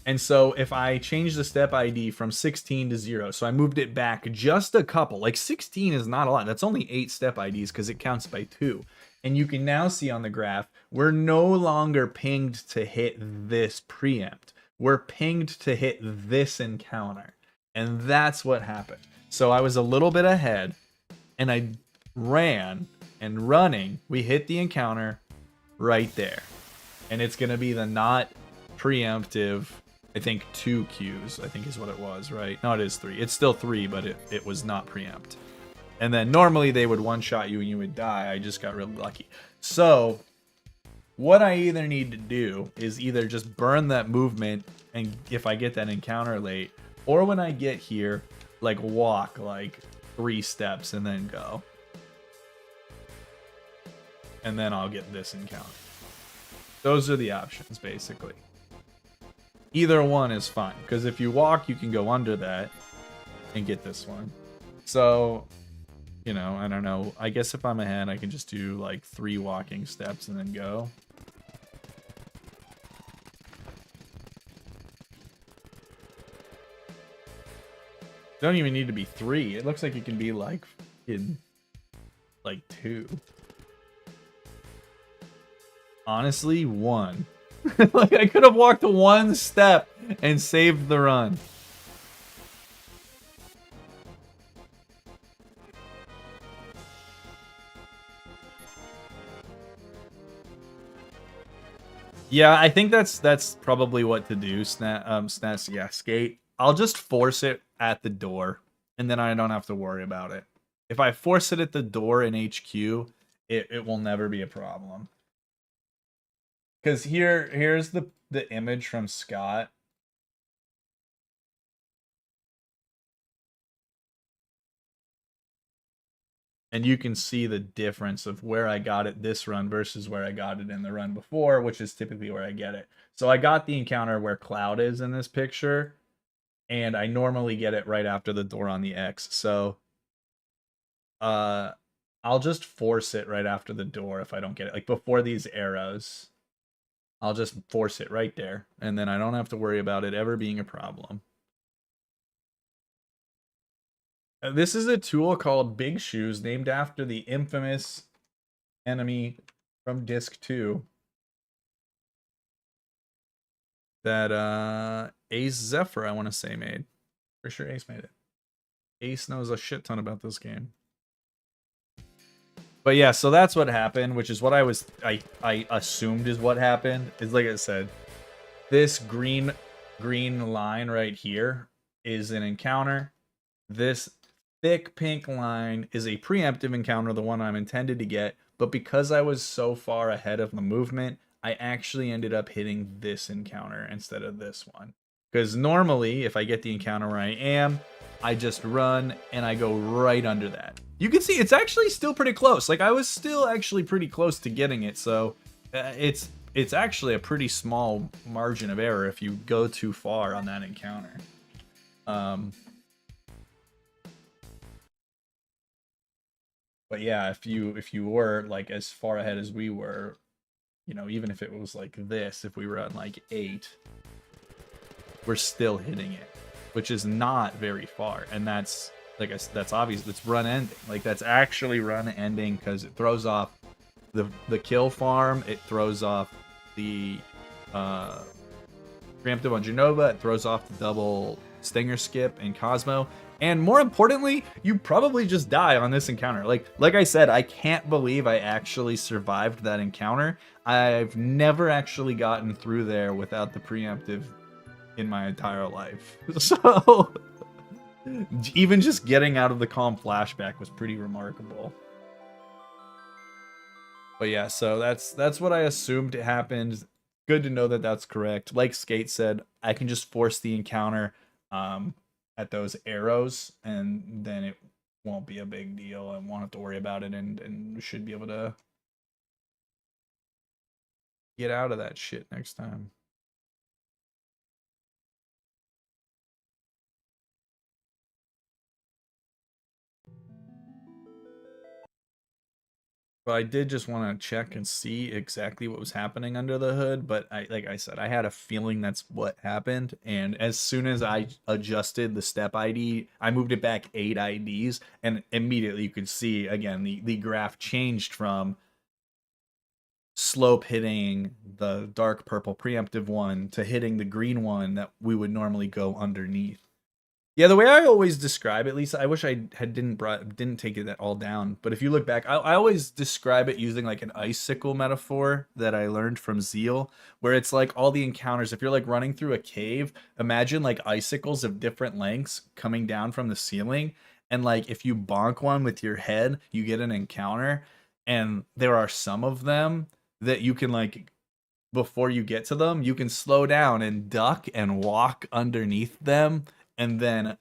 And so if I change the step ID from 16 to 0, so I moved it back just a couple, like 16 is not a lot. That's only 8 step IDs because it counts by 2. And you can now see on the graph, we're no longer pinged to hit this preempt. We're pinged to hit this encounter. And that's what happened. So I was a little bit ahead and I ran, and running, we hit the encounter right there. And it's going to be the not preemptive, I think 2 Qs, I think is what it was, right? No, it is 3. It's still 3, but it was not preempt. And then normally they would one-shot you and you would die. I just got really lucky. So what I either need to do is either just burn that movement, and if I get that encounter late, or when I get here, like walk like 3 steps and then go. And then I'll get this encounter. Those are the options, basically. Either one is fine, because if you walk, you can go under that and get this one. So, you know, I don't know. I guess if I'm ahead, I can just do like 3 walking steps and then go. Don't even need to be 3. It looks like it can be like in like 2. Honestly, 1. Like I could have walked 1 step and saved the run. Yeah, I think that's probably what to do. Yeah, skate. I'll just force it at the door, and then I don't have to worry about it. If I force it at the door in HQ, it will never be a problem. Because here's the image from Scott. And you can see the difference of where I got it this run versus where I got it in the run before, which is typically where I get it. So I got the encounter where Cloud is in this picture, and I normally get it right after the door on the X. So I'll just force it right after the door if I don't get it. Like before these arrows, I'll just force it right there, and then I don't have to worry about it ever being a problem. This is a tool called Big Shoes, named after the infamous enemy from Disc 2 that Ace Zephyr, I want to say, made. For sure Ace made it. Ace knows a shit ton about this game. But yeah, so that's what happened, which is what I assumed is what happened. Is like I said, this green line right here is an encounter. This thick pink line is a preemptive encounter, the one I'm intended to get, but because I was so far ahead of the movement, I actually ended up hitting this encounter instead of this one. Because normally, if I get the encounter where I am, I just run and I go right under that. You can see it's actually still pretty close. Like I was still actually pretty close to getting it, so it's actually a pretty small margin of error if you go too far on that encounter. But yeah, if you were like as far ahead as we were, you know, even if it was like this, if we were at like 8, we're still hitting it, which is not very far. And that's like that's obvious. It's run ending. Like that's actually run ending because it throws off the kill farm. It throws off the preemptive on Genova. It throws off the double stinger skip and Cosmo. And more importantly, you probably just die on this encounter. Like I said, I can't believe I actually survived that encounter. I've never actually gotten through there without the preemptive in my entire life. So even just getting out of the calm flashback was pretty remarkable. But yeah, so that's what I assumed happened. Good to know that that's correct. Like Skate said, I can just force the encounter at those arrows, and then it won't be a big deal. I won't have to worry about it, and should be able to get out of that shit next time. But I did just want to check and see exactly what was happening under the hood. But like I said, I had a feeling that's what happened. And as soon as I adjusted the step ID, I moved it back 8 IDs, and immediately you could see again the graph changed from slope hitting the dark purple preemptive one to hitting the green one that we would normally go underneath. Yeah, the way I always describe it, at least I wish I didn't take it all down. But if you look back, I always describe it using like an icicle metaphor that I learned from Zeal, where it's like all the encounters. If you're like running through a cave, imagine like icicles of different lengths coming down from the ceiling, and like if you bonk one with your head, you get an encounter, and there are some of them that you can like before you get to them, you can slow down and duck and walk underneath them and then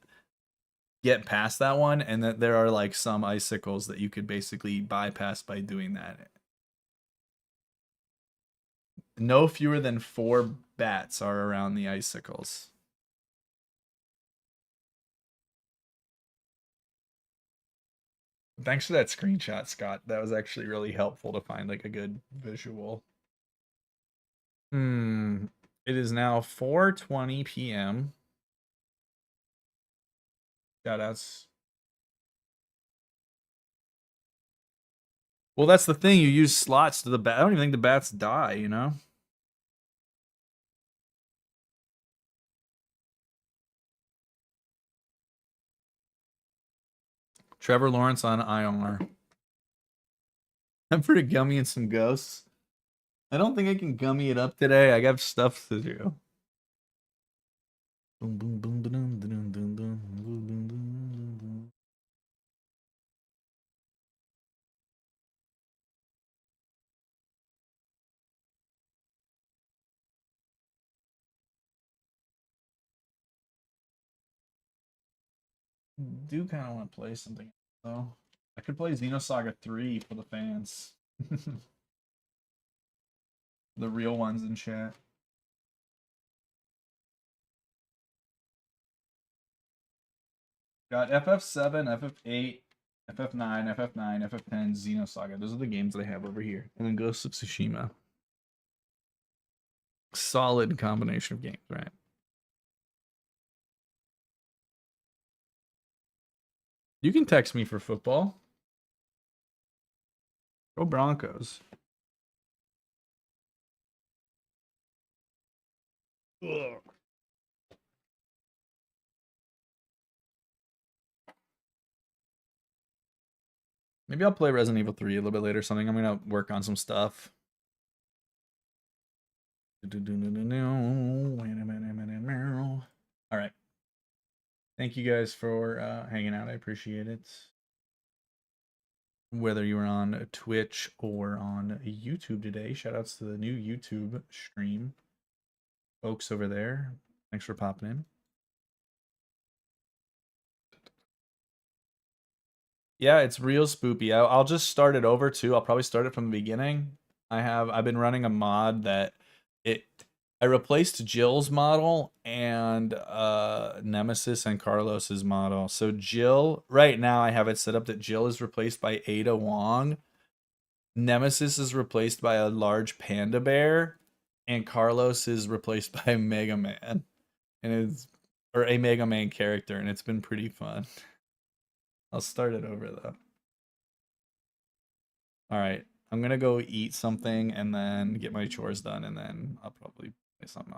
get past that one, and that there are like some icicles that you could basically bypass by doing that. No fewer than 4 bats are around the icicles. Thanks for that screenshot, Scott. That was actually really helpful to find like a good visual. It is now 4:20 p.m. Shoutouts. Well, that's the thing. You use slots to the bat. I don't even think the bats die, you know? Trevor Lawrence on IR. I'm pretty gummy and some ghosts. I don't think I can gummy it up today. I got stuff to do. Do kind of want to play something though. I could play Xenosaga 3 for the fans. The real ones in chat. Got FF7, FF8, FF9, FF9, FF10, Xenosaga. Those are the games that I have over here. And then Ghost of Tsushima. Solid combination of games, right? You can text me for football. Go Broncos. Ugh. Maybe I'll play Resident Evil 3 a little bit later or something. I'm going to work on some stuff. All right. Thank you guys for hanging out. I appreciate it. Whether you were on Twitch or on YouTube today, shout outs to the new YouTube stream. Folks over there, thanks for popping in. Yeah, it's real spoopy. I'll just start it over too. I'll probably start it from the beginning. I've been running a mod that it I replaced Jill's model and Nemesis and Carlos's model. So Jill, right now I have it set up that Jill is replaced by Ada Wong. Nemesis is replaced by a large panda bear, and Carlos is replaced by Mega Man. And it's or a Mega Man character, and it's been pretty fun. I'll start it over though. All right. I'm gonna go eat something and then get my chores done, and then I'll probably play something else.